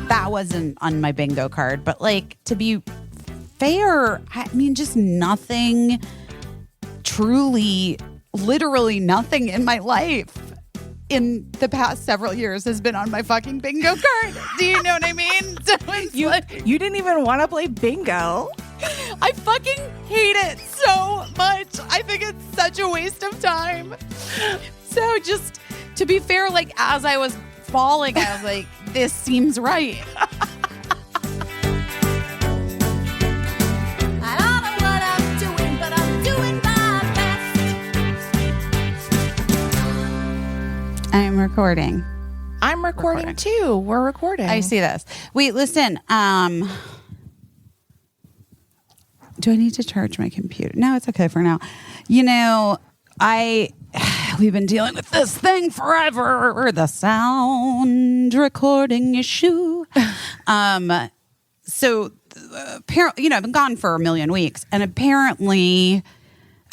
that wasn't on my bingo card. But like, to be fair, I mean, just nothing, truly, literally nothing in my life in the past several years has been on my fucking bingo card. Do you know what I mean? So you didn't even want to play bingo. I fucking hate it so much. I think it's such a waste of time. So just to be fair, like as I was falling, I was like, this seems right. I don't know what I'm doing, but I'm doing my best. I'm recording. I'm recording too. We're recording. I see this. Wait, listen. Do I need to charge my computer? No, it's okay for now. You know, we've been dealing with this thing forever, the sound recording issue. So apparently, you know, I've been gone for a million weeks, and apparently,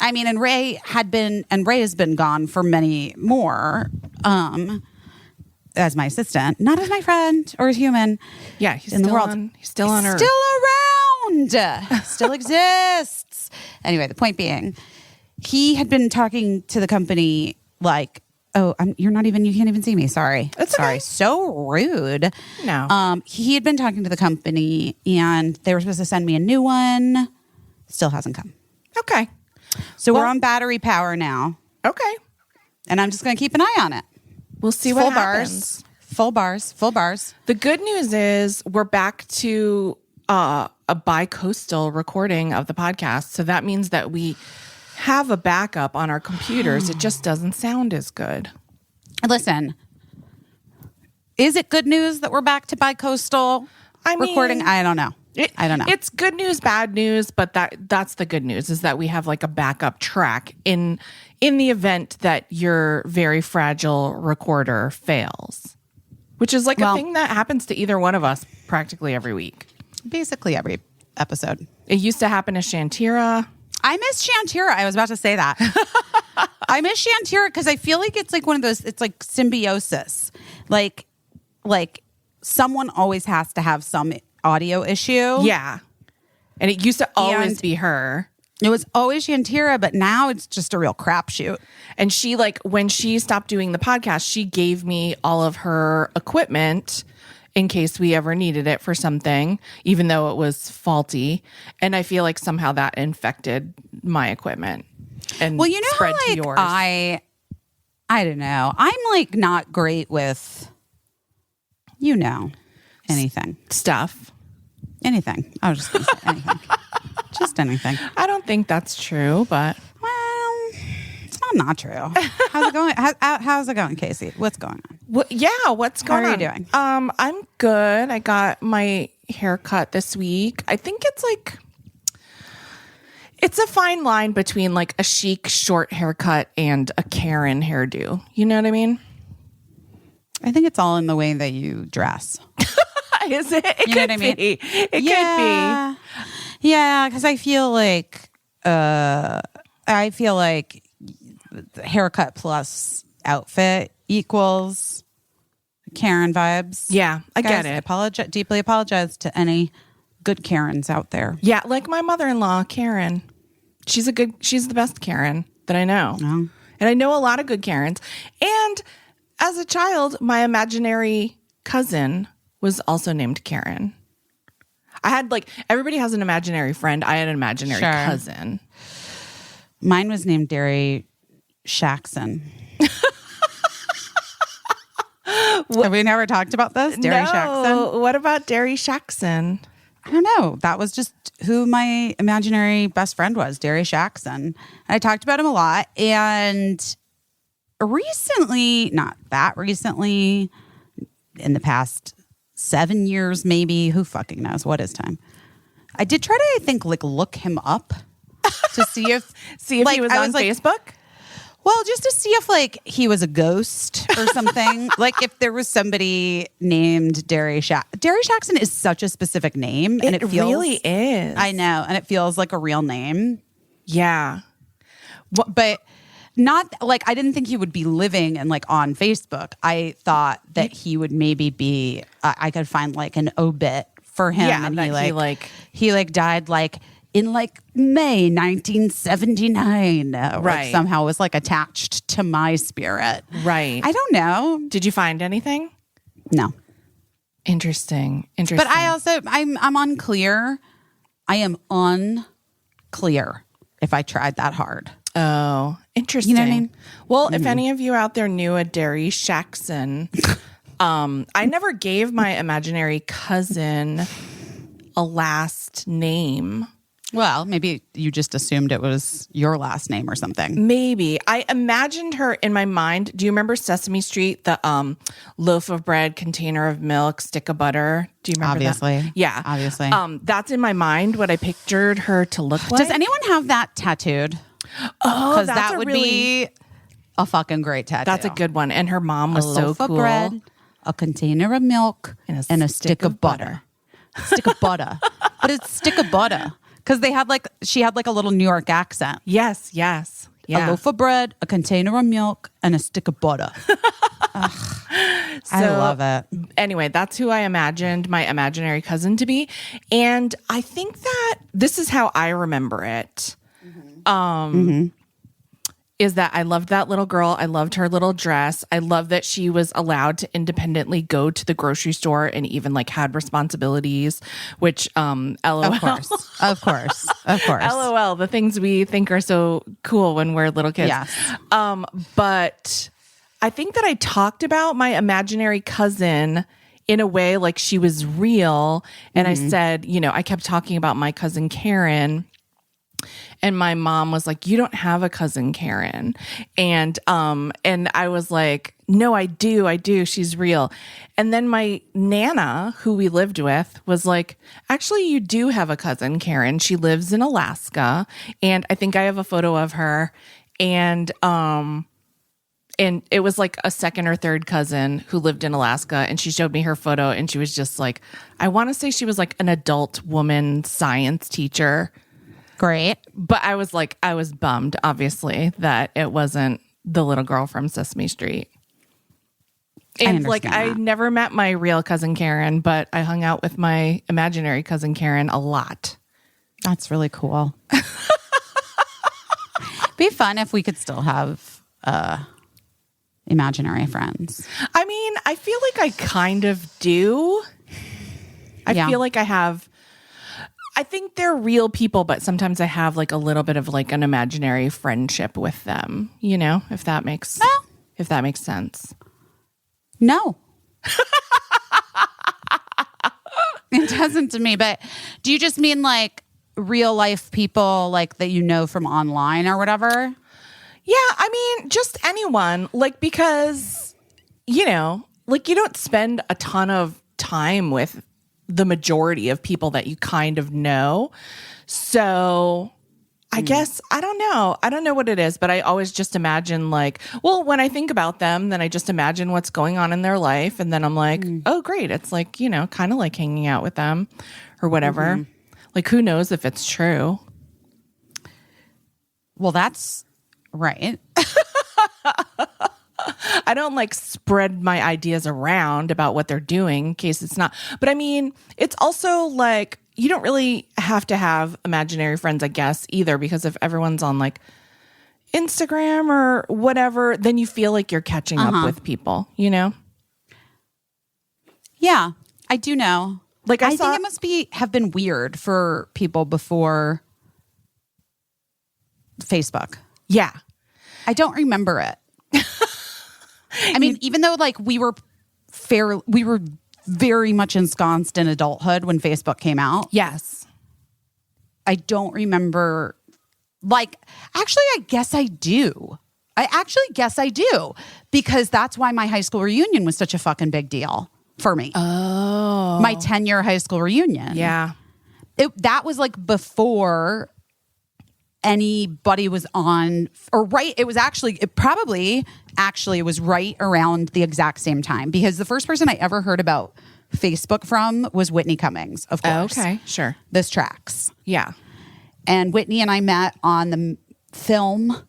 I mean, and Ray has been gone for many more, as my assistant, not as my friend or as human. Yeah, he's in still the world. He's still on Earth. Still around. Still exists. Anyway, the point being, he had been talking to the company like, "Oh, you can't even see me. Sorry, It's sorry, okay. so rude." No. He had been talking to the company, and they were supposed to send me a new one. Still hasn't come. Okay. So Well- we're on battery power now, Okay. and I'm just going to keep an eye on it. We'll see Full what happens. bars, full bars. The good news is we're back to a bi-coastal recording of the podcast. So that means that we have a backup on our computers. It just doesn't sound as good. Listen, is it good news that we're back to bi-coastal recording? I don't know. I don't know. It's good news, bad news, but that's the good news is that we have like a backup track in the event that your very fragile recorder fails, which is like a thing that happens to either one of us practically every week. Basically every episode. It used to happen to Shantira. I miss Shantira. I was about to say that. I miss Shantira because I feel like it's like one of those, it's like symbiosis. Like someone always has to have some audio issue. Yeah. And it used to always And- be her. It was always Shantira, but now it's just a real crapshoot. And she, like, when she stopped doing the podcast, she gave me all of her equipment in case we ever needed it for something, even though it was faulty. And I feel like somehow that infected my equipment and Well, you know spread how to like yours. I don't know. I'm like not great with, you know, anything. Stuff. Anything. I was just going to say anything. Just anything. I don't think that's true, but Well, it's not true. How's it going? How's it going, Casey? What's going on? what's going on? are you doing? I'm good. I got my haircut this week. I think it's a fine line between like a chic short haircut and a Karen hairdo. You know what I mean? I think it's all in the way that you dress. Is it? It You know could what I mean? be. It could be. Yeah, because I feel like haircut plus outfit equals Karen vibes. Yeah, I Guys, get it. I deeply apologize to any good Karens out there. Yeah, like my mother-in-law, Karen. She's the best Karen that I know. Oh. And I know a lot of good Karens. And as a child, my imaginary cousin was also named Karen. I had everybody has an imaginary friend. I had an imaginary Sure. cousin. Mine was named Derry Shaxson. Have we never talked about this? Derry Shaxson? What about Derry Shaxson? I don't know. That was just who my imaginary best friend was, Derry Shaxson. I talked about him a lot. And recently, not that recently, in the past 7 years, maybe, who fucking knows? What is time? I did try to, I think, look him up to see if See if he was on Facebook? Well, just to see if he was a ghost or something. If there was somebody named Derry Shaxson. Derry Shaxson is such a specific name, and it feels, really is. I know, and it feels like a real name. Yeah. But not like I didn't think he would be living and like on Facebook. I thought that he would maybe be. I could find like an obit for him, Yeah, and that he died like in like May 1979. Like Right. somehow was like attached to my spirit. Right. I don't know. Did you find anything? No. Interesting. But I also I'm unclear. I am unclear if I tried that hard. Oh, interesting. You know what I mean? Well, if any of you out there knew a Derry Shaxson, I never gave my imaginary cousin a last name. Well, maybe you just assumed it was your last name or something. Maybe. I imagined her in my mind. Do you remember Sesame Street? The loaf of bread, container of milk, stick of butter. Do you remember Obviously. that? Yeah. Obviously. That's in my mind what I pictured her to look like. Does anyone have that tattooed? Oh, Because that's that would be a fucking great tattoo. That's a good one. And her mom was a so loaf cool. of bread, a container of milk, and a stick of butter. Stick of butter. But it's stick of butter. Because she had like a little New York accent. Yes. Yeah. A loaf of bread, a container of milk, and a stick of butter. I love it. Anyway, that's who I imagined my imaginary cousin to be. And I think that this is how I remember it. Is that I loved that little girl. I loved her little dress. I love that she was allowed to independently go to the grocery store and even like had responsibilities, which LOL. Of course. LOL, the things we think are so cool when we're little kids. Yes. But I think that I talked about my imaginary cousin in a way like she was real. And I said, I kept talking about my cousin Karen. And my mom was like, "You don't have a cousin Karen." And I was like, "No, I do. She's real." And then my Nana, who we lived with, was like, "Actually, you do have a cousin Karen. She lives in Alaska, and I think I have a photo of her." And it was like a second or third cousin who lived in Alaska, and she showed me her photo, and she was just like, I want to say she was like an adult woman science teacher. Great. But I was bummed, obviously, that it wasn't the little girl from Sesame Street. And I never met my real cousin Karen, but I hung out with my imaginary cousin Karen a lot. That's really cool. Be fun if we could still have imaginary friends. I mean, I feel like I kind of do. I feel like I have. I think they're real people, but sometimes I have like a little bit of like an imaginary friendship with them, if that makes sense. No. It doesn't to me, but do you just mean like real life people like that from online or whatever? Yeah, I mean, just anyone. Like, because, you don't spend a ton of time with the majority of people that you kind of know. So I guess, I don't know. I don't know what it is, but I always just imagine when I think about them, then I just imagine what's going on in their life. And then I'm like, oh, great. It's like, kind of like hanging out with them or whatever. Like, who knows if it's true? Well, that's right. I don't spread my ideas around about what they're doing in case it's not. But I mean, it's also you don't really have to have imaginary friends, I guess, either, because if everyone's on Instagram or whatever, then you feel like you're catching up with people, Yeah, I do know. I think it must have been weird for people before Facebook. Yeah. I don't remember it. I mean, even though we were very much ensconced in adulthood when Facebook came out. Yes. I don't remember. Actually, I guess I do. Because that's why my high school reunion was such a fucking big deal for me. Oh. My 10-year high school reunion. Yeah. That was before anybody was on, or right. It was probably was right around the exact same time, because the first person I ever heard about Facebook from was Whitney Cummings, of course. Okay, sure. This Tracks. Yeah. And Whitney and I met on the film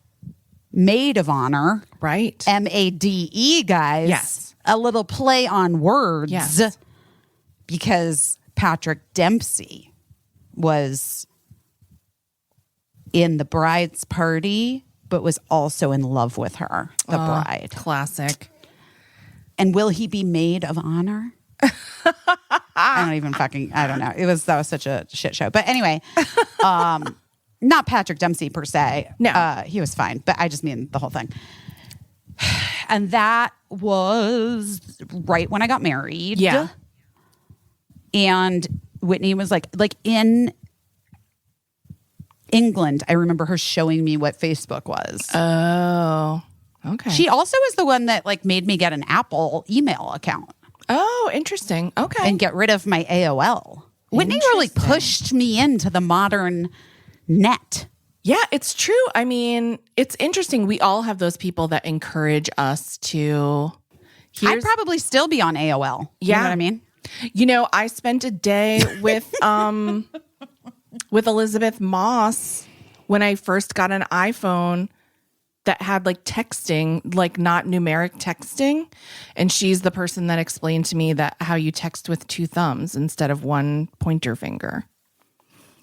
maid of honor. Right. MADE, guys. Yes. A little play on words. Yes. Because Patrick Dempsey was in the bride's party, but was also in love with her, the bride. Classic. And will he be maid of honor? I don't know. That was such a shit show. But anyway, not Patrick Dempsey per se. No. He was fine, but I just mean the whole thing. And that was right when I got married. Yeah. And Whitney was like in England, I remember her showing me what Facebook was. Oh, okay. She also was the one that like made me get an Apple email account Oh, interesting. Okay. and get rid of my AOL. Whitney really Interesting. pushed me into the modern net. Yeah, it's true. I mean, it's interesting. We all have those people that encourage us to. I'd probably still be on AOL. You know Yeah. what I mean? You know, I spent a day with Elizabeth Moss when I first got an iPhone that had like texting, like not numeric texting. And she's the person that explained to me that how you text with 2 thumbs instead of 1 pointer finger.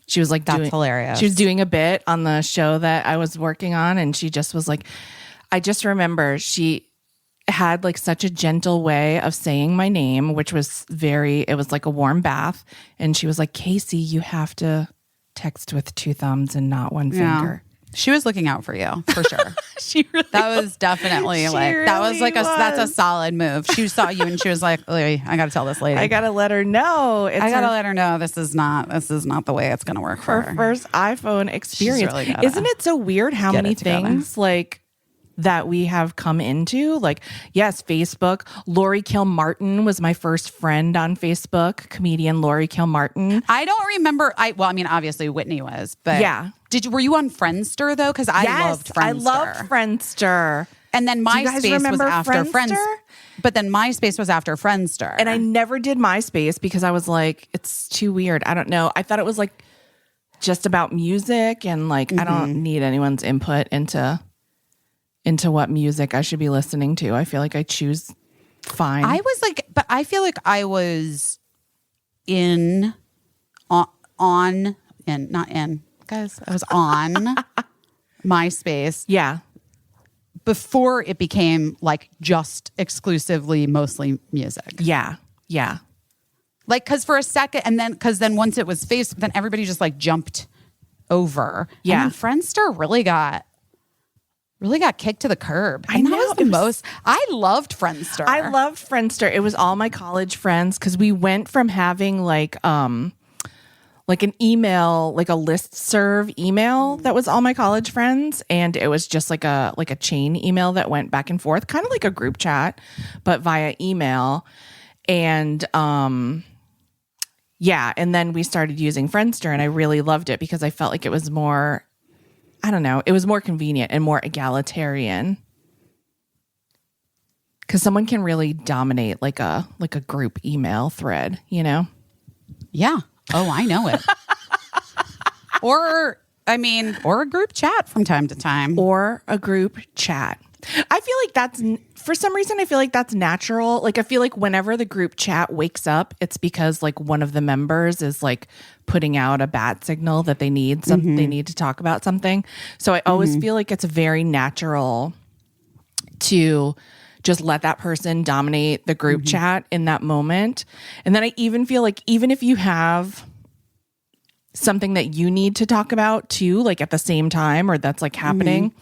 She was like, That's hilarious. She was doing a bit on the show that I was working on. And she just was like, I just remember she had like such a gentle way of saying my name, which was it was like a warm bath. And she was like, Casey, you have to text with 2 thumbs and not 1 finger. She was looking out for you for sure. She really That was definitely She that was really like that's a was. solid move. She saw you and she was like, "Louie, I got to tell this lady. I gotta let her know. It's I got to her let her know this is not the way it's going to work for her." first iPhone experience. really gotta Isn't it so weird how get many it together. things like that we have come into? Like, yes, Facebook. Lori Kilmartin was my first friend on Facebook. Comedian Lori Kilmartin. I don't remember. Well, I mean, obviously Whitney was, but Yeah. Were you on Friendster though? Because I loved Friendster. I loved Friendster. And then you guys MySpace was remember after Friendster? But then MySpace was after Friendster. And I never did MySpace because I was like, it's too weird. I don't know. I thought it was like just about music and like I don't need anyone's input into what music I should be listening to. I feel like I choose fine. I was like, but I feel like I was not in, guys. I was on MySpace yeah. before it became like just exclusively mostly music. Yeah. Yeah. Like, cause for a second, cause then once it was Facebook, then everybody just like jumped over. Yeah. And then Friendster really got kicked to the curb. I And that know, was the it was- most, I loved Friendster. I loved Friendster. It was all my college friends because we went from having like an email, like a listserv email that was all my college friends, and it was just like a chain email that went back and forth, kind of like a group chat, but via email. And yeah, and then we started using Friendster, and I really loved it because I felt like it was more, I don't know, it was more convenient and more egalitarian. Because someone can really dominate like a group email thread, you know? Yeah. Oh, I know it. or a group chat from time to time. Or a group chat. I feel like for some reason, I feel like that's natural. Like, I feel like whenever the group chat wakes up, it's because like one of the members is like putting out a bat signal that they need they need to talk about something. So I always feel like it's very natural to just let that person dominate the group chat in that moment. And then I even feel like even if you have something that you need to talk about too, like at the same time, or that's like happening,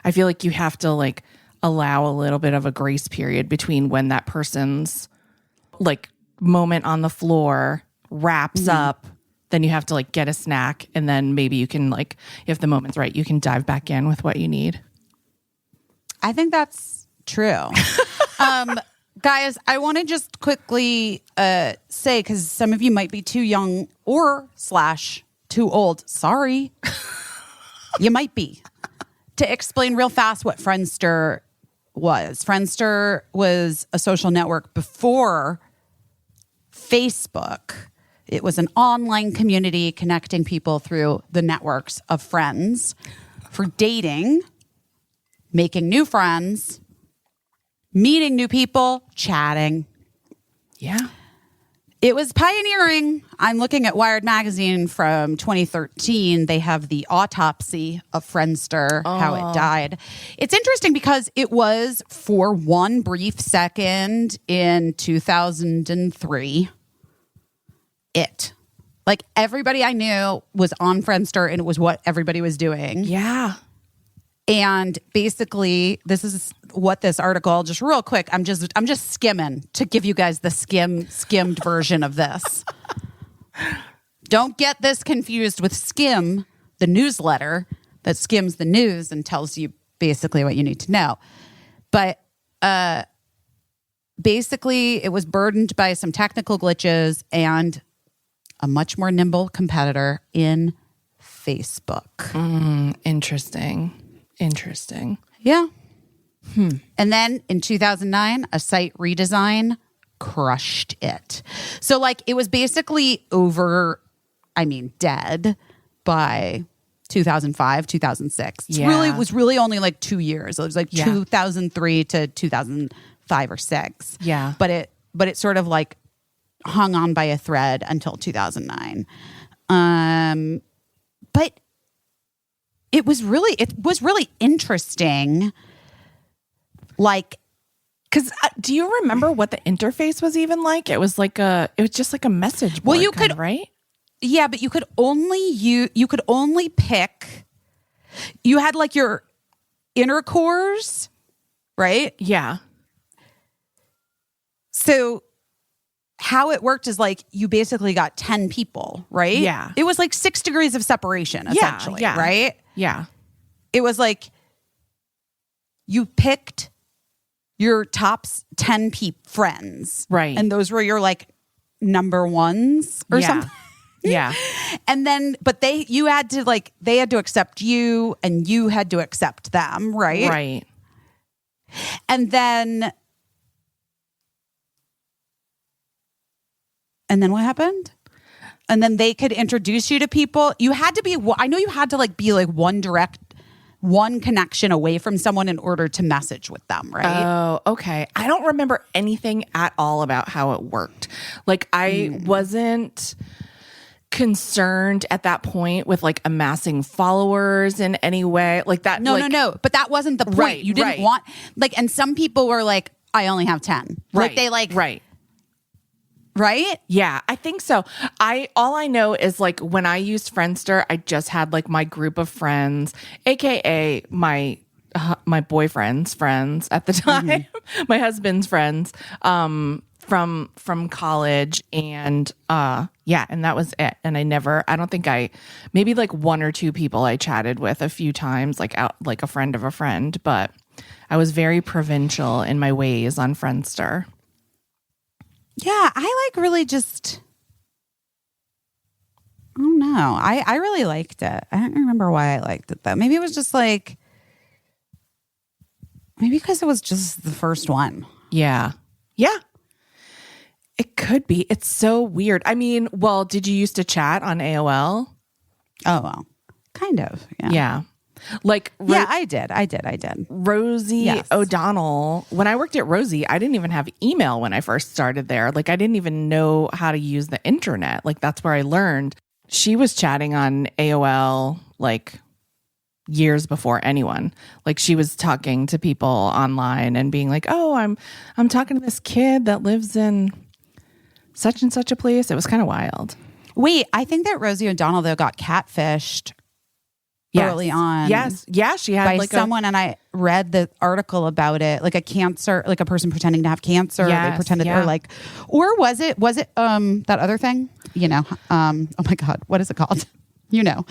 I feel like you have to like allow a little bit of a grace period between when that person's like moment on the floor wraps up. Then you have to like get a snack, and then maybe you can like, if the moment's right, you can dive back in with what you need. I think that's true. Guys, I want to just quickly say, because some of you might be too young or / too old. Sorry. You might be. To explain real fast what Friendster was. Friendster was a social network before Facebook. It was an online community connecting people through the networks of friends for dating. making new friends, meeting new people, chatting. Yeah. It was pioneering. I'm looking at Wired Magazine from 2013. They have the autopsy of Friendster, how it died. It's interesting because it was for one brief second in 2003. Like everybody I knew was on Friendster and it was what everybody was doing. Yeah. And basically, this is what this article, just real quick, I'm just skimming to give you guys the skimmed version of this. Don't get this confused with Skim, the newsletter that skims the news and tells you basically what you need to know. But basically, it was burdened by some technical glitches and a much more nimble competitor in Facebook. Interesting. Yeah. And then in 2009, a site redesign crushed it. So like it was basically dead by 2005, 2006. It was really only like 2 years. It was like 2003 to 2005 or 6. Yeah. But it sort of like hung on by a thread until 2009. But it was really interesting. Like, because do you remember what the interface was even like? It was just like a message board. Well, you could, right? Yeah, but you could only pick. You had like your inner cores, right? Yeah. So how it worked is like you basically got 10 people, right? Yeah. It was like 6 degrees of separation, essentially, right? Yeah. It was like you picked your top 10 friends. Right. And those were your like number ones or something. Yeah. And then, but they had to accept you and you had to accept them, right? Right. And then what happened? And then they could introduce you to people. You had to be, I know you had to like be like one connection away from someone in order to message with them, right? Oh, okay. I don't remember anything at all about how it worked. Like I wasn't concerned at that point with like amassing followers in any way like that. No. But that wasn't the point. Right, you didn't want like, and some people were like, I only have 10. Right. Like they like, right. Right? Yeah, I think so. All I know is like when I used Friendster, I just had like my group of friends, aka my boyfriend's friends at the time, my husband's friends from college, and and that was it. And I don't think maybe like 1 or 2 people I chatted with a few times, like out like a friend of a friend, but I was very provincial in my ways on Friendster. Yeah, I like really just, I don't know. I really liked it. I don't remember why I liked it though. Maybe it was just like, maybe because it was just the first one. Yeah. Yeah. It could be. It's so weird. I mean, well, did you used to chat on AOL? Oh, well, kind of. Yeah. Yeah. Like, yeah, I did. Rosie Yes. O'Donnell. When I worked at Rosie, I didn't even have email when I first started there. Like, I didn't even know how to use the internet. Like, that's where I learned. She was chatting on AOL like years before anyone. Like, she was talking to people online and being like, "Oh, I'm talking to this kid that lives in such and such a place." It was kind of wild. Wait, I think that Rosie O'Donnell though got catfished. Yes. Early on. Yes. Yeah. She had by like someone, and I read the article about it, like a person pretending to have cancer. Yes, they pretended, yeah. or was it that other thing? You know, oh my God, what is it called? You know,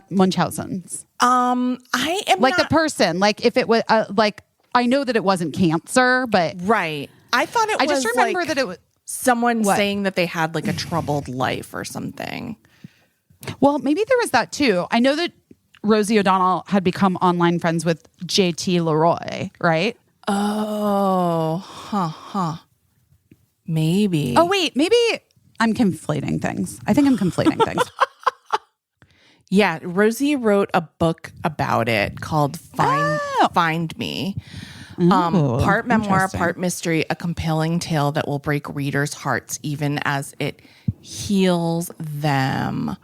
Munchausen's. I am like not, the person, like if it was like, I know that it wasn't cancer, but right. I thought it was, I just remember like that it was someone saying that they had like a troubled life or something. Well, maybe there was that too. I know that Rosie O'Donnell had become online friends with JT Leroy, right? Oh, maybe. Oh, wait, maybe I'm conflating things. I think I'm conflating things. Yeah, Rosie wrote a book about it called Find Me. Part memoir, interesting. part mystery, a compelling tale that will break readers' hearts even as it heals them.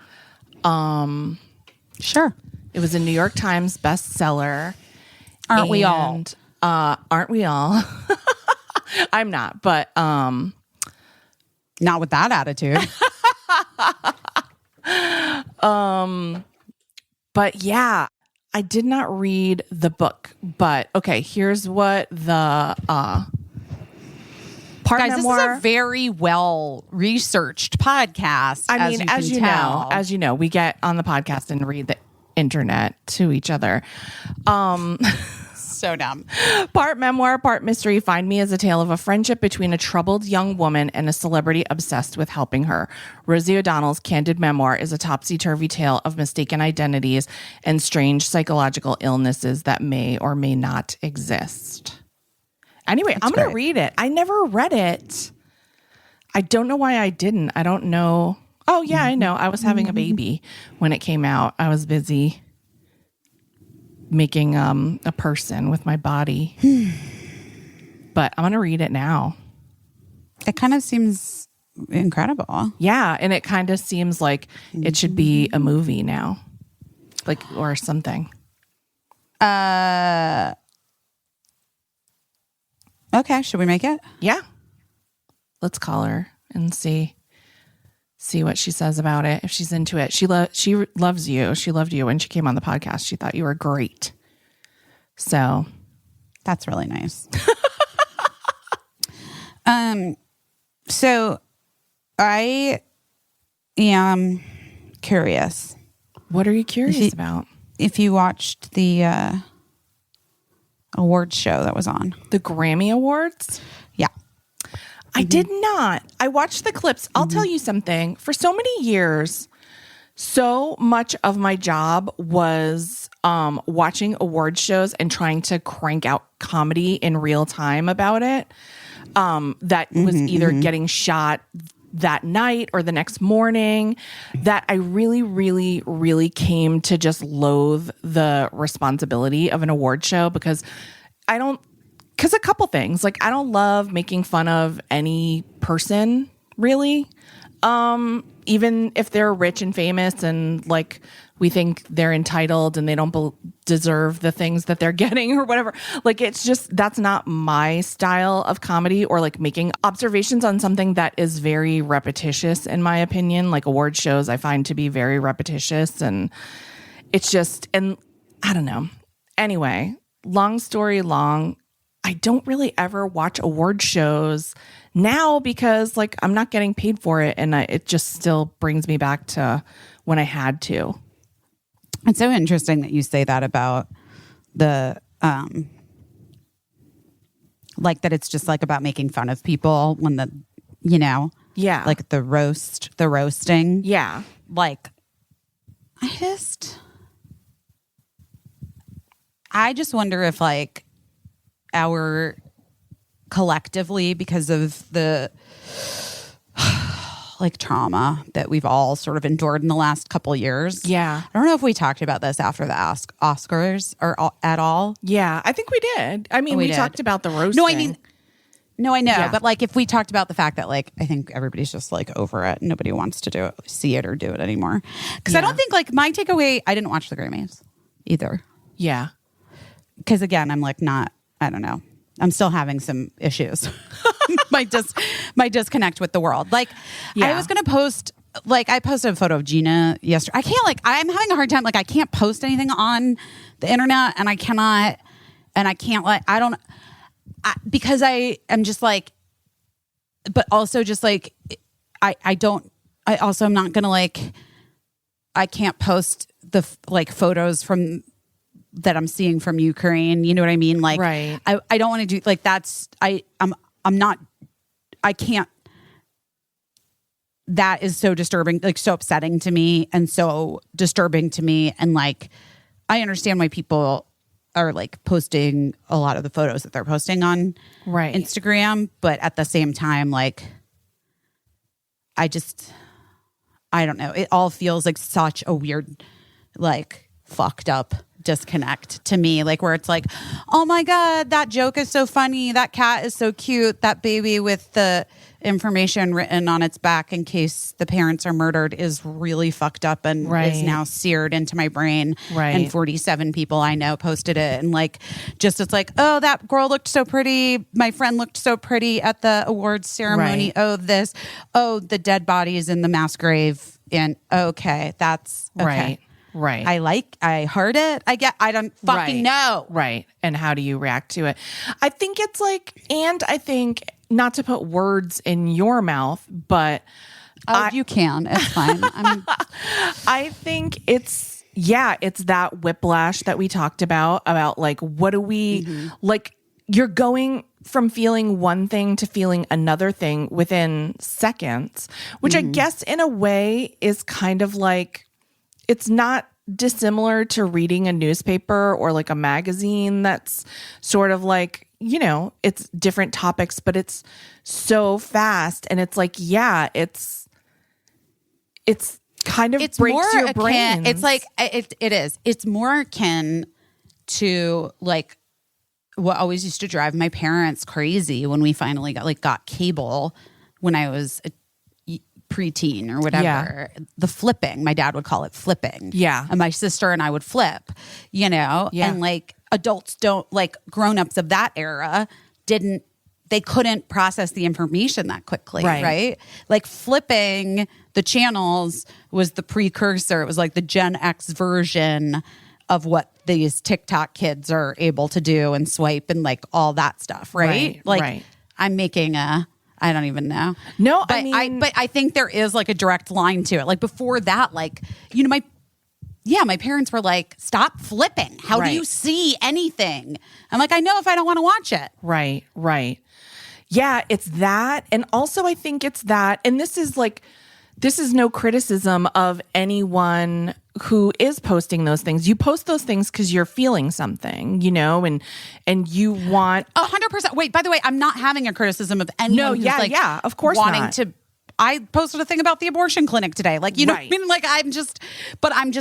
Sure. It was a New York Times bestseller. Aren't we all? And, aren't we all? I'm not, but Not with that attitude. But yeah, I did not read the book. But okay, here's what the part Guys, memoir. this is a very well researched podcast. I mean, as you know, we get on the podcast and read the internet to each other. So dumb. Part memoir, part mystery. Find Me is a tale of a friendship between a troubled young woman and a celebrity obsessed with helping her. Rosie O'Donnell's candid memoir is a topsy-turvy tale of mistaken identities and strange psychological illnesses that may or may not exist. Anyway, I'm going to read it. I never read it. I don't know why I didn't. I don't know. Oh, yeah, I know. I was having a baby when it came out. I was busy making a person with my body. But I'm going to read it now. It kind of seems incredible. Yeah, and it kind of seems like it should be a movie now. Like, or something. Okay, should we make it? Yeah. Let's call her and see what she says about it. If she's into it. She loves you. She loved you when she came on the podcast. She thought you were great. So That's really nice. So I am curious what are you curious about? if you watched the awards show that was on. The Grammy Awards? Yeah. I did not. I watched the clips. I'll tell you something. For so many years, so much of my job was watching award shows and trying to crank out comedy in real time about it. That was either getting shot that night or the next morning, that I really, really, really came to just loathe the responsibility of an award show because a couple things, like I don't love making fun of any person really. Even if they're rich and famous and like we think they're entitled and they don't deserve the things that they're getting or whatever. Like it's just, that's not my style of comedy or like making observations on something that is very repetitious in my opinion. Like award shows I find to be very repetitious and it's just, and I don't know. Anyway, long story long, I don't really ever watch award shows now because like I'm not getting paid for it and it just still brings me back to when I had to. It's so interesting that you say that about the like that it's just like about making fun of people when the Yeah. like the roasting. Yeah. Like I just wonder if like our collectively, because of the like trauma that we've all sort of endured in the last couple years. Yeah. I don't know if we talked about this after the Oscars or at all. Yeah. I think we did. I mean, we did. talked about the roasting. No, I know. Yeah. But like if we talked about the fact that like I think everybody's just like over it. Nobody wants to do it, see it or do it anymore. Because I don't think like my takeaway, I didn't watch the Grammys either. Yeah. Because again, I'm like I don't know. I'm still having some issues. my disconnect with the world. Like I was going to post, like I posted a photo of Gina yesterday. I can't I'm having a hard time. Like I can't post anything on the internet and I can't because I am just like, but also just like, I also am not going to like, I can't post the like photos from that I'm seeing from Ukraine. You know what I mean? Like, right. I don't want to do like that's, I'm not, I can't, that is so disturbing, like so upsetting to me and so disturbing to me. And like, I understand why people are like posting a lot of the photos that they're posting on Instagram. But at the same time, like, I don't know. It all feels like such a weird like fucked up disconnect to me, like where it's like, oh my God, that joke is so funny, that cat is so cute, that baby with the information written on its back in case the parents are murdered is really fucked up and is now seared into my brain. And 47 people I know posted it, and like just it's like, oh, that girl looked so pretty, my friend looked so pretty at the awards ceremony, the dead bodies in the mass grave, and okay, that's okay. Right. I heard it. I don't fucking know. Right. And how do you react to it? I think it's like, and I think, not to put words in your mouth, but you can. It's fine. I think it's that whiplash that we talked about like, what do we, like, you're going from feeling one thing to feeling another thing within seconds, which I guess in a way is kind of like, it's not dissimilar to reading a newspaper or like a magazine that's sort of like, you know, it's different topics, but it's so fast. And it's like, yeah, it's kind of breaks your brain. It's like, it is. It's more akin to like what always used to drive my parents crazy when we finally got cable when I was a preteen or whatever. The flipping, my dad would call it flipping. And my sister and I would flip, you know, and like adults don't, like grown-ups of that era they couldn't process the information that quickly. Right. Like flipping the channels was the precursor. It was like the Gen X version of what these TikTok kids are able to do and swipe and like all that stuff. Right. I'm making I don't even know. No, but I think there is like a direct line to it. Like before that, like, you know, my parents were like, stop flipping. How do you see anything? I'm like, I know if I don't want to watch it. Right. Yeah, it's that. And also I think it's that, and this is no criticism of anyone who is posting those things. You post those things because you're feeling something, you know, and you want 100%. Wait, by the way, I'm not having a criticism of anyone who's of course wanting not. to. I posted a thing about the abortion clinic today. Like, you know what I mean? Like, I'm just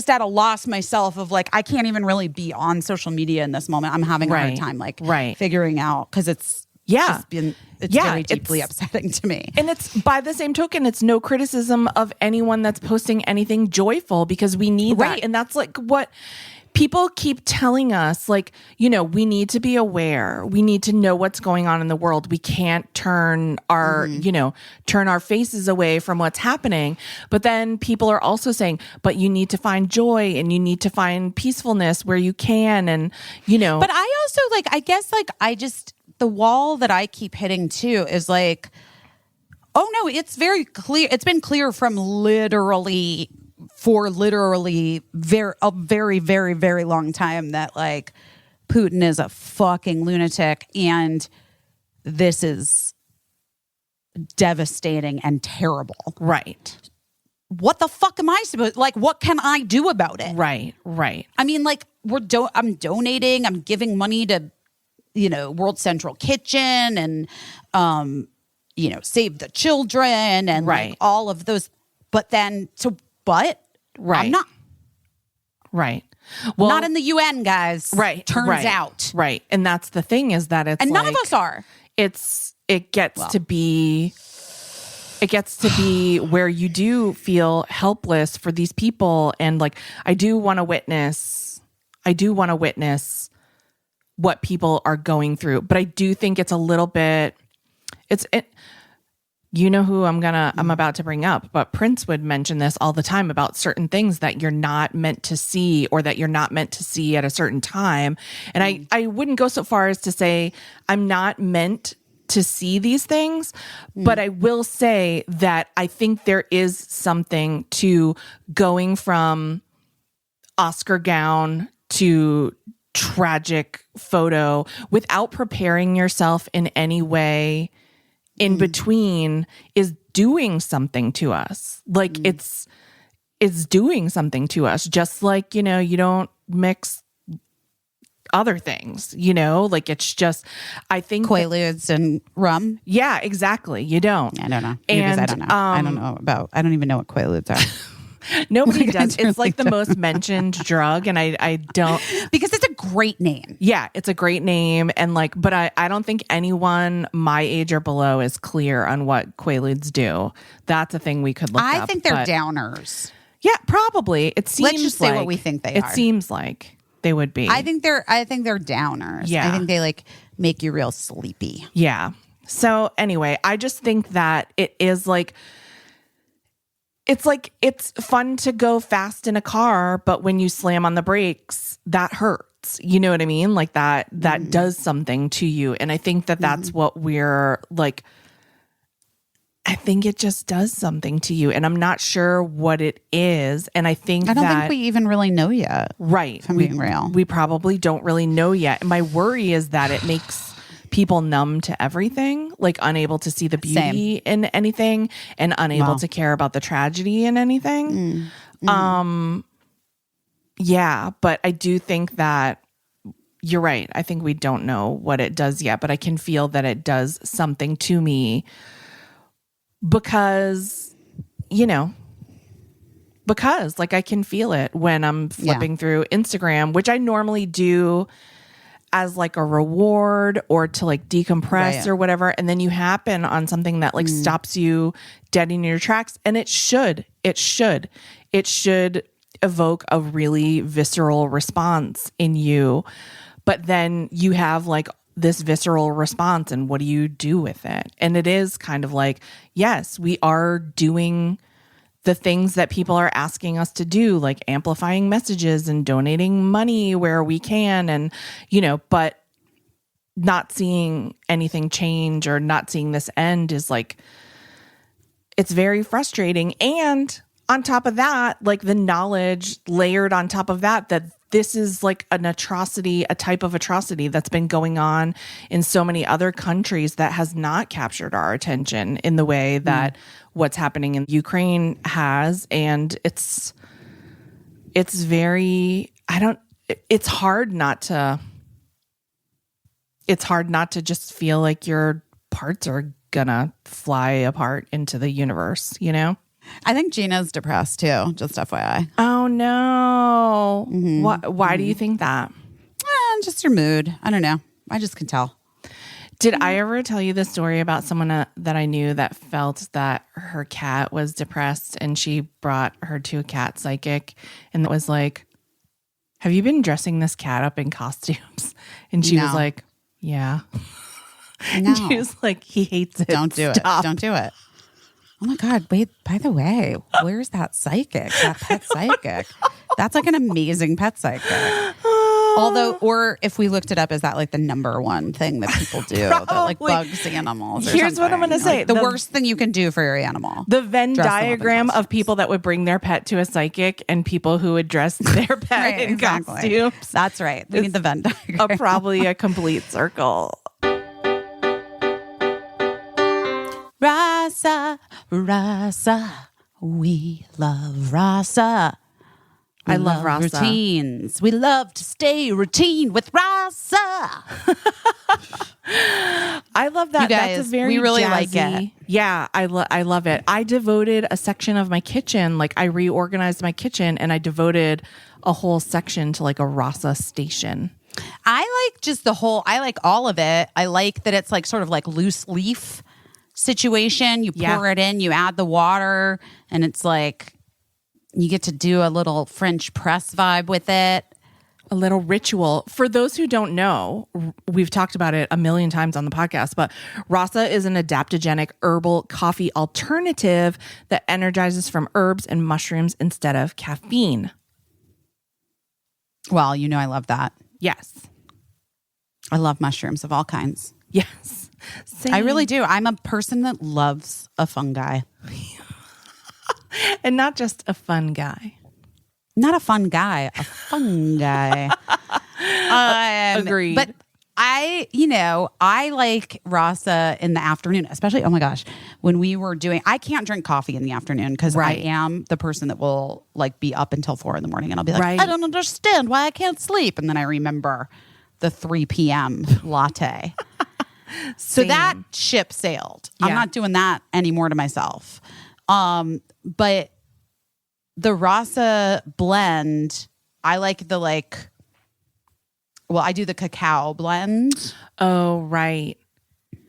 at a loss myself of like, I can't even really be on social media in this moment. I'm having a hard time figuring out, because it's very deeply upsetting to me. And it's, by the same token, it's no criticism of anyone that's posting anything joyful, because we need that. And that's like what people keep telling us, like, you know, we need to be aware. We need to know what's going on in the world. We can't turn our, turn our faces away from what's happening. But then people are also saying, but you need to find joy and you need to find peacefulness where you can. And, you know. But I also the wall that I keep hitting too is like, oh no, it's very clear. It's been clear from a very, very, very long time that like Putin is a fucking lunatic, and this is devastating and terrible. Right. What the fuck am I supposed, like, what can I do about it? Right. I mean, like, I'm donating, I'm giving money to, World Central Kitchen and, Save the Children and like all of those. But then, I'm not. Right. Well, not in the UN, guys. Right. Turns out. Right. And that's the thing, is that it's, and like, none of us are. It gets to be where you do feel helpless for these people. And like, I do want to witness what people are going through, but I do think it's a little bit, you know who I'm about to bring up, but Prince would mention this all the time about certain things that you're not meant to see, or that you're not meant to see at a certain time. And I wouldn't go so far as to say I'm not meant to see these things, but I will say that I think there is something to going from Oscar gown to tragic photo without preparing yourself in any way in between is doing something to us. Like it's doing something to us, just like, you don't mix other things, like it's just, I think Quaaludes and rum. Yeah, exactly. You don't. I don't know. And I don't know. I don't even know what Quaaludes are. Nobody Like, I does. It's like the truly most mentioned drug, and I don't. Because it's a great name. Yeah, it's a great name, and like, but I don't think anyone my age or below is clear on what Quaaludes do. That's a thing we could look up. I think they're but- downers. Yeah, probably. It seems. Let's just say what like- we think they It are. seems like they would be. I think they're downers. Yeah. I think they like make you real sleepy. Yeah. So anyway, I just think that it is like it's fun to go fast in a car, but when you slam on the brakes, that hurts. You know what I mean? Like that does something to you. And I think that that's what we're like. I think it just does something to you, and I'm not sure what it is. And I think I don't think we even really know yet. right, If I'm being real. we probably don't really know yet. And my worry is that it makes people numb to everything, like unable to see the beauty in anything and unable to care about the tragedy in anything. Yeah, but I do think that you're right. I think we don't know what it does yet, but I can feel that it does something to me because, because like I can feel it when I'm flipping through Instagram, which I normally do as like a reward or to like decompress or whatever. And then you happen on something that like stops you dead in your tracks. And it should evoke a really visceral response in you. But then you have like this visceral response, and what do you do with it? And it is kind of like, yes, we are doing the things that people are asking us to do, like amplifying messages and donating money where we can, and, but not seeing anything change or not seeing this end is like, it's very frustrating. And on top of that, like the knowledge layered on top of that this is like an atrocity, a type of atrocity that's been going on in so many other countries that has not captured our attention in the way that what's happening in Ukraine has. And it's hard not to just feel like your parts are gonna fly apart into the universe, I think Gina's depressed too, just FYI. Oh no. Why do you think that? Just your mood. I don't know. I just can tell. Did I ever tell you the story about someone that I knew that felt that her cat was depressed and she brought her to a cat psychic and it was like, have you been dressing this cat up in costumes? And she was No. like, yeah. No. And she was like, he hates it. Don't do Stop. it. Don't do it. Oh my God. Wait, by the way, where's that psychic? That pet psychic? That's like an amazing pet psychic. Although, or if we looked it up, is that like the number one thing that people do that like Probably. bugs animals? Or Here's what I'm something? gonna say. Like, the The- worst thing you can do for your animal. The Venn Dress them up in diagram of costumes. people that would bring their pet to a psychic and people who would dress their pet Right, in exactly. costumes. That's right. We need the Venn diagram. Probably a complete circle. Rasa, Rasa, we love Rasa. We I love Rasa. routines. We love to stay routine with Rasa. I love that. You guys, That's a very we really like jazzy- it. Yeah, I love it. I devoted a section of my kitchen, like I reorganized my kitchen and I devoted a whole section to like a Rasa station. I like just I like all of it. I like that it's like sort of like loose leaf situation. You Yeah. pour it in, you add the water, and it's like you get to do a little French press vibe with it. A little ritual. For those who don't know, we've talked about it a million times on the podcast, but Rasa is an adaptogenic herbal coffee alternative that energizes from herbs and mushrooms instead of caffeine. Well, I love that. Yes. I love mushrooms of all kinds. Yes. I really do. I'm a person that loves a fungi. And not just a fun guy. Not a fun guy, a fungi. Agreed. But I like Rasa in the afternoon, especially, oh my gosh, when we were I can't drink coffee in the afternoon because Right. I am the person that will like be up until 4 a.m. and I'll be like, Right. I don't understand why I can't sleep. And then I remember the 3 p.m. latte. So that ship sailed. I'm Yeah. not doing that anymore to myself. But the Rasa blend, I like I do the cacao blend, Oh, right.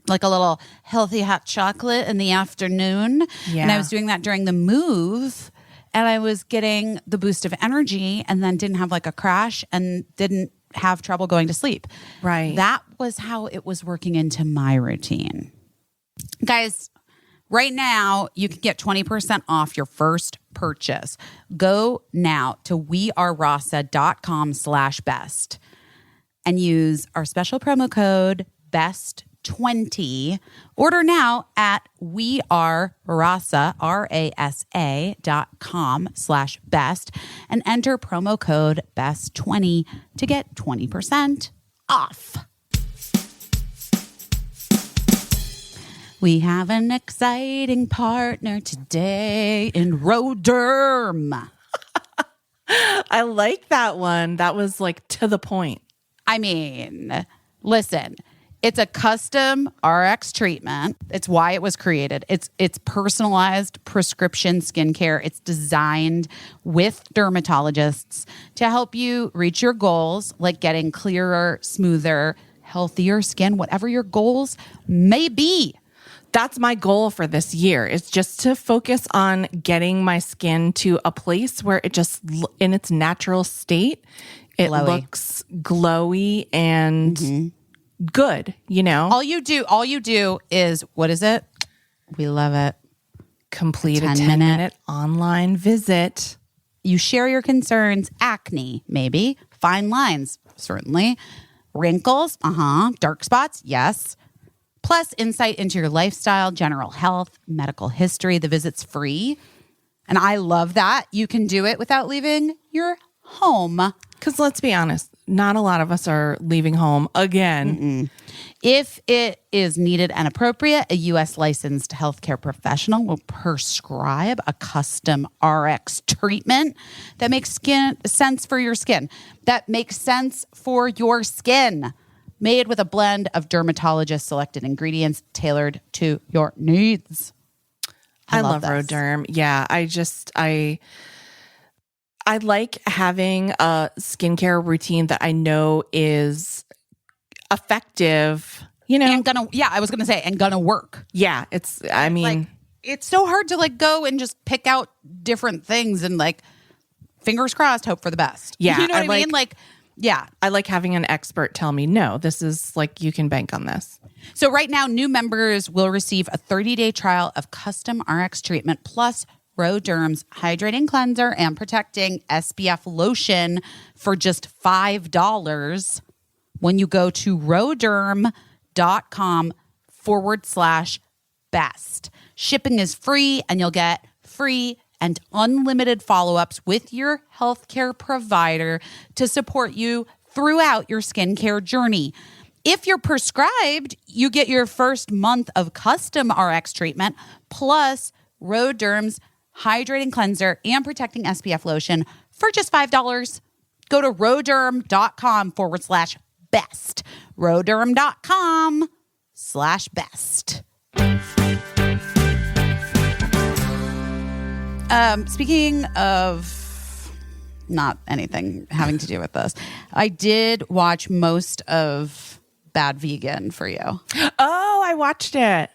like a little healthy hot chocolate in the afternoon. Yeah. And I was doing that during the move, and I was getting the boost of energy and then didn't have like a crash and didn't have trouble going to sleep. Right. That was how it was working into my routine. Guys, right now you can get 20% off your first purchase. Go now to wearerasa.com/best and use our special promo code BEST20. Order now at wearerasa.com/best and enter promo code BEST20 to get 20% off. We have an exciting partner today in Roderm. I like that one. That was like to the point. I mean, listen, it's a custom RX treatment. It's why it was created. It's personalized prescription skincare. It's designed with dermatologists to help you reach your goals, like getting clearer, smoother, healthier skin, whatever your goals may be. That's my goal for this year, is just to focus on getting my skin to a place where it just, in its natural state, it Glowy. looks glowy and good, you know? All you do is, what is it? We love it. Complete a 10-minute 10-minute online visit. You share your concerns, acne, maybe, fine lines, certainly, wrinkles, dark spots, yes. Plus insight into your lifestyle, general health, medical history. The visit's free. And I love that. You can do it without leaving your home. Because let's be honest, not a lot of us are leaving home again. If it is needed and appropriate, a U.S. licensed healthcare professional will prescribe a custom RX treatment that makes sense for your skin. That makes sense for your skin. Made with a blend of dermatologist-selected ingredients tailored to your needs. I love this. Roderm. Yeah, I like having a skincare routine that I know is effective, you know? And I was gonna say, and gonna work. Yeah, it's So hard to go and just pick out different things and fingers crossed, hope for the best. Yeah, You know what I mean? Yeah. I like having an expert tell me, no, this is you can bank on this. So right now, new members will receive a 30-day trial of custom RX treatment plus Roderm's hydrating cleanser and protecting SPF lotion for just $5 when you go to roderm.com/best. Shipping is free, and you'll get free and unlimited follow-ups with your healthcare provider to support you throughout your skincare journey. If you're prescribed, you get your first month of custom RX treatment plus Roderm's hydrating cleanser and protecting SPF lotion for just $5. Go to roderm.com/best. roderm.com/best. Speaking of not anything having to do with this, I did watch most of Bad Vegan for you. Oh, I watched it.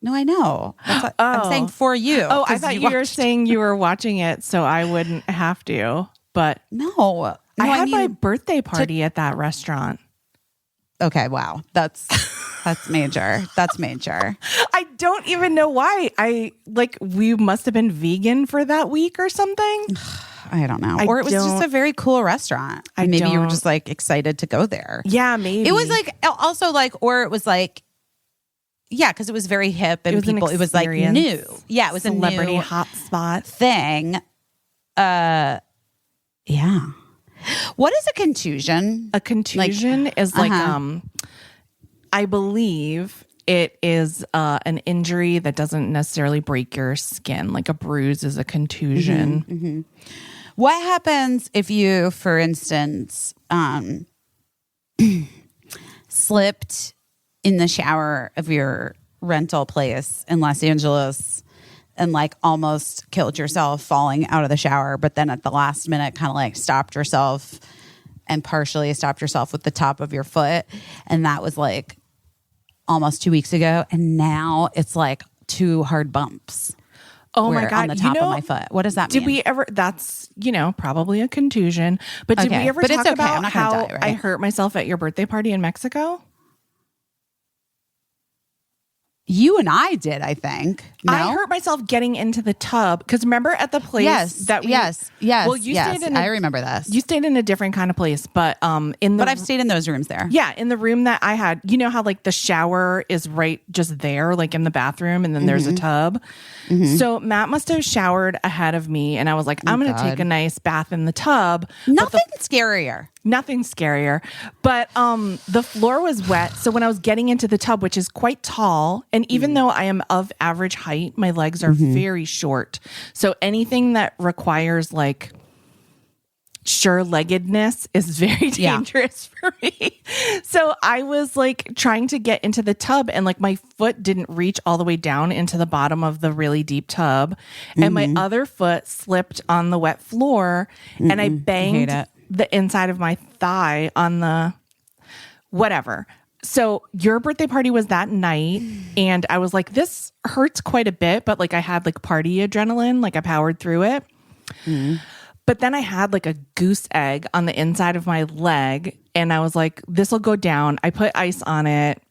No, I know. That's what I'm saying for you. Oh, I 'cause thought you were saying you were watching it so I wouldn't have to. But No. I had my mean, birthday party at that restaurant. okay, wow. That's major. That's major. I don't even know why. We must have been vegan for that week or something. I don't know. I Or it was just don't- a very cool restaurant. I Maybe you were don't- just excited to go there. Yeah, maybe. It was also or it was yeah, because it was very hip and It was an people, it was experience. new. Yeah, it was celebrity a new hotspot. thing. Yeah. What is a contusion? A contusion is I believe it is an injury that doesn't necessarily break your skin. Like a bruise is a contusion. What happens if you, for instance, slipped in the shower of your rental place in Los Angeles and like almost killed yourself falling out of the shower, but then at the last minute kind of like stopped yourself and partially stopped yourself with the top of your foot. And that was like almost 2 weeks ago. And now it's like 2 hard bumps. Oh my God. On the top of my foot. What does that mean? Did we ever, that's, probably a contusion, but did we ever but it's talk okay. about I'm not gonna how die, right? I hurt myself at your birthday party in Mexico? You and I did, I think. No? I hurt myself getting into the tub because remember at the place that we yes. Well, you stayed in I remember this. You stayed in a different kind of place, but But I've stayed in those rooms there. Yeah, in the room that I had, you know how like the shower is right just there, like in the bathroom, and then there's a tub. So Matt must have showered ahead of me, and I was like, I'm going to take a nice bath in the tub. Nothing scarier. Nothing scarier. But the floor was wet. So when I was getting into the tub, which is quite tall, and even though I am of average height, my legs are very short. So anything that requires like sure-leggedness is very dangerous for me. So I was like trying to get into the tub and like my foot didn't reach all the way down into the bottom of the really deep tub. And my other foot slipped on the wet floor and I banged the inside of my thigh on the whatever. So your birthday party was that night and I was like, this hurts quite a bit, but like I had like party adrenaline, like I powered through it. But then I had like a goose egg on the inside of my leg and I was like, this will go down. I put ice on it,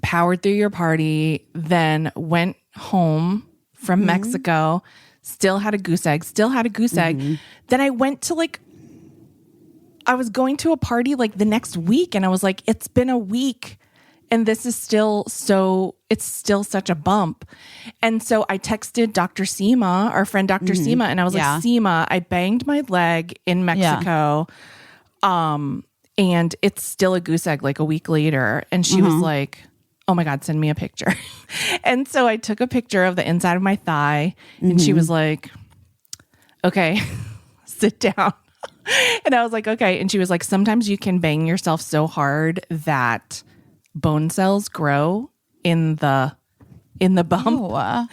powered through your party, then went home from Mexico, still had a goose egg. Then I went to like, I was going to a party like the next week and I was like, it's been a week and this is still it's still such a bump. And so I texted Dr. Seema, our friend Dr. Seema, and I was like, Seema, I banged my leg in Mexico. And it's still a goose egg like a week later. And she was like, oh my God, send me a picture. And so I took a picture of the inside of my thigh and she was like, okay, sit down. And I was like, okay. And she was like, sometimes you can bang yourself so hard that bone cells grow in the bump.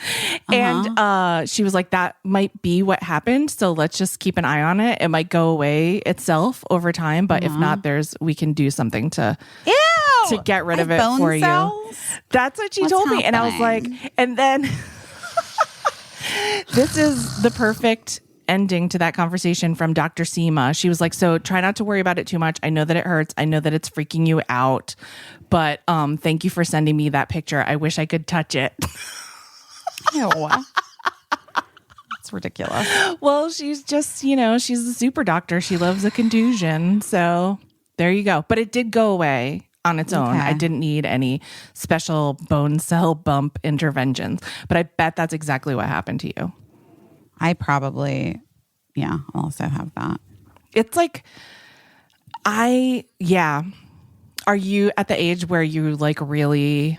And she was like, that might be what happened. So let's just keep an eye on it. It might go away itself over time. But if not, we can do something to get rid of it for cells? you. That's what she told me. And I was like, and then this is the perfect ending to that conversation from Dr. Seema. She was like, so try not to worry about it too much. I know that it hurts. I know that it's freaking you out, but thank you for sending me that picture. I wish I could touch it. Ew. It's ridiculous. Well, she's just, she's a super doctor. She loves a contusion. So there you go. But it did go away on its own. I didn't need any special bone cell bump interventions, but I bet that's exactly what happened to you. I probably, also have that. It's like, are you at the age where you like really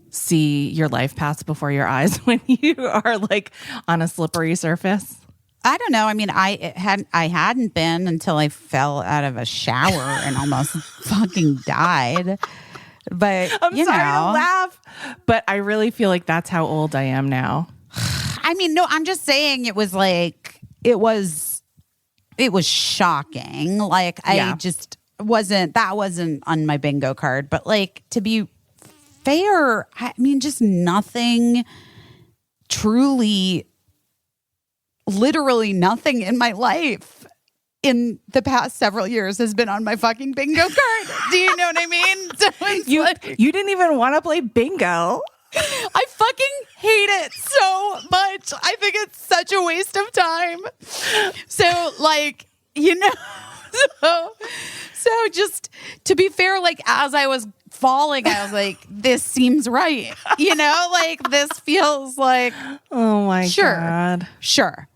see your life pass before your eyes when you are like on a slippery surface? I don't know. I mean, I hadn't been until I fell out of a shower and almost fucking died. But I'm sorry to laugh, but I really feel like that's how old I am now. I mean, no, I'm just saying it was like, it was shocking. Like I just that wasn't on my bingo card, but like to be fair, I mean, just nothing truly, literally nothing in my life in the past several years has been on my fucking bingo card. Do you know what I mean? So you didn't even want to play bingo. I fucking hate it so much. I think it's such a waste of time. So like, so just to be fair, like as I was falling, I was like, this seems right. Like this feels like, oh my God. Sure.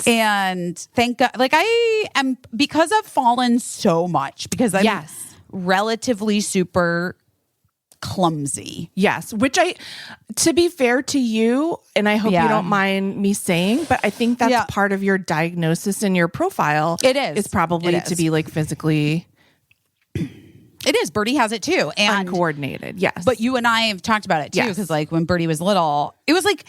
And thank God, like I am, because I've fallen so much, because I'm relatively super clumsy. Yes, which to be fair to you, and I hope you don't mind me saying, but I think that's part of your diagnosis and your profile. It is. It's probably to be like physically It is. Birdie has it too. And Uncoordinated, yes. but you and I have talked about it too, Yes. because like when Birdie was little, it was like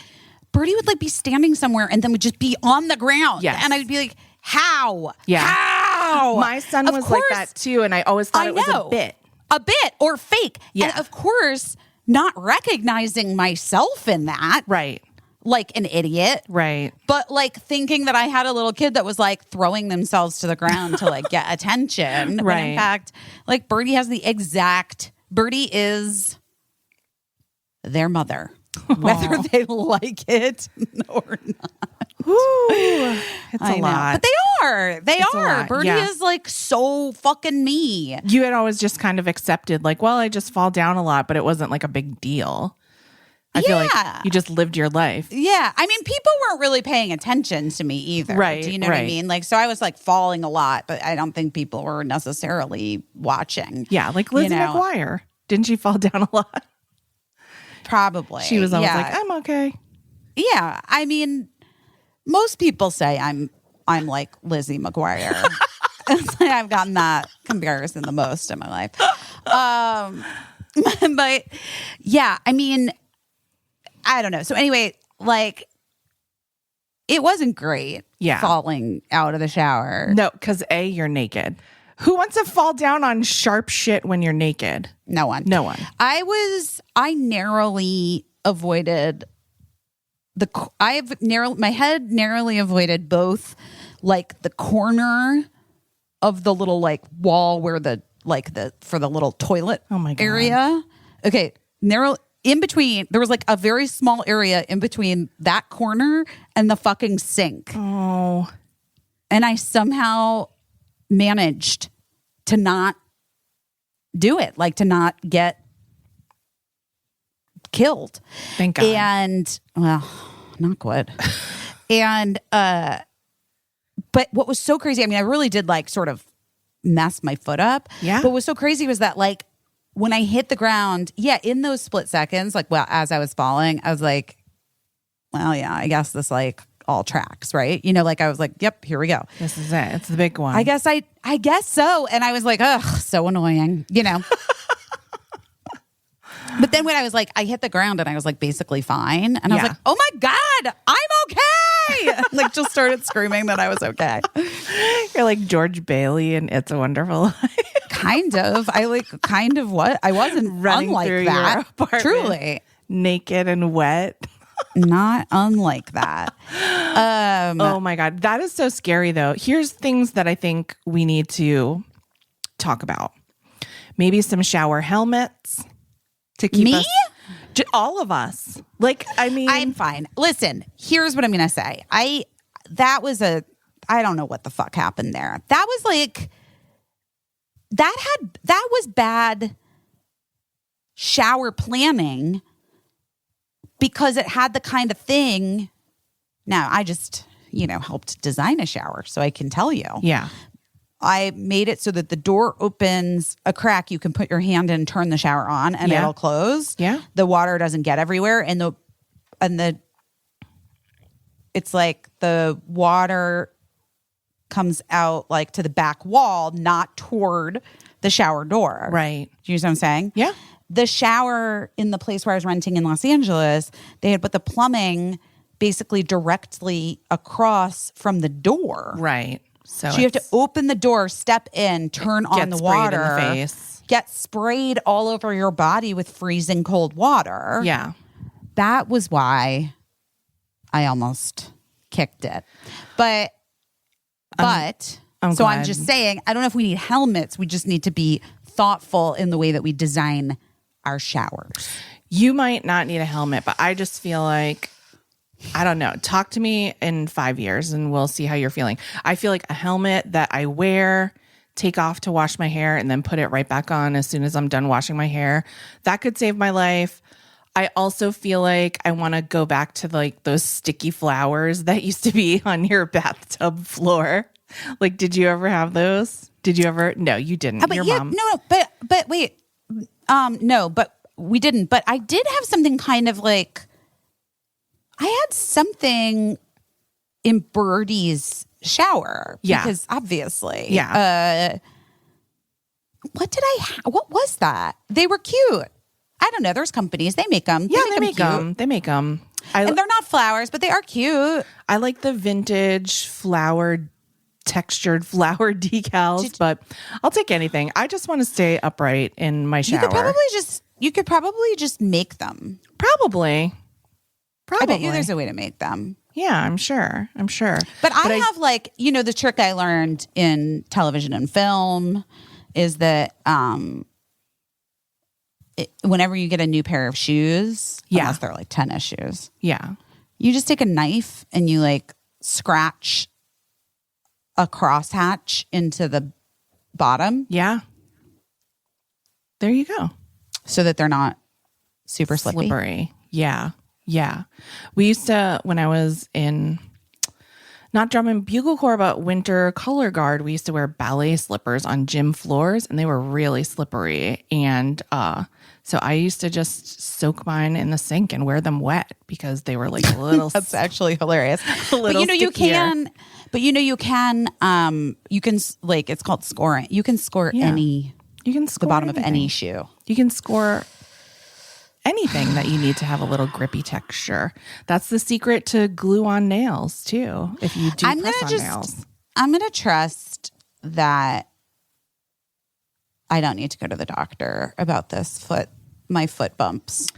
Birdie would like be standing somewhere and then would just be on the ground. Yes. And I would be like, how? Yeah. How? My son Of was course, like that too, and I always thought I it was know. a bit. A bit or fake. Yeah. And of course, not recognizing myself in that, Right. like an idiot. Right. But like thinking that I had a little kid that was like throwing themselves to the ground to like get attention. When Right. in fact, like Birdie has the exact, Birdie is their mother, whether they like it or not. It's I a know. lot. But they are. They It's a are. lot, Birdie yeah. is like so fucking me. You had always just kind of accepted, like, well, I just fall down a lot, but it wasn't like a big deal. I feel like Yeah. you just lived your life. Yeah. I mean, people weren't really paying attention to me either. Right, Do you know what I right. mean? Like, so I was like falling a lot, but I don't think people were necessarily watching. Yeah, like Lizzie You know. McGuire. Didn't she fall down a lot? Probably. She was always Yeah. like, I'm okay. Yeah. I mean, most people say I'm like Lizzie McGuire. It's like I've gotten that comparison the most in my life. But yeah, I mean, I don't know. So anyway, like it wasn't great Yeah. falling out of the shower. No, because A, you're naked. Who wants to fall down on sharp shit when you're naked? No one. No one. I narrowly avoided my head narrowly avoided both like the corner of the little like wall where for the little toilet Oh my God. area. Okay. Narrow in between, there was like a very small area in between that corner and the fucking sink. Oh, And I somehow managed to not do it, like to not get killed. thank God. And well, not good. And but what was so crazy, I mean, I really did like sort of mess my foot up. Yeah. But what was so crazy was that like when I hit the ground, yeah, in those split seconds, like well, as I was falling, I was like, well, yeah, I guess this like all tracks, right? You know, like I was like, yep, here we go. This is it. It's the big one. I guess so. And I was like, ugh, so annoying, you know. But then when I was like, I hit the ground and I was like basically fine. And I was Yeah. like, oh my God, I'm okay. Like just started screaming that I was okay. You're like George Bailey in It's a Wonderful Life. Kind of. What? I wasn't Running unlike through your that. apartment. Truly. Naked and wet. Not unlike that. Oh my God. That is so scary though. Here's things that I think we need to talk about. Maybe some shower helmets to keep Me? us, all of us. Like, I mean, I'm fine. Listen, here's what I'm gonna say. I don't know what the fuck happened there. That was like that was bad shower planning because it had the kind of thing. Now I just, helped design a shower, so I can tell you. yeah. I made it so that the door opens a crack. You can put your hand in, turn the shower on, and Yeah. it'll close. Yeah. The water doesn't get everywhere, and it's like the water comes out like to the back wall, not toward the shower door. Right. Do you know what I'm saying? Yeah. The shower in the place where I was renting in Los Angeles, they had put the plumbing basically directly across from the door. Right. So you have to it's- open the door, step in, turn on get the sprayed in water, the face. get sprayed all over your body with freezing cold water. Yeah. That was why I almost kicked it. But I'm I'm glad. just saying, I don't know if we need helmets. We just need to be thoughtful in the way that we design our showers. You might not need a helmet, but I just feel like, I don't know. Talk to me in 5 years and we'll see how you're feeling. I feel like a helmet that I wear, take off to wash my hair, and then put it right back on as soon as I'm done washing my hair, that could save my life. I also feel like I want to go back to like those sticky flowers that used to be on your bathtub floor. Like, did you ever have those? Did you ever? No, you didn't. But Your yeah, mom. no, but wait, no, but we didn't. But I did have something kind of like, I had something in Birdie's shower. Yeah. Because obviously. Yeah. What was that? They were cute. I don't know. There's companies. They make them. Yeah, they make cute. them. They make them. And they're not flowers, but they are cute. I like the vintage textured flower decals, but I'll take anything. I just want to stay upright in my shower. You could probably just make them. Probably. I bet you there's a way to make them. Yeah, I'm sure. But I have like, the trick I learned in television and film is that whenever you get a new pair of shoes, unless they're like tennis shoes, you just take a knife and you like scratch a crosshatch into the bottom. Yeah. There you go. So that they're not super slippery. Yeah. Yeah. We used to, when I was in not drum and bugle corps, but winter color guard, we used to wear ballet slippers on gym floors and they were really slippery. And so I used to just soak mine in the sink and wear them wet because they were like a little. That's actually hilarious. But you can like, it's called scoring. You can score the bottom of any shoe. You can score anything that you need to have a little grippy texture. That's the secret to glue on nails too. If you do press on nails, I'm going to trust that I don't need to go to the doctor about my foot bumps.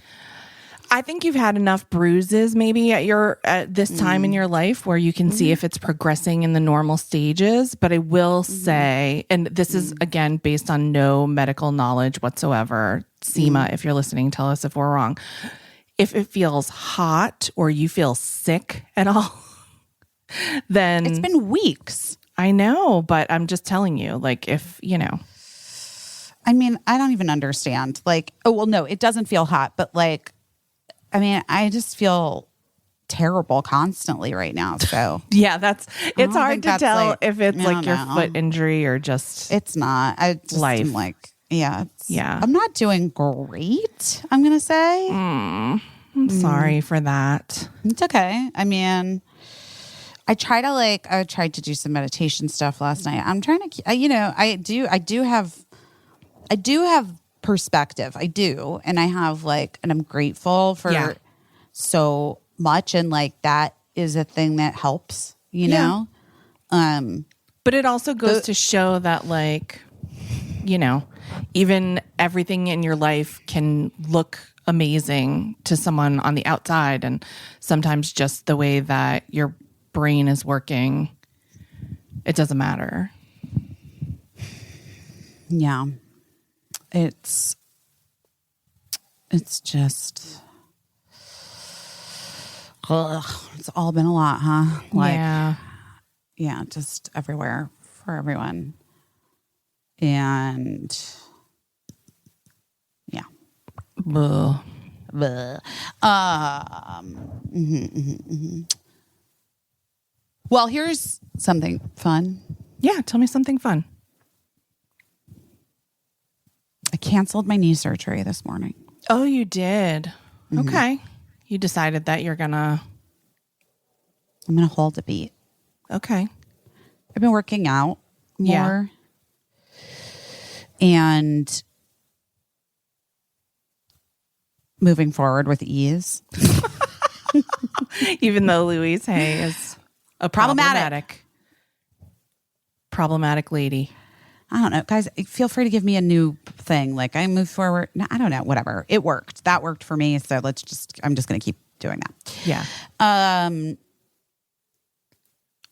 I think you've had enough bruises maybe at this time in your life where you can see if it's progressing in the normal stages. But I will say, and this is again based on no medical knowledge whatsoever, Seema, if you're listening, tell us if we're wrong. If it feels hot or you feel sick at all, then it's been weeks. I know, but I'm just telling you, like if, I mean, I don't even understand. Like, no, it doesn't feel hot, but like, I mean, I just feel terrible constantly right now. So yeah, it's hard to tell like, if it's like your foot injury or just it's not. I just life. am like, yeah. Yeah. I'm not doing great, I'm going to say. I'm sorry for that. It's okay. I mean, I tried to do some meditation stuff last night. I'm trying to, I do have perspective. I do. And I have and I'm grateful for so much. And like, that is a thing that helps, know? But it also goes to show that even everything in your life can look amazing to someone on the outside. And sometimes just the way that your brain is working, it doesn't matter. Yeah. It's just, it's all been a lot, huh? Yeah, just everywhere for everyone. And yeah. Well, here's something fun. Yeah, tell me something fun. I canceled my knee surgery this morning. Oh, you did? Mm-hmm. Okay. You decided that I'm going to hold a beat. Okay. I've been working out more. And moving forward with ease. Even though Louise Hay is a problematic lady. I don't know. Guys, feel free to give me a new thing. Like I move forward. No, I don't know. Whatever. It worked. That worked for me. So I'm just going to keep doing that. Yeah.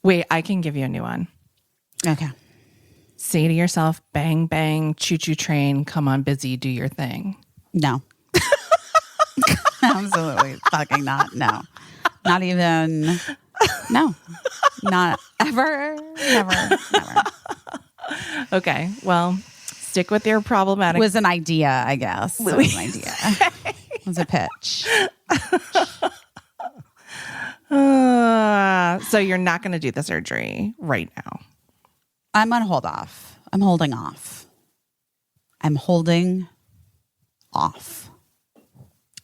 Wait, I can give you a new one. Okay. Say to yourself, bang, bang, choo-choo train, come on, busy, do your thing. No. Absolutely fucking not. No. Not even. No. Not ever. Never. Okay. Well, stick with your problematic. It was an idea, I guess. It was an idea. It was a pitch. So you're not going to do the surgery right now? I'm going to hold off. I'm holding off.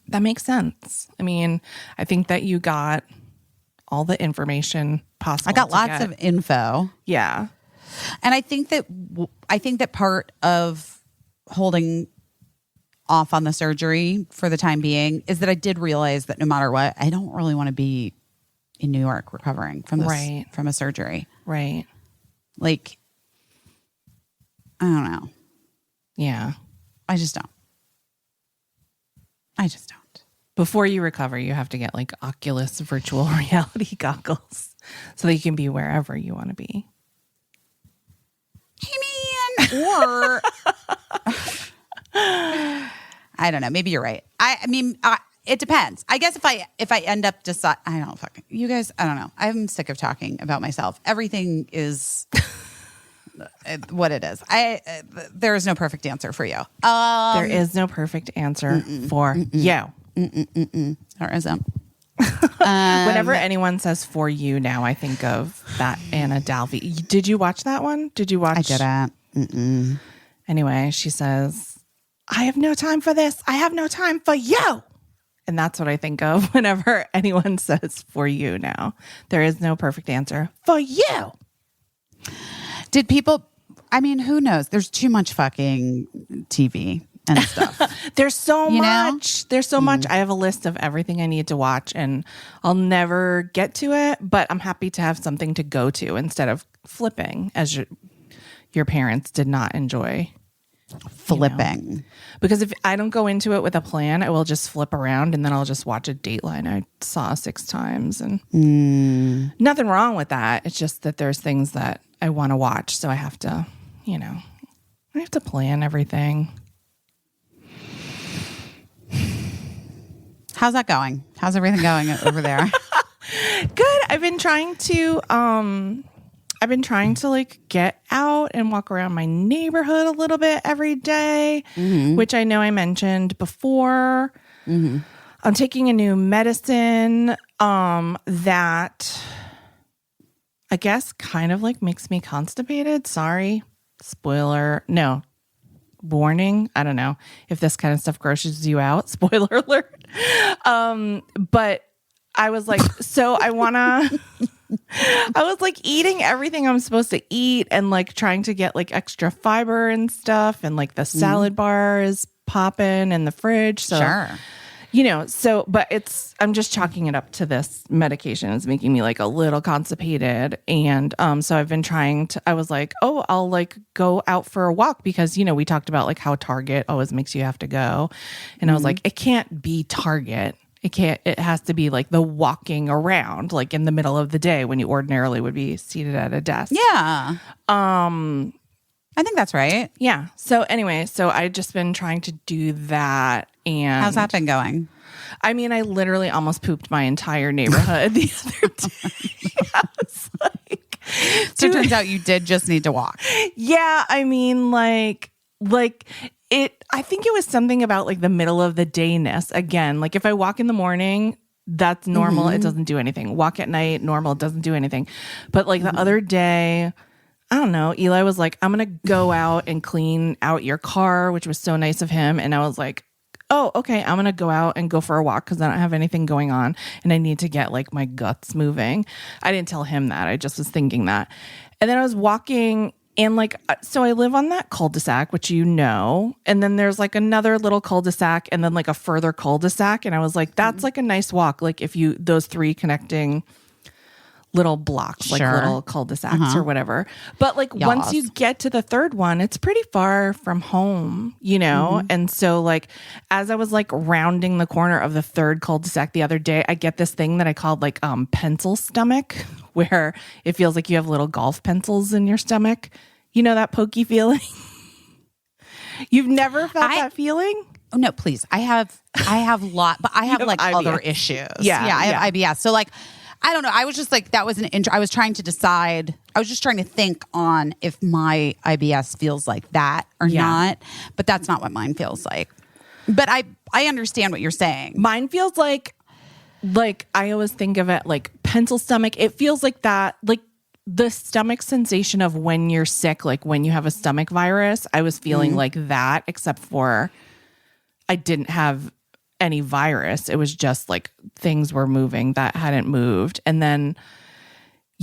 That makes sense. I mean, I think that you got all the information possible. I got lots of info. Yeah. And I think that part of holding off on the surgery for the time being is that I did realize that no matter what, I don't really want to be in New York recovering from this, from a surgery. Right. Like, I don't know. Yeah. I just don't. Before you recover, you have to get like Oculus virtual reality goggles so that you can be wherever you want to be. I mean, or I don't know. Maybe you're right. I mean, it depends. I guess if I end up I don't fucking you guys. I don't know. I'm sick of talking about myself. Everything is what it is. There is no perfect answer for you. There is no perfect answer for you. There isn't. Whenever anyone says "for you" now, I think of that Anna Dalvey. Did you watch that one? Did you watch? I didn't. Anyway, she says, "I have no time for this. I have no time for you." And that's what I think of whenever anyone says "for you" now. There is no perfect answer for you. Did people? I mean, who knows? There's too much fucking TV and stuff. There's so You know? much. There's so much. I have a list of everything I need to watch, and I'll never get to it. But I'm happy to have something to go to instead of flipping, as your parents did not enjoy. Flipping. Because if I don't go into it with a plan, I will just flip around and then I'll just watch a Dateline I saw 6 times. And nothing wrong with that. It's just that there's things that I want to watch. So I have to, I have to plan everything. How's that going? How's everything going over there? Good. I've been trying to like get out and walk around my neighborhood a little bit every day, which I know I mentioned before. I'm taking a new medicine that I guess kind of like makes me constipated. Sorry. Spoiler. No. Warning. I don't know if this kind of stuff grosses you out. Spoiler alert. But I was like, so I was like eating everything I'm supposed to eat and like trying to get like extra fiber and stuff. And like the salad bar is popping in the fridge. So, Sure. But I'm just chalking it up to this medication is making me like a little constipated. And so I've been I was like, oh, I'll like go out for a walk because, we talked about like how Target always makes you have to go. And I was like, it can't be Target. It has to be like the walking around, like in the middle of the day when you ordinarily would be seated at a desk. Yeah. I think that's right. Yeah. So anyway, I've just been trying to do that. And How's that been going? I mean, I literally almost pooped my entire neighborhood the other day. I was like, So it turns out you did just need to walk. yeah, I mean, like I think it was something about like the middle of the dayness. Again, like if I walk in the morning, that's normal. It doesn't do anything. Walk at night, normal. It doesn't do anything. But like the other day, I don't know, Eli was like, I'm going to go out and clean out your car, which was so nice of him. And I was like, oh, okay, I'm going to go out and go for a walk because I don't have anything going on and I need to get like my guts moving. I didn't tell him that. I just was thinking that. And then I was walking and like, so I live on that cul-de-sac, which and then there's like another little cul-de-sac and then like a further cul-de-sac. And I was like, that's like a nice walk. Like if those 3 connecting little blocks, like little cul-de-sacs or whatever. But like once you get to the third one, it's pretty far from home, And so like, as I was like rounding the corner of the third cul-de-sac the other day, I get this thing that I called like pencil stomach, where it feels like you have little golf pencils in your stomach. You know, that pokey feeling? You've never felt that feeling? Oh, no, please. I have but I have like IBS. other issues. Yeah, I have IBS. So like, I don't know. I was just like, that was I was trying to decide. I was just trying to think on if my IBS feels like that or not. But that's not what mine feels like. But I understand what you're saying. Mine feels like I always think of it like pencil stomach. It feels like that, like the stomach sensation of when you're sick, like when you have a stomach virus. I was feeling like that, except for I didn't have any virus. It was just like things were moving that hadn't moved. And then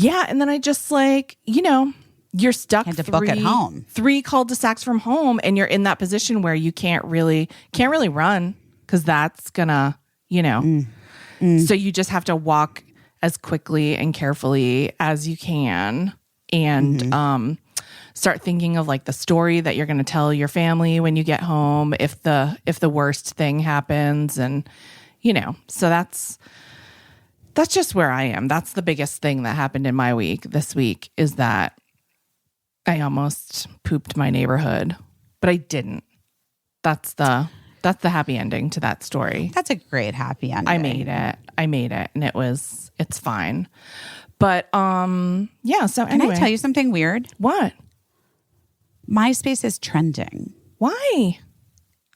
I just like, you're stuck Had to book at home. 3 cul-de-sacs from home, and you're in that position where you can't really run, because that's gonna, so you just have to walk as quickly and carefully as you can, and start thinking of like the story that you're going to tell your family when you get home if the worst thing happens, and so that's just where I am. That's the biggest thing that happened in my week this week, is that I almost pooped my neighborhood, but I didn't. That's the happy ending to that story. That's a great happy ending. I made it, and it's fine. But yeah, so Can anyway. I tell you something weird? What? MySpace is trending. Why?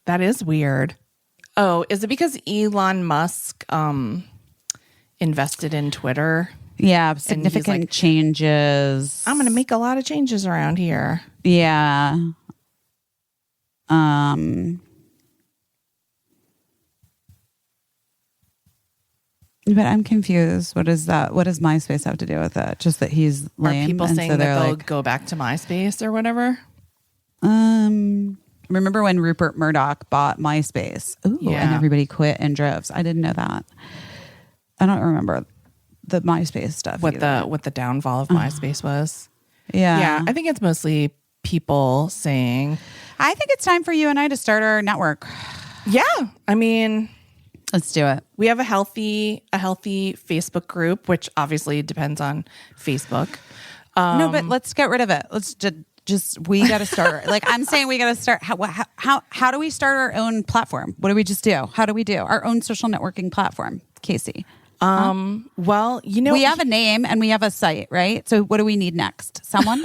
That is weird. Oh, is it because Elon Musk invested in Twitter? Yeah, significant like, changes. I'm going to make a lot of changes around here. Yeah. But I'm confused. What is that? What does MySpace have to do with it? Just that he's lame. Are people and saying so that they're they'll like, go back to MySpace or whatever? remember when Rupert Murdoch bought MySpace? Ooh, Yeah. and everybody quit in droves. I didn't know that. I don't remember the MySpace stuff. What either. the downfall of MySpace was? Yeah. Yeah, I think it's mostly people saying, I think it's time for you and I to start our network. yeah, I mean, Let's do it. we have a healthy Facebook group, which obviously depends on Facebook. No, but let's get rid of it. Let's just we got to start. Like I'm saying, we got to start. How do we start our own platform? What do we just do? How do we do our own social networking platform, Casey? Well, We have a name and we have a site, right? So what do we need next? Someone?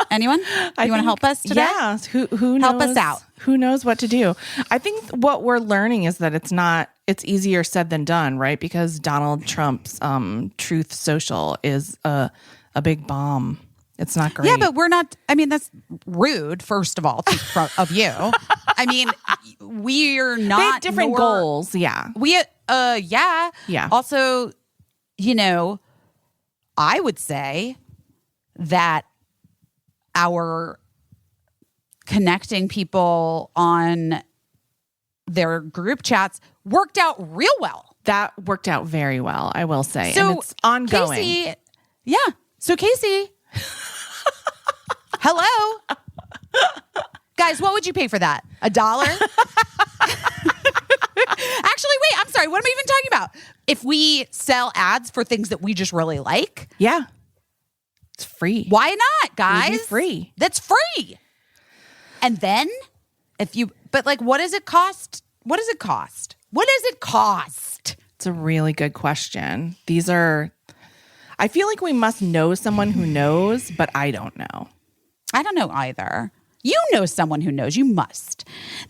Anyone? You want to help us today? Yeah. Who knows? Help us out. Who knows what to do? I think what we're learning is that it's easier said than done, right? Because Donald Trump's Truth Social is a big bomb. It's not great. Yeah, but we're not. I mean, that's rude. First of all, of you. I mean, we're not they have different goals. Yeah. Yeah. Yeah. Also, I would say that our connecting people on their group chats worked out real well. That worked out very well, I will say. So and it's ongoing. Casey, yeah. So Casey, hello. Guys, what would you pay for that? $1? Actually, wait, I'm sorry. What am I even talking about? If we sell ads for things that we just really like, Yeah. It's free. why not, guys? It would be free. That's free. And then but like, what does it cost? What does it cost? What does it cost? It's a really good question. I feel like we must know someone who knows, but I don't know. I don't know either. You know someone who knows. You must.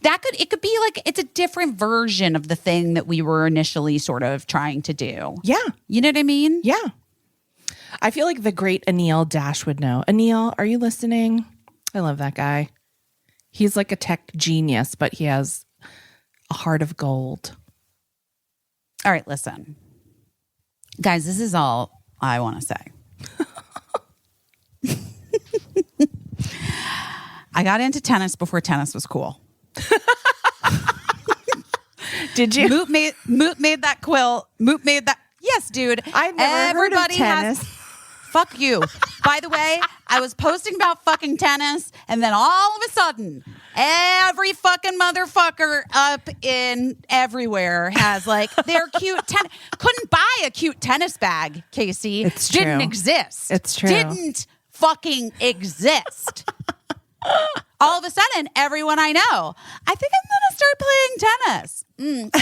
It could be like it's a different version of the thing that we were initially sort of trying to do. Yeah. You know what I mean? Yeah. I feel like the great Anil Dash would know. Anil, are you listening? I love that guy. He's like a tech genius, but he has a heart of gold. All right, listen. Guys, this is all I want to say. I got into tennis before tennis was cool. Did you? Moot made that quill. Moot made that. Yes, dude. I've never heard of tennis. Fuck you. By the way, I was posting about fucking tennis, and then all of a sudden, every fucking motherfucker up in everywhere has like their cute tennis. Couldn't buy a cute tennis bag, Casey. It's Didn't true. exist. It's true. Didn't fucking exist. All of a sudden, everyone I know, I think I'm going to start playing tennis.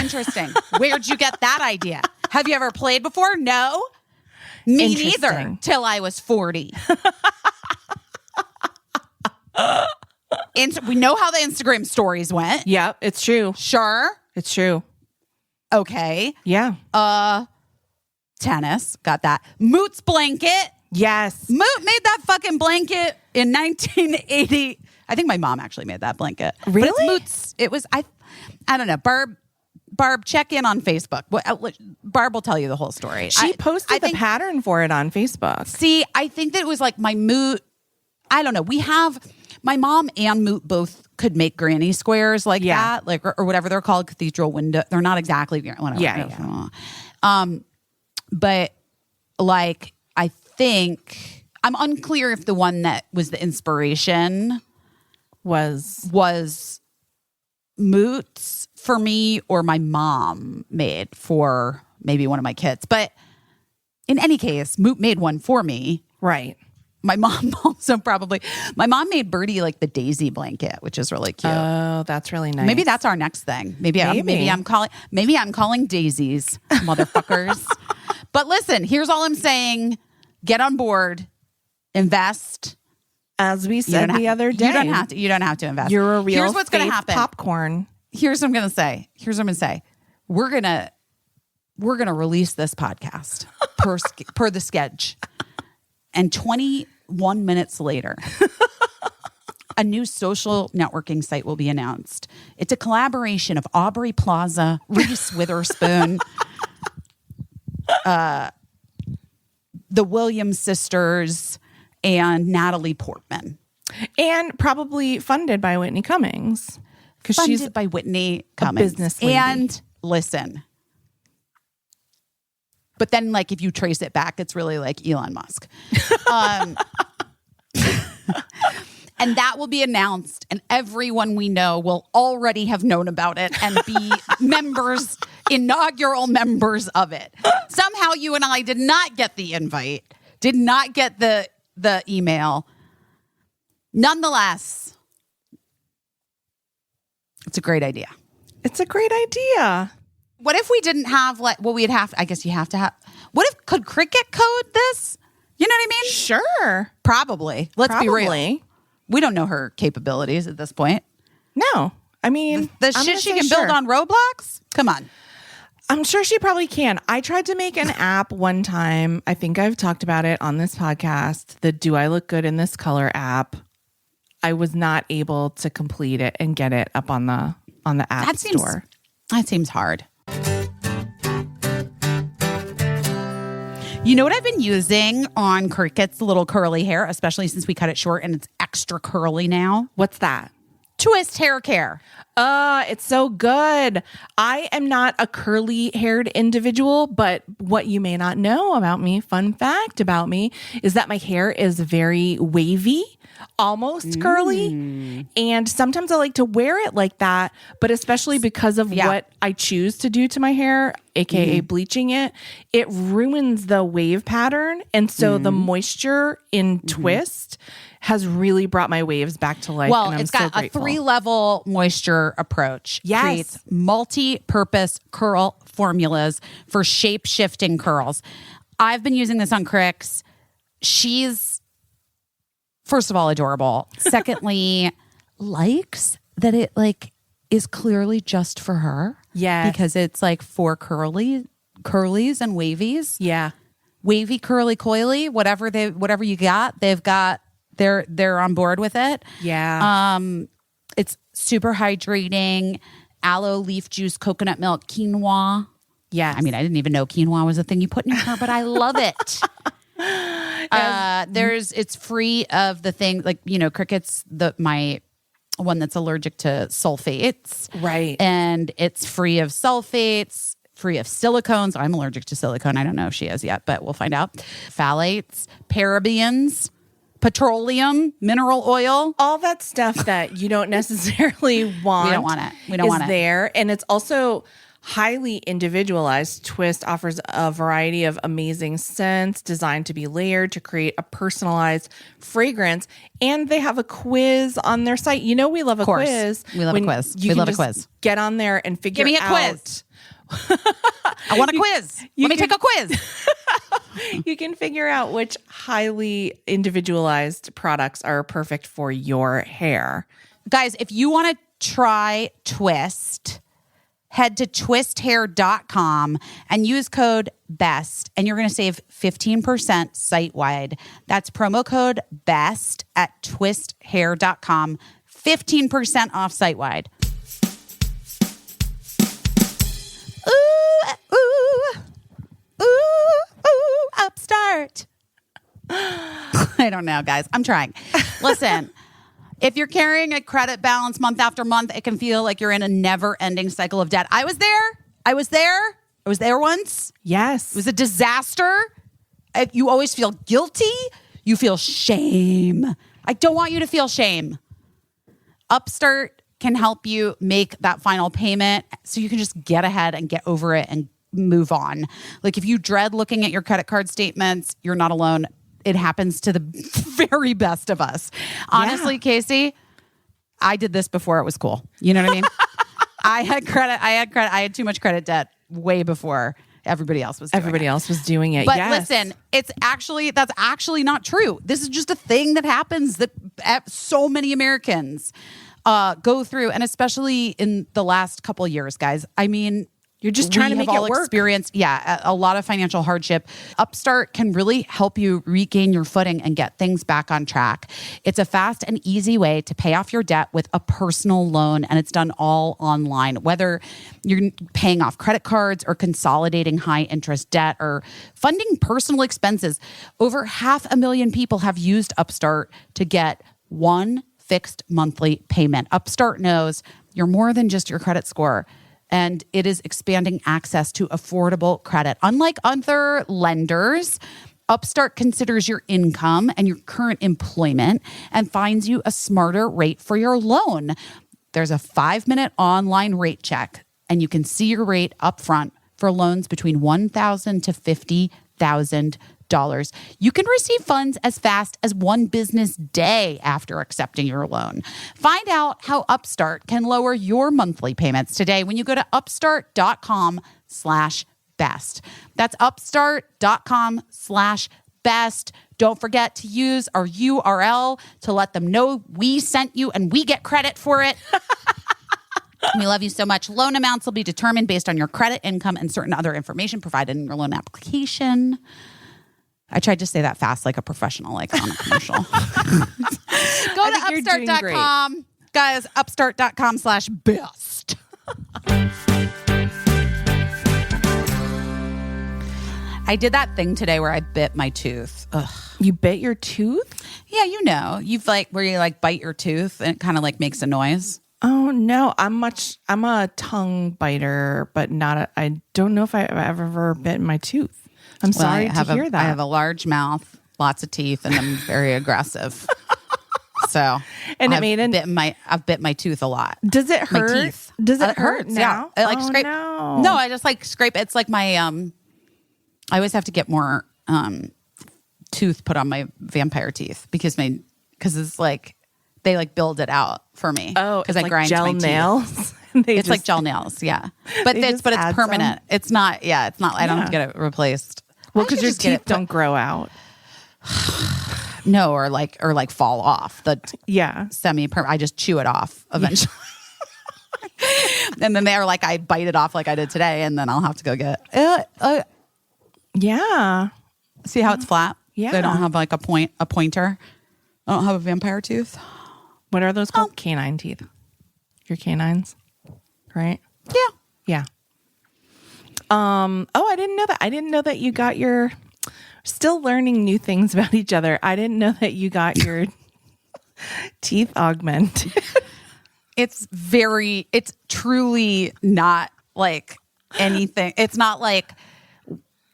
Interesting. Where'd you get that idea? Have you ever played before? No. Me neither, Interesting. till I was 40. We know how the Instagram stories went. Yeah, it's true. Sure. It's true. Okay. Yeah. Tennis. Got that. Moot's blanket. Yes. Moot made that fucking blanket in 1980. I think my mom actually made that blanket. But it's Really? Moot's. It was, I don't know. Barb, check in on Facebook. Barb will tell you the whole story. She I posted the think- pattern for it on Facebook. See, I think that it was like my Moot. I don't know. We have my mom and Moot both could make granny squares like Yeah. that, like or whatever they're called, cathedral window. They're not exactly whatever. Yeah. But like I think I'm unclear if the one that was the inspiration was Moot's for me or my mom made for maybe one of my kids. But in any case, Moot made one for me. Right. My mom my mom made Birdie like the daisy blanket, which is really cute. Oh, that's really nice. Maybe that's our next thing. Maybe I'm calling daisies, motherfuckers. But listen, here's all I'm saying. Get on board, invest. As we said the other day. You don't have to invest. You're a real Here's what's gonna faith happen. popcorn. Here's what I'm gonna say. We're gonna release this podcast per the sketch. And 21 minutes later, a new social networking site will be announced. It's a collaboration of Aubrey Plaza, Reese Witherspoon, the Williams sisters, and Natalie Portman. And probably funded by Whitney Cummings. Because Funded she's by Whitney Cummings. business lady. And listen. But then, like, if you trace it back, it's really like Elon Musk. And that will be announced, and everyone we know will already have known about it and be inaugural members of it. Somehow you and I did not get the invite, did not get the email. Nonetheless, it's a great idea. It's a great idea. What if we didn't have I guess you have to have, what if, could Cricket code this? You know what I mean? Sure. Probably. Let's be real. Probably. We don't know her capabilities at this point. No. I mean, The I'm shit gonna she say can build on Roblox? Come on. I'm sure she probably can. I tried to make an app one time. I think I've talked about it on this podcast. The Do I Look Good in This Color app. I was not able to complete it and get it up on the app store. That seems hard. You know what I've been using on Cricket's little curly hair, especially since we cut it short and it's extra curly now? What's that? Twist Hair Care. It's so good. I am not a curly haired individual, but what you may not know about me, fun fact about me, is that my hair is very wavy, almost curly. And sometimes I like to wear it like that, but especially because of what I choose to do to my hair, aka bleaching it, it ruins the wave pattern. And so the moisture in Twist has really brought my waves back to life. Well, and I'm it's got so a grateful. 3-level moisture approach. Yes. Creates multi-purpose curl formulas for shape-shifting curls. I've been using this on Cricks. She's, first of all, adorable. Secondly, likes that it like is clearly just for her. Yes. Because it's like for curlies and wavies. Yeah. Wavy, curly, coily, whatever you got, they're on board with it. Yeah. It's super hydrating. Aloe leaf juice, coconut milk, quinoa. Yeah. I mean, I didn't even know quinoa was a thing you put in your hair, but I love it. It's free of the thing, like, you know, Cricket's my one that's allergic to sulfates. Right. And it's free of sulfates, free of silicones. I'm allergic to silicone. I don't know if she is yet, but we'll find out. Phthalates, parabens, petroleum, mineral oil. All that stuff that you don't necessarily want. We don't want it. We don't want it. There. And it's also highly individualized. Twist offers a variety of amazing scents designed to be layered to create a personalized fragrance. And they have a quiz on their site. You know, we love a quiz. We love a quiz. We love a quiz. Get on there and figure out. Give me a quiz. I want a quiz. Let me take a quiz. You can figure out which highly individualized products are perfect for your hair. Guys, if you want to try Twist, head to twisthair.com and use code BEST, and you're going to save 15% site-wide. That's promo code BEST at twisthair.com. 15% off site-wide. Ooh, upstart. I don't know, guys. I'm trying. Listen, if you're carrying a credit balance month after month, it can feel like you're in a never-ending cycle of debt. I was there once. Yes. It was a disaster. You always feel guilty. You feel shame. I don't want you to feel shame. Upstart can help you make that final payment so you can just get ahead and get over it and move on. Like if you dread looking at your credit card statements, you're not alone. It happens to the very best of us. Honestly, Casey, I did this before it was cool. You know what I mean? I had too much credit debt way before everybody else was doing Everybody it. else was doing it. But yes. listen, that's actually not true. This is just a thing that happens that so many Americans go through, and especially in the last couple of years, guys. I mean, You're just trying to make it work. Experienced, a lot of financial hardship. Upstart can really help you regain your footing and get things back on track. It's a fast and easy way to pay off your debt with a personal loan, and it's done all online. Whether you're paying off credit cards or consolidating high interest debt or funding personal expenses, over 500,000 people have used Upstart to get one fixed monthly payment. Upstart knows you're more than just your credit score, and it is expanding access to affordable credit. Unlike other lenders, Upstart considers your income and your current employment and finds you a smarter rate for your loan. There's a 5-minute online rate check, and you can see your rate up front for loans between $1,000 to $50,000. You can receive funds as fast as one business day after accepting your loan. Find out how Upstart can lower your monthly payments today when you go to upstart.com/best. That's upstart.com/best. Don't forget to use our URL to let them know we sent you and we get credit for it. We love you so much. Loan amounts will be determined based on your credit, income, and certain other information provided in your loan application. I tried to say that fast like a professional, like on a commercial. Go to upstart.com. Guys, upstart.com/best. I did that thing today where I bit my tooth. Ugh. You bit your tooth? Yeah, you know. Where you like bite your tooth and it kind of like makes a noise. Oh no, I'm a tongue biter, but I don't know if I've ever bitten my tooth. I'm sorry to hear that. I have a large mouth, lots of teeth, and I'm very aggressive. So, and I've bit my tooth a lot. Does it hurt? My teeth. Does it hurt now? Yeah. I like scrape. No. No, I just like scrape. It's like my I always have to get more tooth put on my vampire teeth because it's like they like build it out for me. Oh, because I like grind gel my teeth. nails. It's like gel nails, yeah. But it's permanent. Some? It's not. Yeah, it's not. I don't have to get it replaced. Well, because your teeth don't grow out. No, or like fall off. Yeah, I just chew it off eventually. And then they're like, I bite it off like I did today, and then I'll have to go get yeah. See how it's flat? Yeah. They don't have like a pointer. I don't have a vampire tooth. What are those called? Canine teeth. Your canines, right? Yeah. Yeah. Oh, I didn't know that. I didn't know that you got your. Still learning new things about each other. I didn't know that you got your teeth augmented. It's truly not like anything. It's not like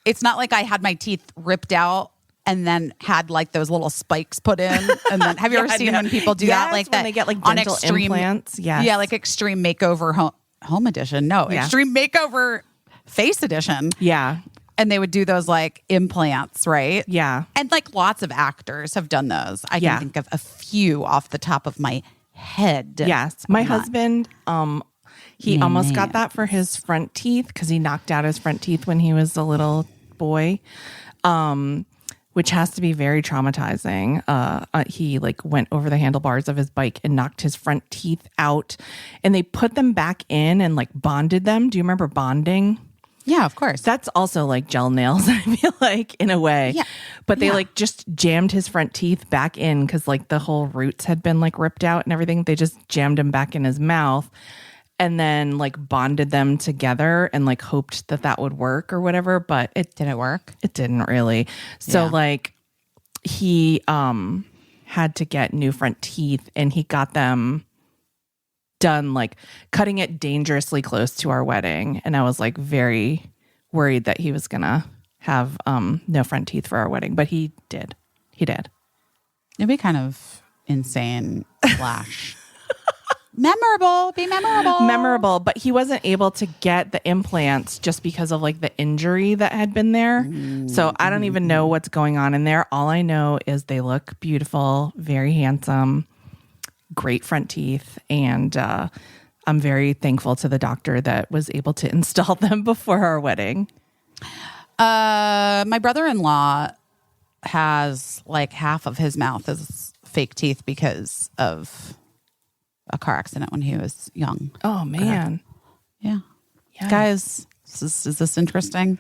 I had my teeth ripped out and then had like those little spikes put in. And then have you ever seen when people do that? Like when that they get like on dental implants. Yes. Yeah, like Extreme Makeover Home Edition. No, Extreme Makeover Face Edition. Yeah. And they would do those like implants, right? Yeah. And like lots of actors have done those. I can think of a few off the top of my head. Yes. My husband, he almost got that for his front teeth because he knocked out his front teeth when he was a little boy, which has to be very traumatizing. He like went over the handlebars of his bike and knocked his front teeth out, and they put them back in and like bonded them. Do you remember bonding? Yeah, of course. That's also like gel nails, I feel like, in a way. Yeah. But they like just jammed his front teeth back in because like the whole roots had been like ripped out and everything. They just jammed them back in his mouth and then like bonded them together and like hoped that would work or whatever. But it didn't work. It didn't really. So like he had to get new front teeth, and he got them done, like cutting it dangerously close to our wedding. And I was like very worried that he was gonna have no front teeth for our wedding, but he did. It'd be kind of insane slash memorable. Be memorable. But he wasn't able to get the implants just because of like the injury that had been there. So I don't even know what's going on in there. All I know is they look beautiful, very handsome, great front teeth, and I'm very thankful to the doctor that was able to install them before our wedding. My brother-in-law has like half of his mouth is fake teeth because of a car accident when he was young. Oh man. Yeah. Yes. Guys, is this interesting?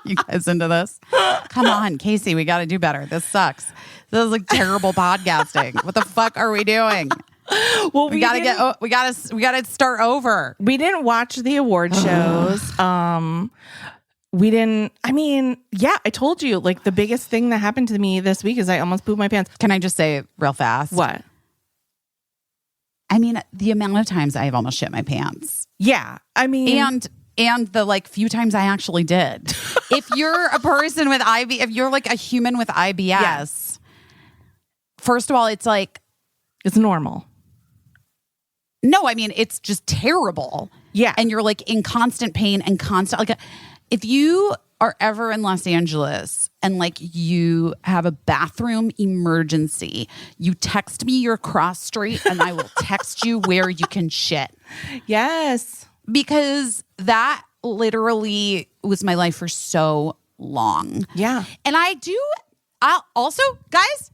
you guys into this? Come on, Casey, we got to do better. This sucks. This is like terrible podcasting. What the fuck are we doing? Well, We gotta start over. we didn't watch the award shows. I told you, like, the biggest thing that happened to me this week is I almost pooped my pants. Can I just say real fast? What? I mean, the amount of times I've almost shit my pants. Yeah. I mean, And the like few times I actually did. If you're a person with if you're like a human with IBS, first of all, it's like, it's normal. no, I mean, it's just terrible. Yeah. And you're like in constant pain and constant, like, if you are ever in Los Angeles and like you have a bathroom emergency, you text me your cross street and I will text you where you can shit. Yes. Because that literally was my life for so long. Yeah. And I'll also, guys,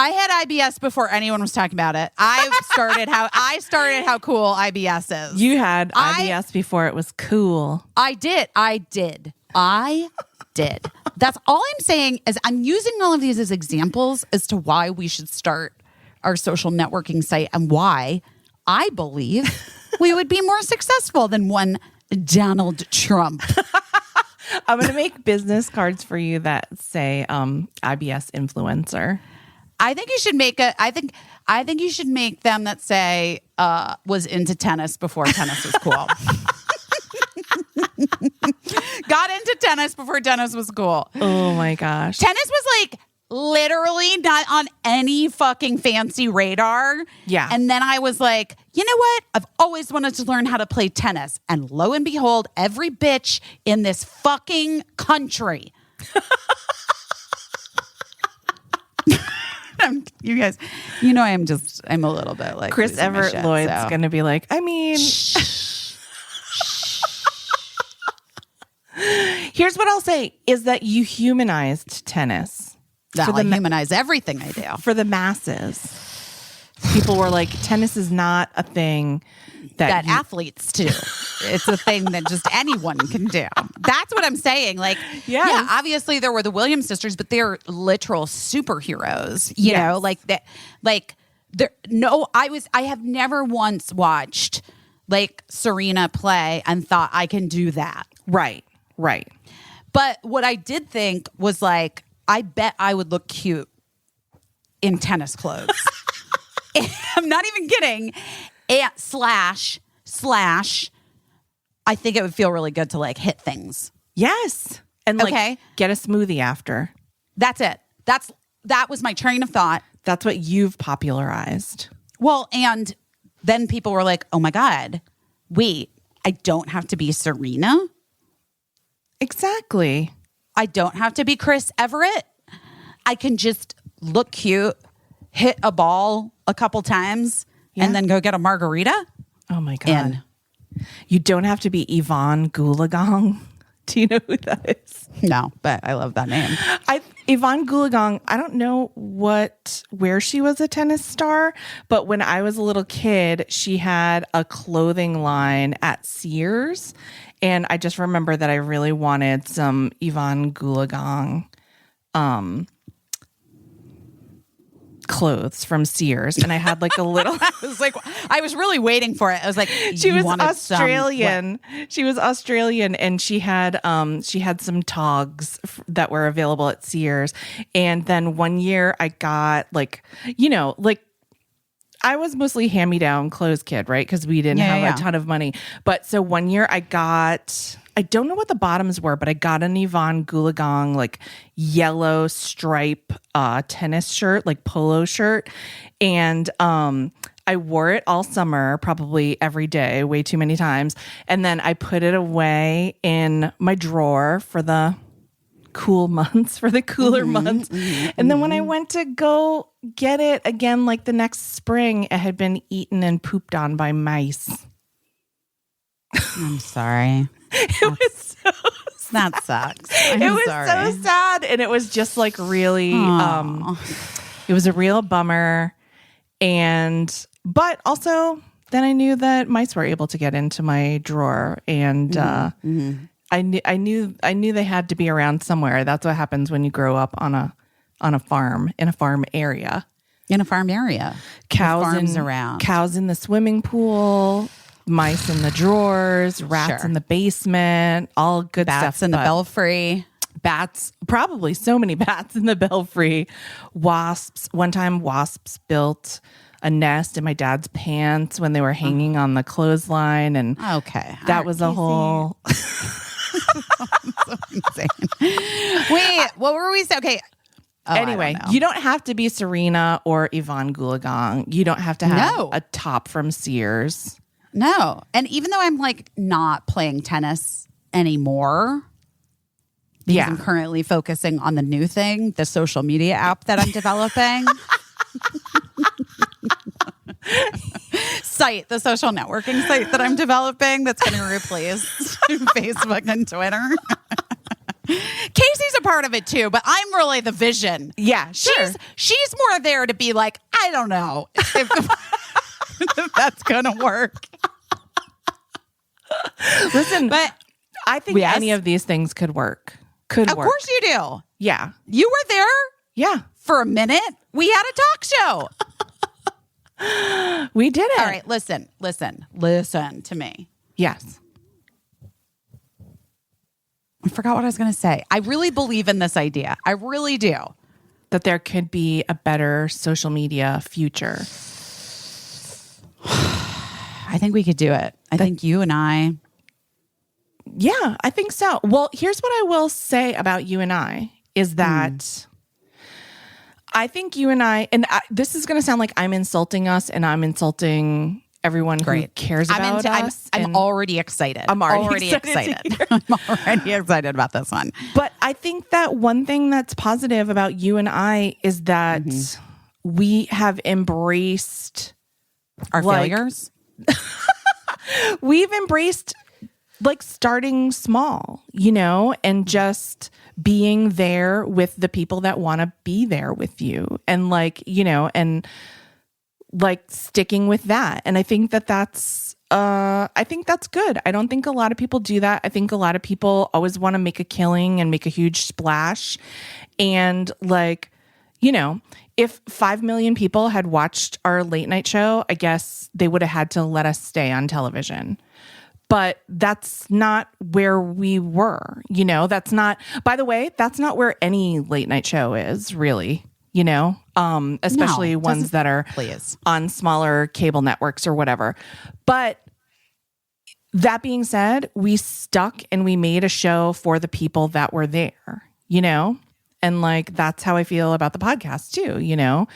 I had IBS before anyone was talking about it. I started how cool IBS is. You had IBS before it was cool. I did. That's all I'm saying is I'm using all of these as examples as to why we should start our social networking site and why I believe we would be more successful than one Donald Trump. I'm going to make business cards for you that say IBS influencer. I think you should make you should make them that say was into tennis before tennis was cool. Got into tennis before tennis was cool. Oh my gosh. Tennis was like literally not on any fucking fancy radar. Yeah. And then I was like, you know what? I've always wanted to learn how to play tennis. And lo and behold, every bitch in this fucking country. You guys, you know, I'm a little bit like Chris losing my Everett shit, Lloyd's so. going to be like, I mean, here's what I'll say is that you humanized tennis. No, I humanize everything I do. For the masses. People were like, tennis is not a thing that Athletes do. It's a thing that just anyone can do. That's what I'm saying. Like, Yes. yeah, obviously there were the Williams sisters, but they're literal superheroes. You know, like that. Like, I have never once watched like Serena play and thought I can do that. Right. But what I did think was like, I bet I would look cute in tennis clothes. I'm not even kidding. And slash, I think it would feel really good to like hit things. Yes. And like get a smoothie after. That's it. That was my train of thought. That's what you've popularized. Well, and then people were like, oh my God, wait, I don't have to be Serena. Exactly. I don't have to be Chris Everett. I can just look cute, hit a ball a couple times, and then go get a margarita. Oh my God. You don't have to be Yvonne Goolagong. Do you know who that is? No, but I love that name. Yvonne Goolagong, I don't know where she was a tennis star, but when I was a little kid, she had a clothing line at Sears. And I just remember that I really wanted some Yvonne Goolagong clothes from Sears, and I had like a little. I was really waiting for it. I was like, She you was wanted Australian. She was Australian, and she had some togs that were available at Sears. And then one year I got like I was mostly hand-me-down clothes kid, right? Because we didn't have a ton of money. But so one year I don't know what the bottoms were, but I got an Yvonne Goolagong like yellow stripe tennis shirt, like polo shirt. And I wore it all summer, probably every day, way too many times. And then I put it away in my drawer for the cool months, for the cooler months. And then when I went to go get it again, like the next spring, it had been eaten and pooped on by mice. I'm sorry. It was so That sucks. it was so sad, and it was just like really it was a real bummer. And but also then I knew that mice were able to get into my drawer, and I knew they had to be around somewhere. That's what happens when you grow up on a farm, in a farm area. In a farm area. Cows around. Cows in the swimming pool, mice in the drawers, rats in the basement, all good Bats stuff. in the belfry. Bats, probably so many bats in the belfry. Wasps. One time wasps built a nest in my dad's pants when they were hanging on the clothesline, and Okay. that was a whole insane. Wait, what were we saying? Okay. Oh, anyway, you don't have to be Serena or Yvonne Goolagong. You don't have to have a top from Sears. No. And even though I'm like not playing tennis anymore, because I'm currently focusing on the new thing, the social media app that I'm developing. The social networking site that I'm developing that's going to replace Facebook and Twitter. Casey's a part of it too, but I'm really the vision. Yeah, sure. She's more there to be like, I don't know if that's going to work. Listen, But I think any of these things could work. Of course you do. Yeah. You were there Yeah. for a minute. We had a talk show. We did it. All right, listen to me. Yes. I forgot what I was going to say. I really believe in this idea. I really do. That there could be a better social media future. I think we could do it. I think you and I. Yeah, I think so. Well, here's what I will say about you and I is that I think you and I, this is going to sound like I'm insulting us and I'm insulting everyone who cares about us. I'm already excited. I'm already excited. I'm already excited about this one. But I think that one thing that's positive about you and I is that we have embraced our failures. We've embraced like starting small, and just being there with the people that want to be there with you, and and like sticking with that. And I think that's good. I don't think a lot of people do that. I think a lot of people always want to make a killing and make a huge splash. And if 5 million people had watched our late night show, I guess they would have had to let us stay on television. But that's not where we were, that's not, by the way, that's not where any late night show is really, especially ones that are on smaller cable networks or whatever. But that being said, we stuck and we made a show for the people that were there, and that's how I feel about the podcast too.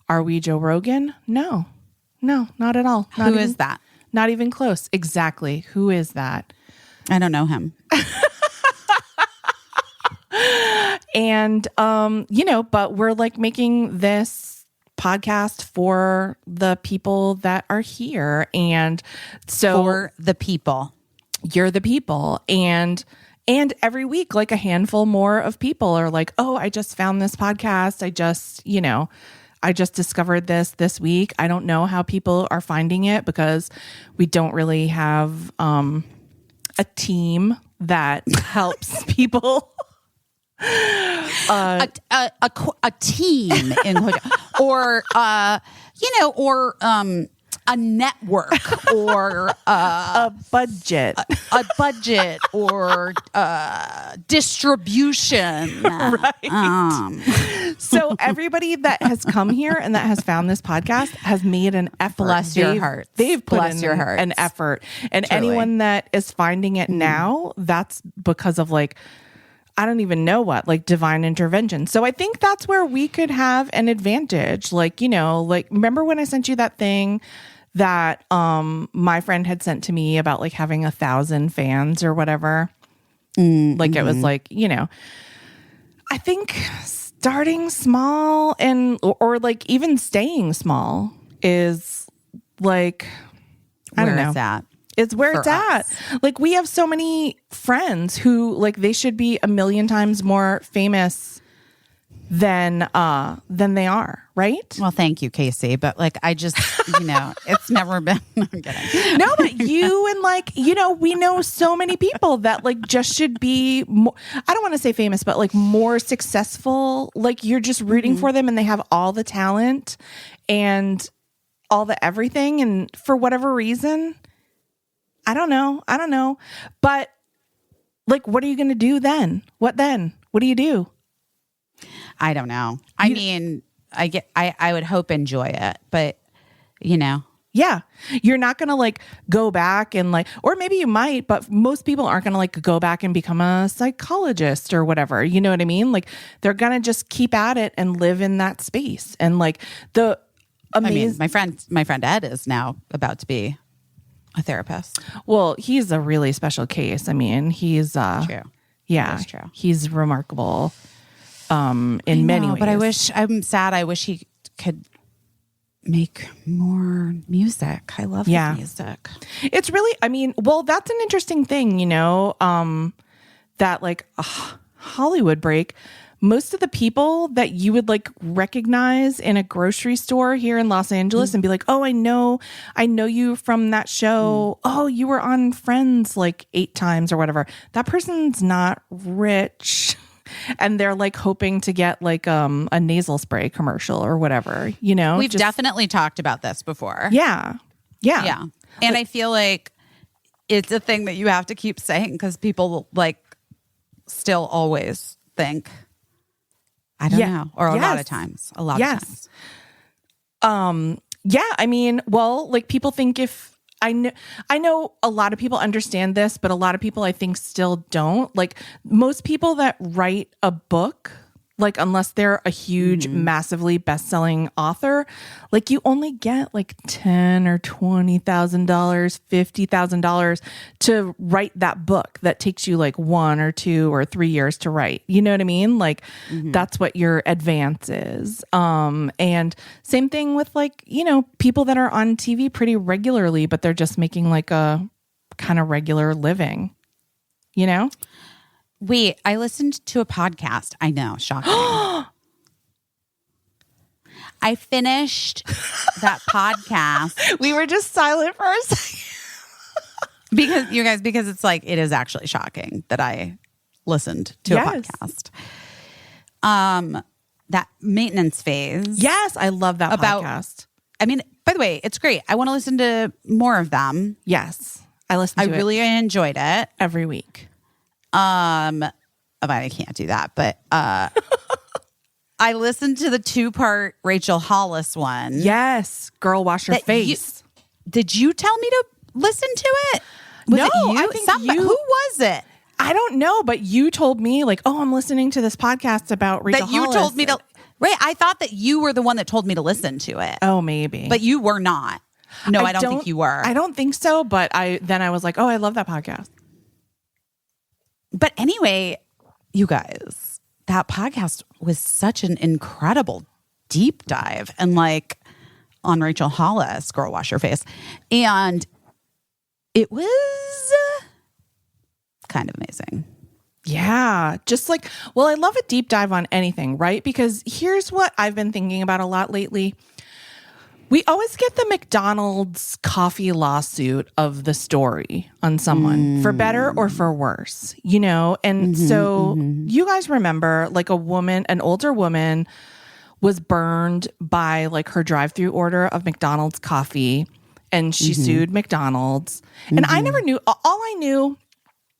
Are we Joe Rogan? No, not at all. Who is that? Not even close. Exactly. Who is that? I don't know him. And, but we're making this podcast for the people that are here. And so for the people, you're the people. And every week, a handful more of people are like, oh, I just found this podcast. I just discovered this week. I don't know how people are finding it because we don't really have a team that helps people. A team in or or a network or A budget. a budget or distribution. Right. So everybody that has come here and that has found this podcast has made an effort. Bless your hearts. They've put Bless in your hearts. an effort. And Truly. anyone that is finding it now, that's because of like, I don't even know what, like divine intervention. So I think that's where we could have an advantage. Like, like remember when I sent you that thing that my friend had sent to me about like having 1,000 fans or whatever? Like it was like, I think starting small and or like even staying small is like, I don't Where know. it's at. It's where for it's at. us. Like we have so many friends who like they should be 1,000,000 times more famous than they are, right? Well, thank you, Casey. But like, I just, it's never been. I'm kidding. No, but you and like, we know so many people that like just should be more, I don't want to say famous, but like more successful. Like you're just rooting for them and they have all the talent and all the everything. And for whatever reason, I don't know. But like, what are you going to do then? What then? What do you do? I don't know. I mean, I would hope enjoy it, but Yeah. You're not going to like go back and like, or maybe you might, but most people aren't going to like go back and become a psychologist or whatever. You know what I mean? Like they're going to just keep at it and live in that space. And like the amazing, my friend Ed is now about to be a therapist. well, he's a really special case. I mean, he's, True. yeah, That's true. he's remarkable, in many ways. But I'm sad. I wish he could make more music. I love Yeah. his music. It's really, I mean, well, that's an interesting thing, that like Hollywood break. Most of the people that you would like recognize in a grocery store here in Los Angeles and be like, oh, I know you from that show. Oh, you were on Friends like 8 times or whatever. That person's not rich. And they're like hoping to get like a nasal spray commercial or whatever, We've just- definitely talked about this before. Yeah. Yeah. And I feel like it's a thing that you have to keep saying because people like still always think, I don't Yeah. know. Or a lot Yes. of times. A lot Yes. of times. Yeah, I mean, well, like people think if I know a lot of people understand this, but a lot of people I think still don't. Like most people that write a book, like unless they're a huge, massively best-selling author, like you only get like $10,000 or $20,000, $50,000 to write that book that takes you like 1 or 2 or 3 years to write. You know what I mean? Like that's what your advance is. And same thing with like, people that are on TV pretty regularly, but they're just making like a kind of regular living, Wait, I listened to a podcast. I know, shocking. I finished that podcast We were just silent for a second. because it's like it is actually shocking that I listened to Yes. a podcast. That maintenance phase. Yes, I love that About- podcast. I mean, by the way, it's great. I want to listen to more of them. Yes, I listen I to it really enjoyed it. every week. But I can't do that. But I listened to the 2-part Rachel Hollis one. Yes, girl, wash your That face. Did you tell me to listen to it? Was No, it you? I think you- Who was it? I don't know, but you told me like, oh, I'm listening to this podcast about Rachel That you Hollis. told me to. Right. I thought that you were the one that told me to listen to it. Oh, maybe. But you were not. No, I don't think you were. I don't think so, but I was like, oh, I love that podcast. But anyway, you guys, that podcast was such an incredible deep dive and like on Rachel Hollis, Girl Wash Your Face. And it was kind of amazing. Yeah, just like, well, I love a deep dive on anything, right? Because here's what I've been thinking about a lot lately. We always get the McDonald's coffee lawsuit of the story on someone for better or for worse, And so you guys remember like an older woman was burned by like her drive-through order of McDonald's coffee, and she sued McDonald's. And I never knew, all I knew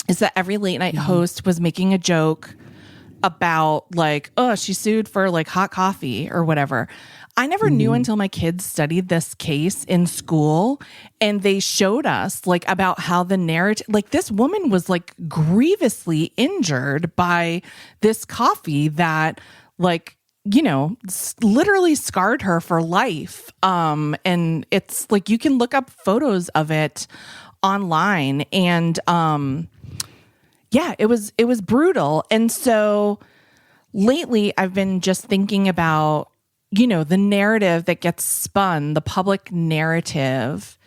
is that every late night host was making a joke about like, oh, she sued for like hot coffee or whatever. I never knew until my kids studied this case in school, and they showed us like about how the narrative, like this woman was like grievously injured by this coffee that like, you know, literally scarred her for life. And it's like, you can look up photos of it online, and yeah, it was brutal. And so lately I've been just thinking about, you know, the narrative that gets spun, the public narrative.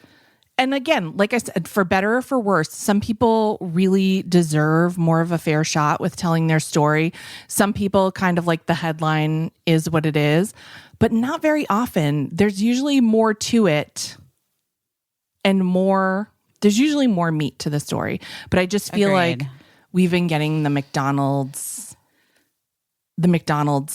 And again, like I said, for better or for worse, some people really deserve more of a fair shot with telling their story. Some people kind of like the headline is what it is, but not very often. There's usually more to it, and there's usually more meat to the story. But I just feel Agreed. like we've been getting the McDonald's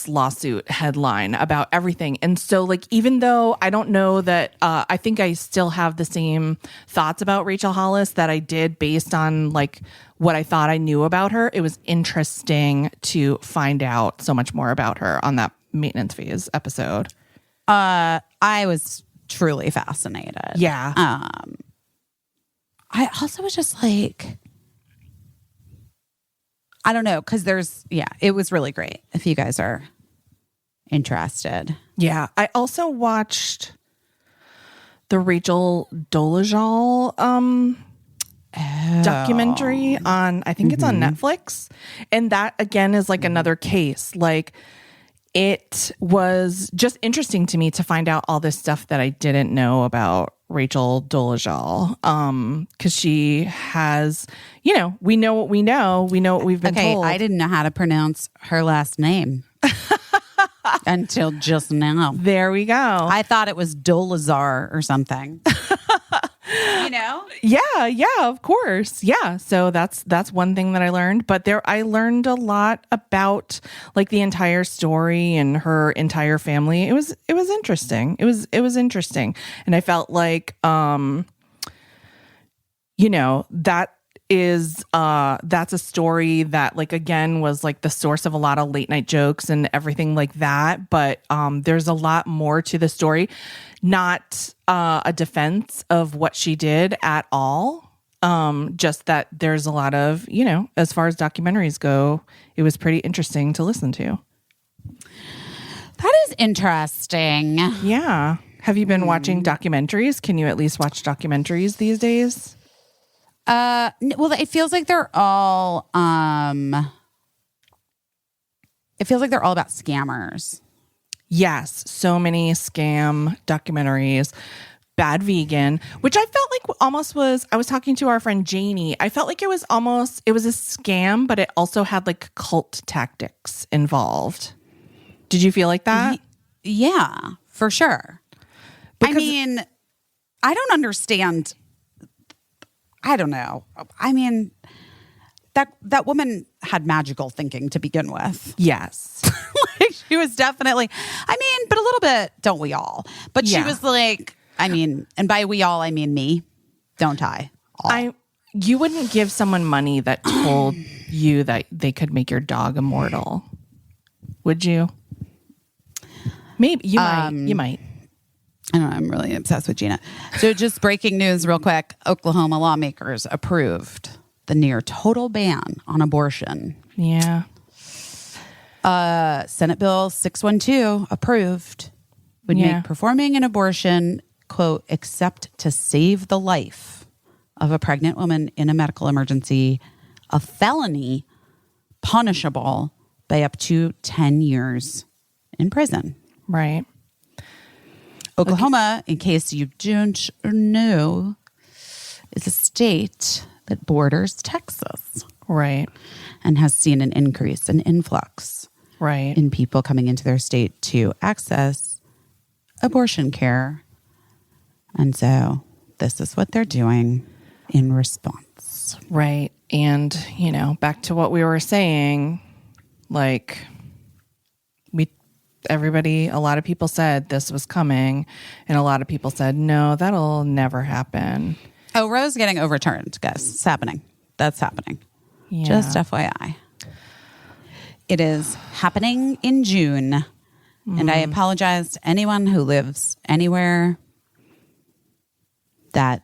lawsuit headline about everything. And so like, even though I don't know that, I think I still have the same thoughts about Rachel Hollis that I did based on like what I thought I knew about her. It was interesting to find out so much more about her on that maintenance phase episode. I was truly fascinated. Yeah. I also was just like, I don't know, because it was really great if you guys are interested. Yeah. I also watched the Rachel Dolezal documentary on, I think it's on Netflix. And that again is like another case. Like, it was just interesting to me to find out all this stuff that I didn't know about Rachel Dolezal. Because she has, you know, we know what we know. We know what we've been told. I didn't know how to pronounce her last name until just now. There we go. I thought it was Dolezar or something. You know? Yeah, of course. Yeah. So that's one thing that I learned. But I learned a lot about like the entire story and her entire family. It was interesting. It was interesting. And I felt like you know, that's a story that like again was like the source of a lot of late night jokes and everything like that. But there's a lot more to the story. Not a defense of what she did at all. Just that there's a lot of, you know, as far as documentaries go, it was pretty interesting to listen to. That is interesting. Yeah. Have you been watching documentaries? Can you at least watch documentaries these days? Well, it feels like they're all about scammers. Yes, so many scam documentaries. Bad Vegan, which I felt like almost was, I was talking to our friend Janie. I felt like it was a scam, but it also had like cult tactics involved. Did you feel like that? Yeah, for sure. Because- I mean, I don't understand. I don't know. I mean, that woman had magical thinking to begin with. Yes. Like, she was definitely, I mean, but a little bit, don't we all? But she Yeah. was like, I mean, and by we all, I mean me. Don't I? All. You wouldn't give someone money that told you that they could make your dog immortal, would you? Maybe you might. You might. I don't know. I'm really obsessed with Gina. So just breaking news real quick. Oklahoma lawmakers approved the near total ban on abortion. Yeah. Senate Bill 612 approved would Yeah. make performing an abortion, quote, except to save the life of a pregnant woman in a medical emergency, a felony punishable by up to 10 years in prison. Right. Oklahoma, in case you don't know, is a state that borders Texas Right. and has seen an increase in influx Right. in people coming into their state to access abortion care. And so this is what they're doing in response. Right. And, back to what we were saying, like, a lot of people said this was coming, and a lot of people said, no, that'll never happen. Oh, Roe's getting overturned, guys. It's happening. That's happening. Yeah. Just FYI. It is happening in June. And I apologize to anyone who lives anywhere that...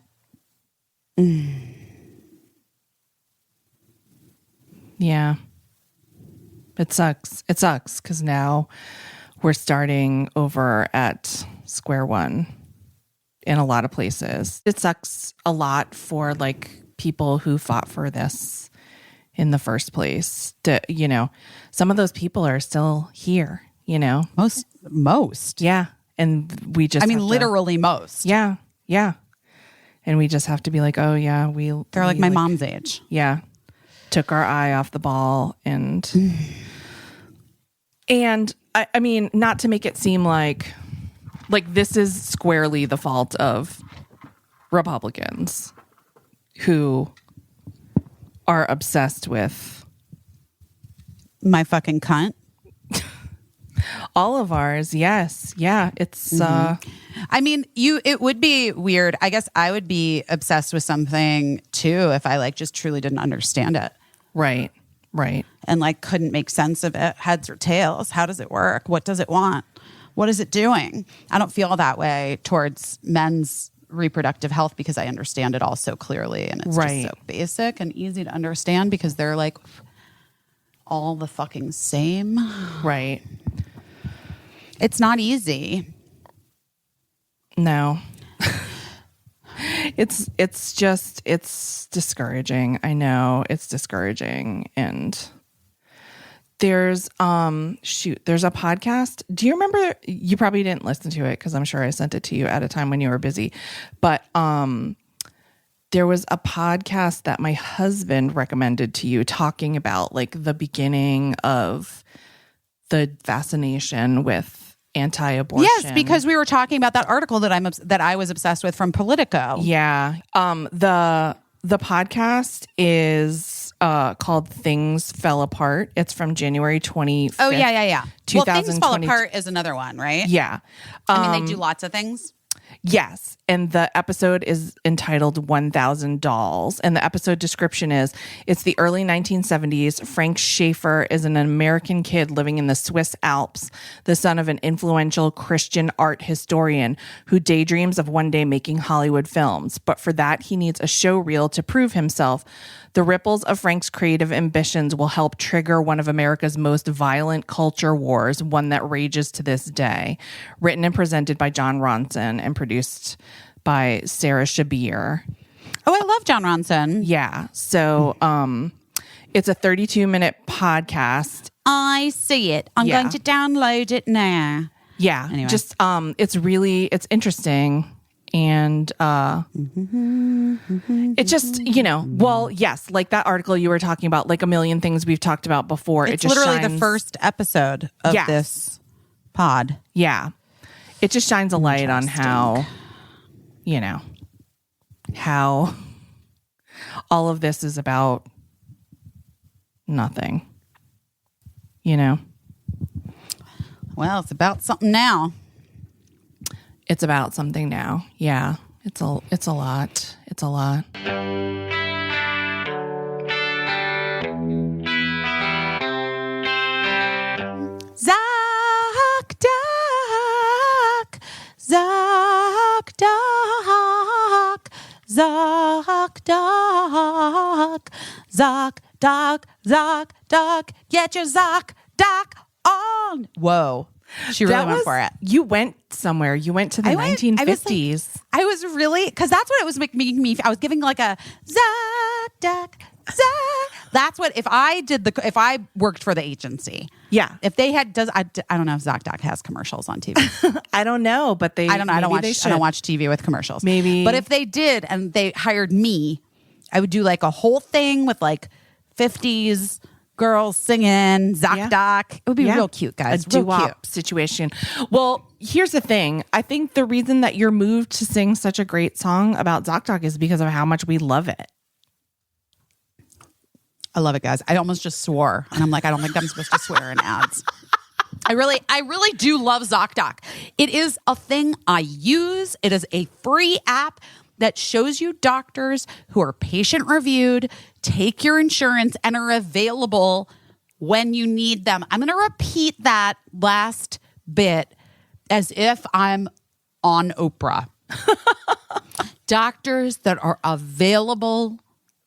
Yeah. It sucks. It sucks because now we're starting over at square one in a lot of places. It sucks a lot for like people who fought for this in the first place. You know, some of those people are still here, you know. Most. Yeah. And we just literally most. Yeah. Yeah. And we just have to be like, oh yeah, They're like my mom's age. Yeah. Took our eye off the ball and I mean, not to make it seem like this is squarely the fault of Republicans who are obsessed with my fucking cunt. All of ours. Yes. Yeah. It's, I mean, it would be weird. I guess I would be obsessed with something too if I like just truly didn't understand it. Right. Right. And like couldn't make sense of it. Heads or tails. How does it work? What does it want? What is it doing? I don't feel that way towards men's reproductive health because I understand it all so clearly. And it's just so basic and easy to understand because they're like all the fucking same. Right. It's not easy. No. It's discouraging. I know it's discouraging. And there's a podcast. Do you remember? You probably didn't listen to it because I'm sure I sent it to you at a time when you were busy. But there was a podcast that my husband recommended to you talking about like the beginning of the fascination with anti-abortion. Yes, because we were talking about that article that I was obsessed with from Politico. Yeah. The podcast is called Things Fell Apart. It's from January 25th. Oh, yeah. Well, Things Fall 2020. Apart is another one, right? Yeah. I mean, they do lots of things. Yes. And the episode is entitled 1,000 Dolls. And the episode description is, it's the early 1970s. Frank Schaeffer is an American kid living in the Swiss Alps, the son of an influential Christian art historian who daydreams of one day making Hollywood films. But for that, he needs a show reel to prove himself. The ripples of Frank's creative ambitions will help trigger one of America's most violent culture wars, one that rages to this day. Written and presented by John Ronson and produced by Sarah Shabir. Oh, I love John Ronson. Yeah. So it's a 32-minute podcast. I see it. I'm going to download it now. Yeah. Anyway. Just it's interesting. And it just, well, yes, like that article you were talking about, like a million things we've talked about before. It's it just literally shines, the first episode of this pod. Yeah. It just shines a light on how, how all of this is about nothing, Well, it's about something now. It's about something now. Yeah. It's a lot. It's a lot. Zoc, get your Zoc Doc on. Whoa. She really went for it. You went somewhere. You went to the 1950s. I was really, because that's what it was making me. I was giving like a Zoc Doc. That's what, if I worked for the agency. Yeah. If they had, I don't know if ZocDoc has commercials on TV. I don't know, but I don't watch TV with commercials. Maybe. But if they did and they hired me, I would do like a whole thing with like 50s girls singing ZocDoc. It would be real cute, guys. A doo-wop situation. Well, here's the thing. I think the reason that you're moved to sing such a great song about ZocDoc is because of how much we love it. I love it, guys. I almost just swore. And I'm like, I don't think I'm supposed to swear in ads. I really do love ZocDoc. It is a thing I use. It is a free app that shows you doctors who are patient reviewed, take your insurance, and are available when you need them. I'm going to repeat that last bit as if I'm on Oprah. Doctors that are available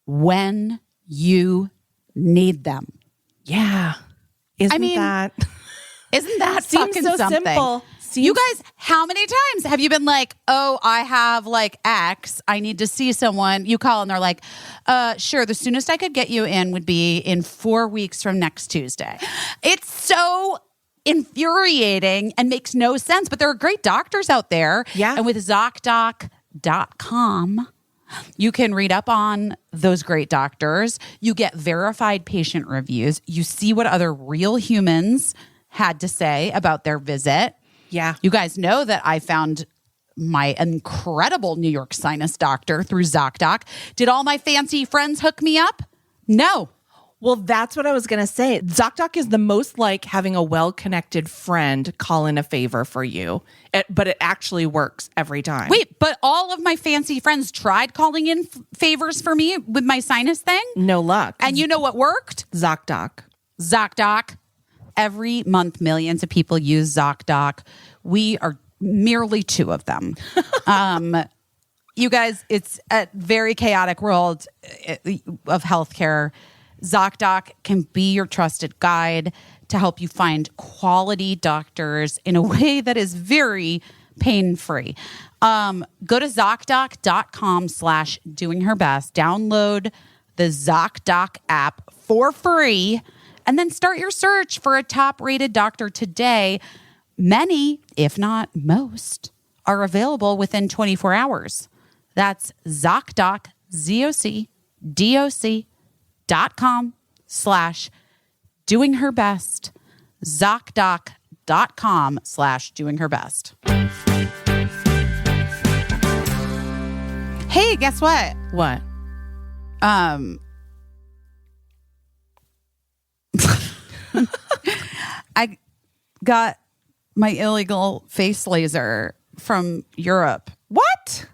when you need them. Yeah. Isn't that Seems so something? simple? You guys, how many times have you been like, oh, I have like X, I need to see someone. You call and they're like, sure, the soonest I could get you in would be in 4 weeks from next Tuesday. It's so infuriating and makes no sense, but there are great doctors out there. Yeah. And with ZocDoc.com, you can read up on those great doctors. You get verified patient reviews. You see what other real humans had to say about their visit. Yeah. You guys know that I found my incredible New York sinus doctor through ZocDoc. Did all my fancy friends hook me up? No. Well, that's what I was going to say. ZocDoc is the most like having a well-connected friend call in a favor for you, but it actually works every time. Wait, but all of my fancy friends tried calling in favors for me with my sinus thing? No luck. And you know what worked? ZocDoc. ZocDoc. Every month, millions of people use ZocDoc. We are merely two of them. You guys, it's a very chaotic world of healthcare. ZocDoc can be your trusted guide to help you find quality doctors in a way that is very pain-free. Go to ZocDoc.com/doingherbest. Download the ZocDoc app for free, and then start your search for a top-rated doctor today. Many, if not most, are available within 24 hours. That's ZocDoc, ZocDoc.com/doingherbest. ZocDoc.com/doingherbest. Hey, guess what? What? I got my illegal face laser from Europe. What?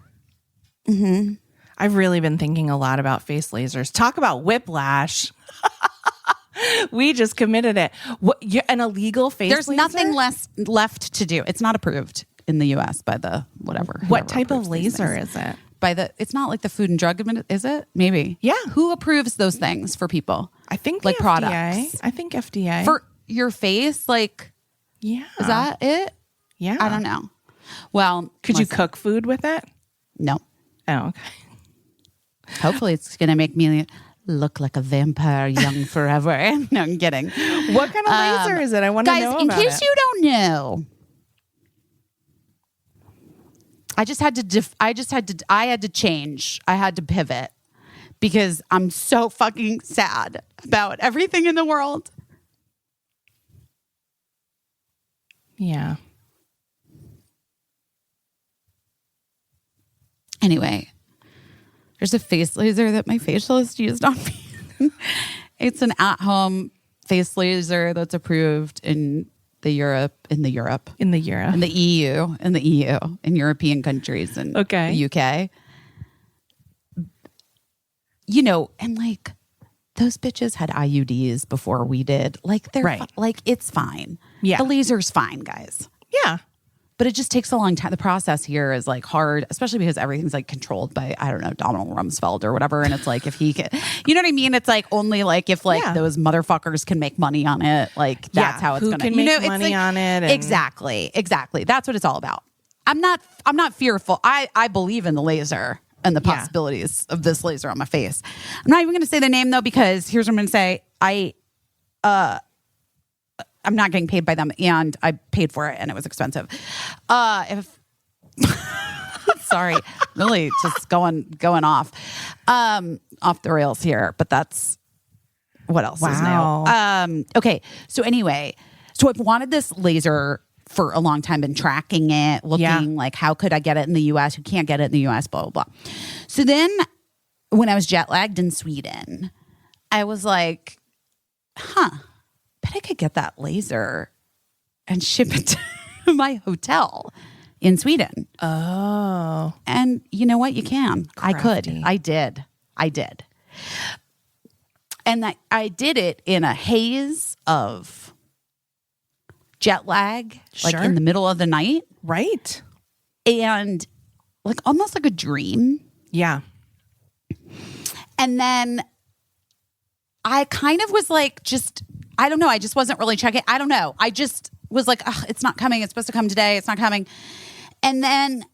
Mm-hmm. I've really been thinking a lot about face lasers. Talk about whiplash. We just committed it. What? An illegal face There's laser? nothing left to do. It's not approved in the U.S. by the whatever. What whoever type of approves these laser things. is it? It's not like the Food and Drug Administration, is it? Maybe. Yeah. Who approves those things for people? I think like the FDA. products. I think FDA. For your face, like, yeah. is that it? Yeah. I don't know. Well, Could you listen, cook food with it? No. Oh, okay. Hopefully it's going to make me look like a vampire young forever. No, I'm kidding. What kind of laser is it? I want to Guys, know in about case it. you don't know, I had to change. I had to pivot because I'm so fucking sad about everything in the world. Yeah. Anyway, there's a face laser that my facialist used on me. It's an at-home face laser that's approved in the EU, in the EU, in European countries, and Okay. the UK. You know, and like those bitches had IUDs before we did. Like they're Right. like it's fine. Yeah. The laser's fine, guys. Yeah. But it just takes a long time. The process here is like hard, especially because everything's like controlled by, I don't know, Donald Rumsfeld or whatever. And it's like, if he can, you know what I mean? It's like only like if like Yeah. those motherfuckers can make money on it. Like that's Yeah. how it's Who going to, can you know, make it's money like, on it and- Exactly. That's what it's all about. I'm not fearful. I believe in the laser and the Yeah. possibilities of this laser on my face. I'm not even going to say the name though, because here's what I'm going to say. I'm not getting paid by them, and I paid for it, and it was expensive. Sorry, really just going off the rails here, but that's what else is new. Okay, so anyway, so I've wanted this laser for a long time, been tracking it, looking like how could I get it in the U.S., who can't get it in the U.S., blah, blah, blah. So then when I was jet lagged in Sweden, I was like, bet I could get that laser and ship it to my hotel in Sweden. Oh. And you know what? You can. I could. Crafty. I did. And I did it in a haze of jet lag, like Sure. in the middle of the night, Right. and like almost like a dream. Yeah. And then I kind of was like, I don't know. I just wasn't really checking. I don't know. I just was like, it's not coming. It's supposed to come today. It's not coming. And then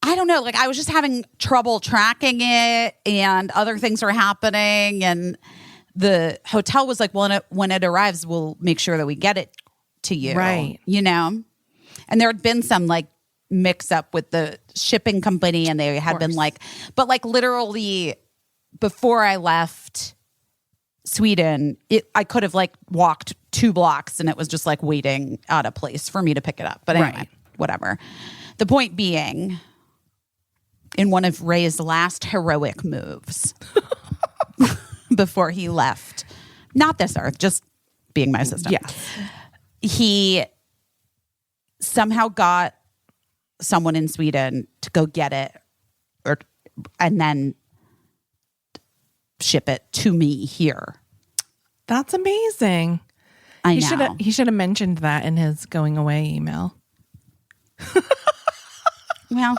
I don't know. Like I was just having trouble tracking it, and other things were happening. And the hotel was like, well, when it arrives, we'll make sure that we get it to you. Right. You know? And there had been some like mix up with the shipping company, and they had been like, but like literally before I left Sweden, I could have like walked 2 blocks and it was just like waiting at a place for me to pick it up. But anyway, Right. whatever. The point being, in one of Ray's last heroic moves before he left, not this earth, just being my assistant. Yeah. He somehow got someone in Sweden to go get it and then ship it to me here. That's amazing. I know. He should have mentioned that in his going away email. Well,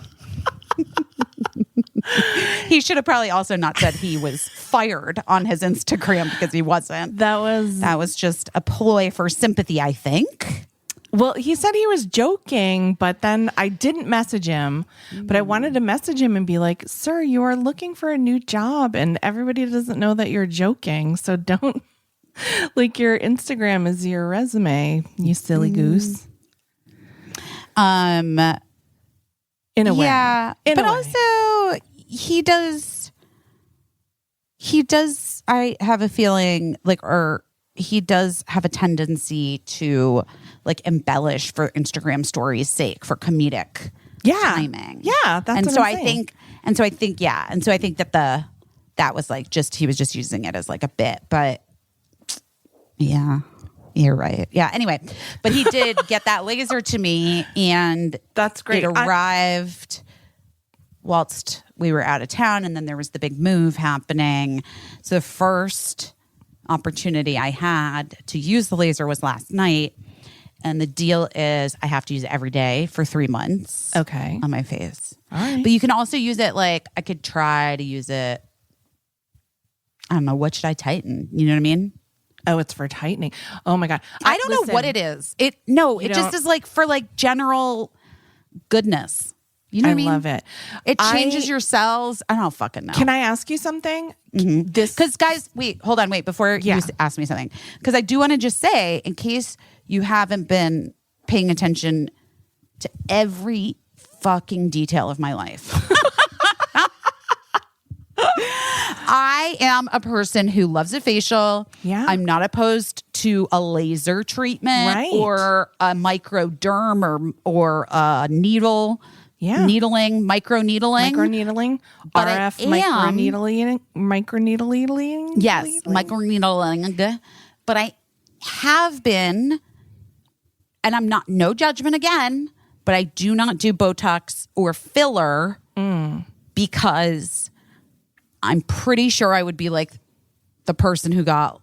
he should have probably also not said he was fired on his Instagram, because he wasn't. That was just a ploy for sympathy, I think. Well, he said he was joking, but then I didn't message him. But I wanted to message him and be like, sir, you are looking for a new job and everybody doesn't know that you're joking. So don't, like, your Instagram is your resume, you silly goose. In a way. Yeah. In but a way. also he does, I have a feeling like, or he does have a tendency to like embellish for Instagram stories' sake, for comedic timing. Yeah. That's and what so I'm saying. I think that that was like he was just using it as like a bit, but yeah, you're right. Yeah. Anyway, but he did get that laser to me, and That's great. It arrived whilst we were out of town, and then there was the big move happening. So the first opportunity I had to use the laser was last night. And the deal is I have to use it every day for 3 months. Okay. On my face. All right. But you can also use it, like, I could try to use it. I don't know. What should I tighten? You know what I mean? Oh, it's for tightening. Oh my God. I don't know what it is. It just don't- is like for like general goodness. You know what I mean? love it. It changes your cells. I don't fucking know. Can I ask you something? Because guys, hold on, before Yeah. you ask me something. Because I do want to just say, in case you haven't been paying attention to every fucking detail of my life. I am a person who loves a facial. Yeah. I'm not opposed to a laser treatment, Right. or a microderm or a needle. Yeah. Microneedling. Microneedling, But I RF am- microneedling. Yes, microneedling. But I have been, and I'm not, no judgment again, but I do not do Botox or filler because I'm pretty sure I would be like the person who got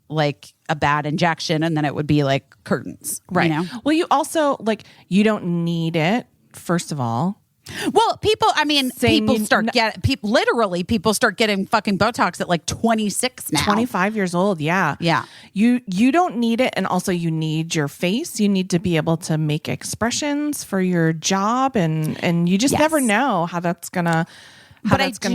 like a bad injection, and then it would be like curtains. Right. You know? Well, you also, like, you don't need it, first of all. Well, people Saying people you- start people start getting fucking Botox at like 26 now. 25 years old. Yeah. Yeah. You don't need it. And also you need your face. You need to be able to make expressions for your job. And you just Yes. never know how that's going to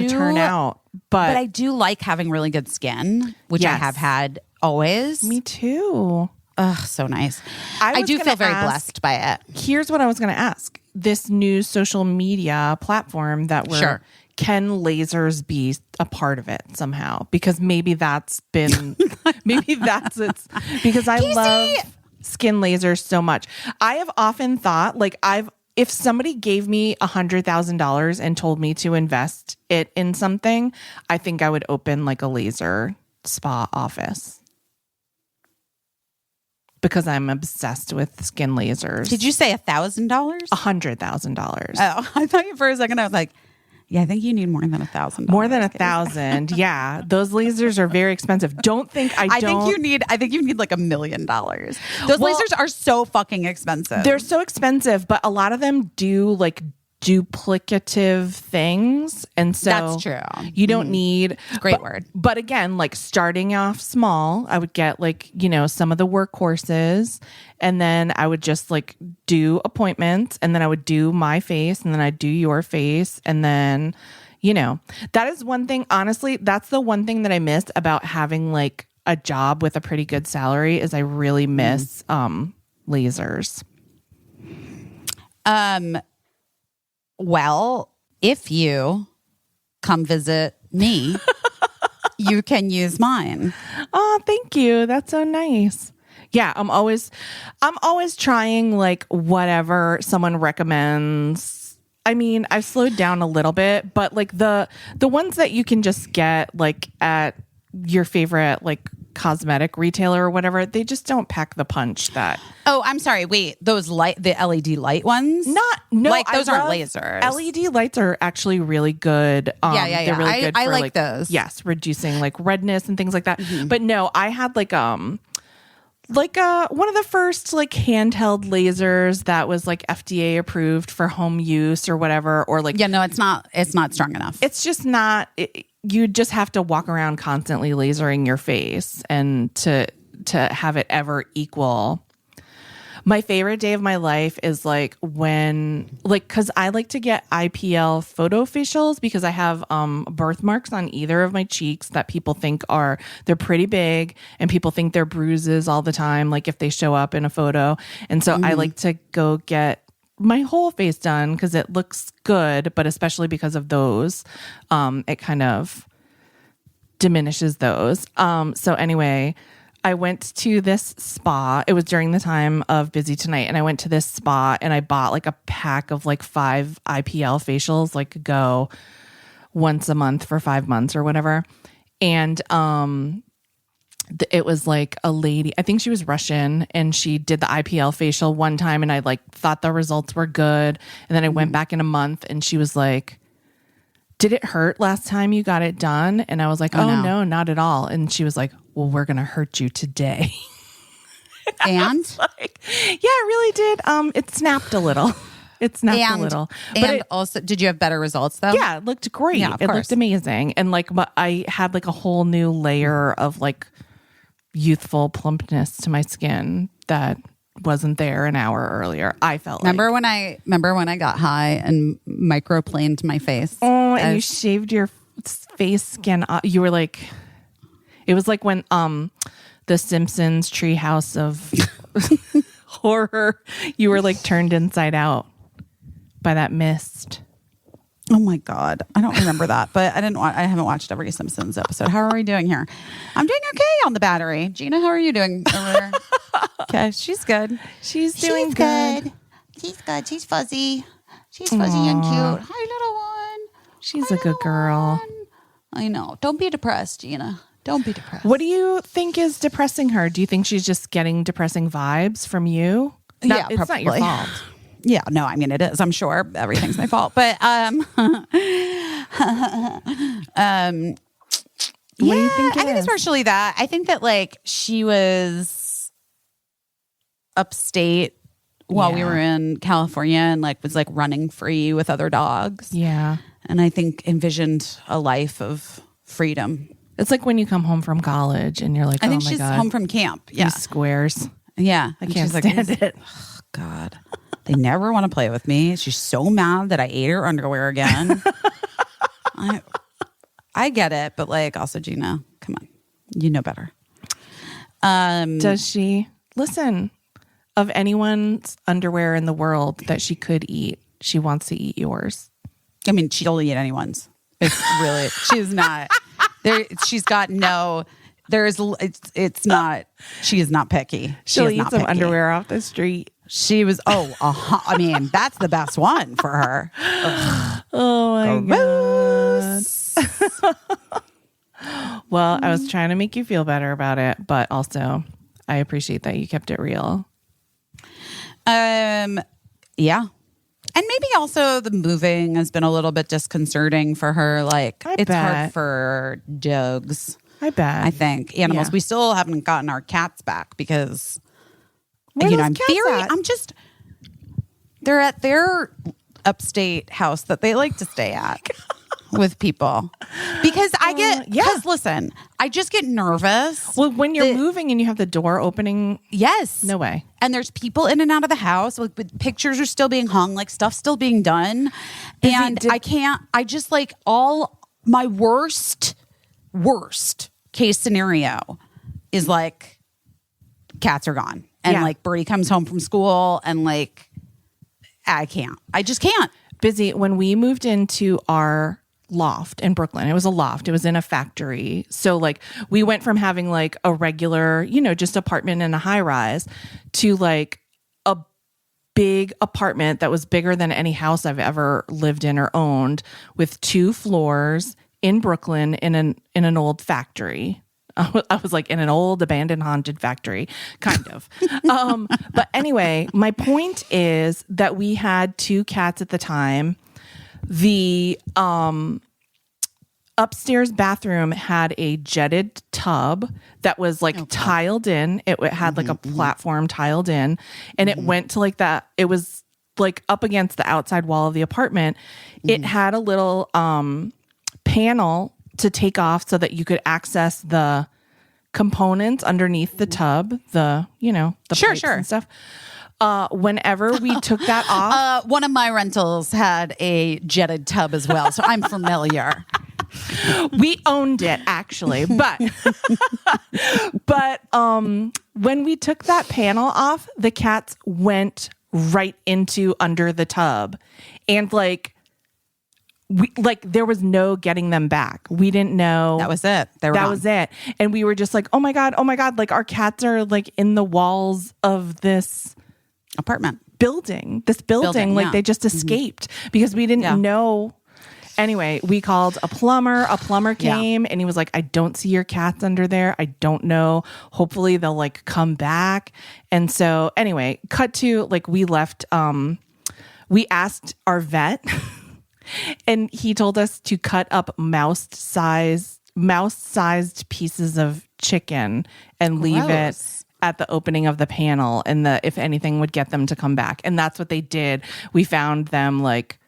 turn out. But I do like having really good skin, which I Yes. have had always. Me too. Ugh, so nice. I I was do gonna feel very ask- blessed by it. Here's what I was going to ask. This new social media platform that Sure. can lasers be a part of it somehow? Because maybe that's been, because I love skin lasers so much. I have often thought, like, if somebody gave me $100,000 and told me to invest it in something, I think I would open like a laser spa office. because I'm obsessed with skin lasers. Did you say $1,000? $100,000? Oh, I thought you for a second. I was like, yeah, I think you need more than $1,000. More than 1,000. Yeah. Those lasers are very expensive. I think you need like $1 million. Those lasers are so fucking expensive. They're so expensive, but a lot of them do like duplicative things, and so That's true. You don't need great word. But again, like starting off small, I would get like, some of the workhorses, and then I would just like do appointments, and then I would do my face, and then I'd do your face, and then that is one thing. Honestly, that's the one thing that I miss about having like a job with a pretty good salary is I really miss lasers. Well, if you come visit me, you can use mine. Oh, thank you. That's so nice. Yeah, I'm always trying like whatever someone recommends. I mean, I've slowed down a little bit, but like the ones that you can just get like at your favorite like cosmetic retailer or whatever, they just don't pack the punch that. Oh, I'm sorry. Wait, the LED light ones? No, like those aren't love lasers. LED lights are actually really good. Yeah. They're really good. I for, like those. Yes, reducing like redness and things like that. But no, I had like one of the first like handheld lasers that was like FDA approved for home use or whatever, or like no, it's not strong enough. It's just not. You just have to walk around constantly lasering your face, and to have it ever equal. My favorite day of my life is like when, like, because I like to get IPL photo facials because I have birthmarks on either of my cheeks that people think they're pretty big, and people think they're bruises all the time, like if they show up in a photo. And so I like to go get my whole face done because it looks good, but especially because of those, it kind of diminishes those. So anyway, I went to this spa. It was during the time of Busy Tonight, and I went to this spa and I bought like a pack of like 5 IPL facials, like go once a month for 5 months or whatever. And it was like a lady, I think she was Russian, and she did the IPL facial one time, and I like thought the results were good. And then I went back in a month, and she was like, "Did it hurt last time you got it done?" And I was like, "Oh no, not at all." And she was like, "Well, we're going to hurt you today." And like, yeah, it really did. It snapped a little. It snapped a little. But also, did you have better results though? Yeah, it looked great. Yeah, of it course. looked amazing. And like, but I had like a whole new layer of like youthful plumpness to my skin that wasn't there an hour earlier. I felt Remember when I got high and microplaned my face? Oh, and you shaved your face skin off. You were like, it was like when the Simpsons treehouse of horror, you were like turned inside out by that mist. Oh my God. I don't remember that, but I haven't watched every Simpsons episode. How are we doing here? I'm doing okay on the battery. Gina, how are you doing over there? Okay. She's good. She's doing good. She's good. She's fuzzy. She's fuzzy and cute. Hi, little one. She's a good girl. I know. Don't be depressed, Gina. Don't be depressed. What do you think is depressing her? Do you think she's just getting depressing vibes from you? Yeah, it's not your probably. fault. Yeah, no, I mean it is. I'm sure everything's my fault, but What do you think I think it's partially that. I think that like she was upstate while we were in California and like was like running free with other dogs. Yeah. And I think envisioned a life of freedom. It's like when you come home from college and you're like, I think oh my she's God, home from camp. Yeah. these squares. Yeah. I And can't she's stand like, it. oh, God. They never want to play with me. She's so mad that I ate her underwear again. I get it, but like also Gina, come on. You know better. Does she listen? Of anyone's underwear in the world that she could eat, she wants to eat yours. I mean, she'll eat anyone's. It's really, she's not there. She's got no, it's not, she is not picky. She'll eat some underwear off the street. She was, I mean, that's the best one for her. Ugh. Oh my Gross. God. Well, I was trying to make you feel better about it, but also I appreciate that you kept it real. Yeah. And maybe also the moving has been a little bit disconcerting for her. Like, I it's bet. hard for dogs, I bet. I think. Animals. Yeah. We still haven't gotten our cats back because, Where you know, those I'm cats very, at? I'm just, they're at their upstate house that they like to stay at with people. Because I get, yeah. because listen, I just get nervous. Well, when you're The- moving and you have the door opening, Yes. no way. And there's people in and out of the house. Like, pictures are still being hung, like stuff's still being done. And I can't, I just like all my worst case scenario is like cats are gone. And Yeah. like Birdie comes home from school and like, I can't. I just can't. Busy. When we moved into our loft in Brooklyn, it was a loft. It was in a factory. So like we went from having like a regular, you know, just apartment in a high rise to like a big apartment that was bigger than any house I've ever lived in or owned, with 2 floors in Brooklyn in an old factory. I was like in an old abandoned haunted factory, kind of. But anyway, my point is that we had 2 cats at the time. The upstairs bathroom had a jetted tub that was like tiled in. It had like a platform tiled in, and it went to like that. It was like up against the outside wall of the apartment. It had a little panel to take off so that you could access the components underneath the tub, the Sure, pipes sure. and stuff. Whenever we took that off, One of my rentals had a jetted tub as well. So I'm familiar. we owned it actually, but when we took that panel off, the cats went right into under the tub, and there was no getting them back. We didn't know. That was it. They were That gone. was it. And we were just like, oh my God, like our cats are like in the walls of this apartment. building, like yeah. they just escaped because we didn't Yeah. know. Anyway, we called a plumber came and he was like, I don't see your cats under there. I don't know. Hopefully they'll like come back. And so anyway, cut to like we left, we asked our vet and he told us to cut up mouse-sized pieces of chicken and leave it Gross. at the opening of the panel, and if anything would get them to come back. And that's what they did. We found them like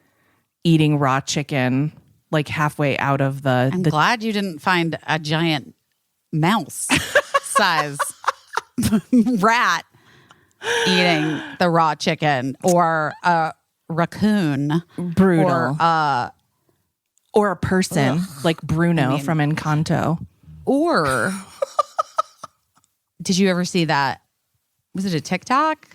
eating raw chicken, like halfway out of I'm the glad you didn't find a giant mouse size rat eating the raw chicken, or a raccoon. brutal. Or, or a person like Bruno from Encanto. or did you ever see that? Was it a TikTok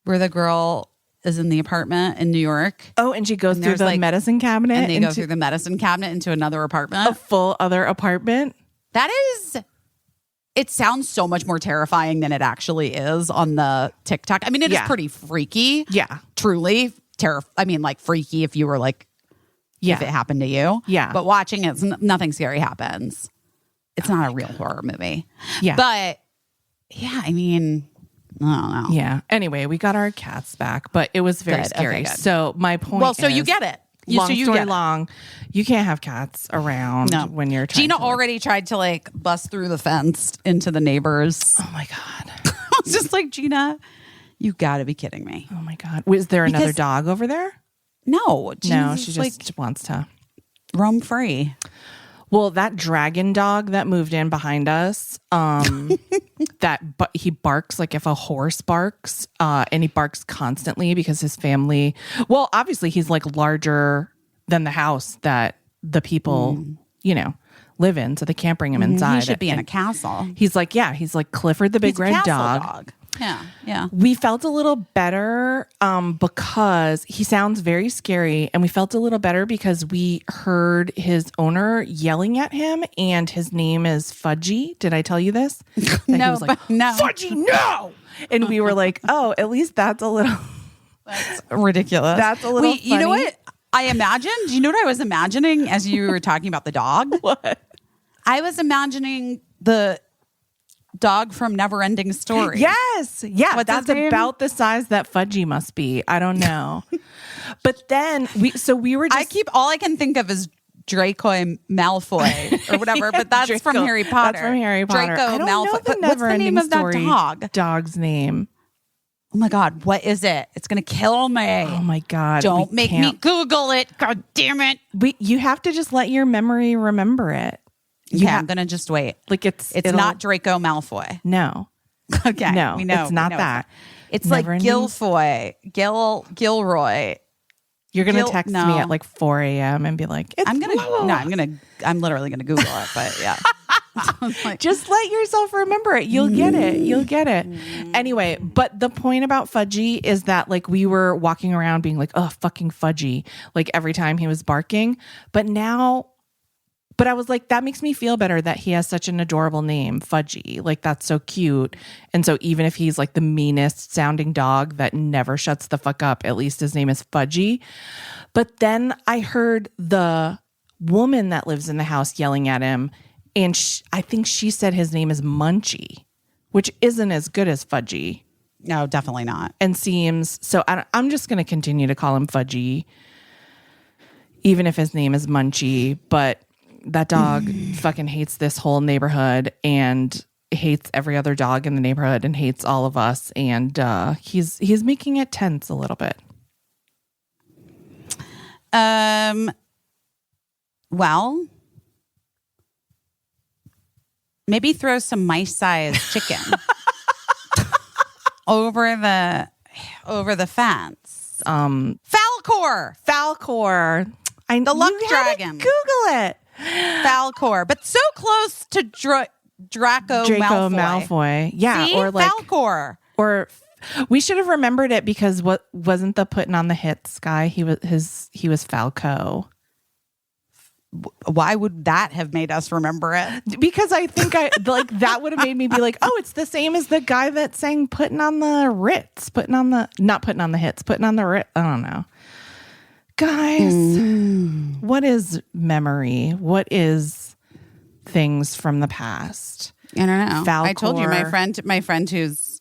where the girl is in the apartment in New York Oh, and she goes through there's, the like- medicine cabinet and they go into through the medicine cabinet into another apartment? a full other apartment. That is, it sounds so much more terrifying than it actually is on the TikTok. I mean, it is Yeah. pretty freaky. Yeah. Truly I mean, like freaky if you were like, Yeah. if it happened to you. Yeah. But watching it, nothing scary happens. It's not a real horror movie. Yeah. But yeah, I mean, I don't know. Yeah. Anyway, we got our cats back, but it was very Good. scary. Okay, good. So my point Well, so you is, get it. Long So you story get it. long, you can't have cats around No. when you're trying Gina to, like- already tried to like bust through the fence into the neighbors. Oh my God. I was just like, Gina, you got to be kidding me. Oh my God. Was there another Because- dog over there? No, No, Gina's she like just wants to. roam free. Well, that dragon dog that moved in behind us, but he barks like if a horse barks, and he barks constantly because his family. Well, obviously he's like larger than the house that the people, live in, so they can't bring him inside. He should be in a And castle. He's like Clifford the big He's a red castle dog. Yeah, yeah. We felt a little better because he sounds very scary, and we felt a little better because we heard his owner yelling at him, and his name is Fudgy. Did I tell you this? That he No, was like, but no. Fudgy, no! And we were like, oh, at least that's a little... Ridiculous. That's a little Wait, you know funny. what? I imagined, do you know what I was imagining as you were talking about the dog? What? I was imagining the dog from Neverending Story. Yes. Yeah. What's that's his name? about the size that Fudgy must be. I don't know. But then we were just all I can think of is Draco Malfoy or whatever, but that's from Draco. Harry Potter. That's from Harry Potter. Draco I don't Malfoy. know the But what's the name of that Neverending dog? Dog's name. Oh my God, what is it? It's gonna kill me. Oh my God. Don't we make me can't- Google it. God damn it. You have to just let your memory remember it. Yeah, I'm gonna just wait. Like it's It's not Draco Malfoy. No. Okay. No, we know. it's not we know that. It's like Neverending- Gilroy. You're gonna Gil- text no. me at like 4 a.m. and be like, it's I'm literally gonna Google it, but yeah. Like, just let yourself remember it. You'll get it. You'll get it. Anyway, but the point about Fudgy is that like we were walking around being like, oh, fucking Fudgy, like every time he was barking. But I was like, that makes me feel better that he has such an adorable name, Fudgy. Like that's so cute. And so even if he's like the meanest sounding dog that never shuts the fuck up, at least his name is Fudgy. But then I heard the woman that lives in the house yelling at him. And I think she said his name is Munchie, which isn't as good as Fudgy. no, definitely not. And seems so. I'm just going to continue to call him Fudgy, even if his name is Munchie. But that dog fucking hates this whole neighborhood and hates every other dog in the neighborhood and hates all of us. And he's making it tense a little bit. Well, maybe throw some mice-sized chicken over the fence. Falcor, The luck you had to dragon. Google it. Falcor, but so close to Draco Malfoy. Yeah, See? or like Falcor. or we should have remembered it because what wasn't the putting on the hits guy? He was Falco. Why would that have made us remember it? Because I think that would have made me be like, oh, it's the same as the guy that sang putting on the Ritz, not putting on the hits, putting on the Ritz. I don't know. Guys, what is memory? What is things from the past? I don't know. Falcor. I told you my friend who's,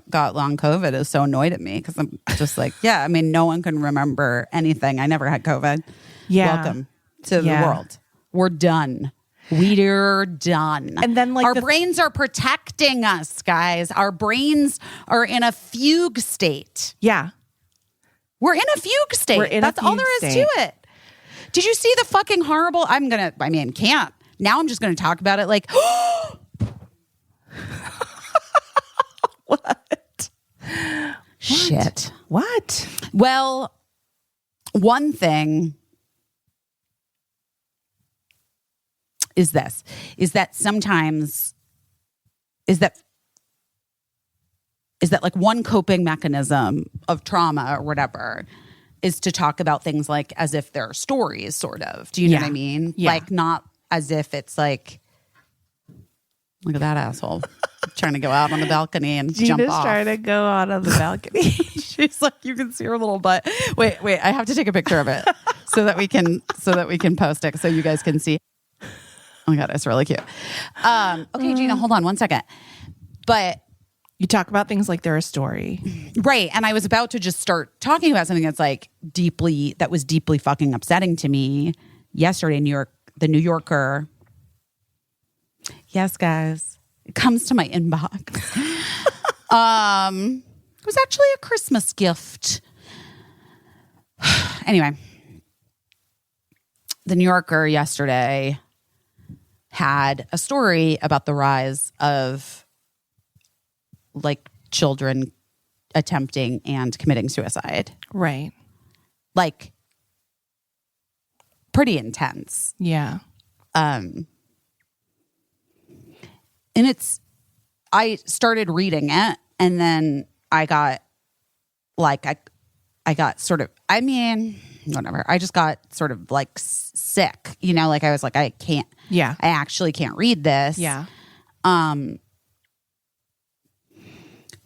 got long COVID is so annoyed at me because I'm just like, yeah, I mean, no one can remember anything. I never had COVID. Yeah. Welcome to the world. We're done. We're done. And then like our brains are protecting us, guys. Our brains are in a fugue state. Yeah. We're in a fugue state. That's all there is to it. Did you see the fucking horrible? Can't. Now I'm just going to talk about it like, What? Shit. What? Well, one thing is that sometimes like one coping mechanism of trauma or whatever is to talk about things like as if they're stories, sort of. Do you know what I mean? Yeah. Like not as if it's like, look at that asshole trying to go out on the balcony and jump off. trying to go out on the balcony. She's like, you can see her little butt. Wait, I have to take a picture of it so that we can post it so you guys can see. Oh my God, it's really cute. Okay, Gina, hold on 1 second. But You talk about things like they're a story. right, and I was about to just start talking about something that's like deeply fucking upsetting to me yesterday. The New Yorker. Yes, guys, it comes to my inbox. It was actually a Christmas gift. Anyway, the New Yorker yesterday had a story about the rise of like children attempting and committing suicide. Right. Like pretty intense. Yeah. And I started reading it and then I got like, I got sort of, whatever. I just got sort of like sick, like I was like, I actually can't read this. Yeah.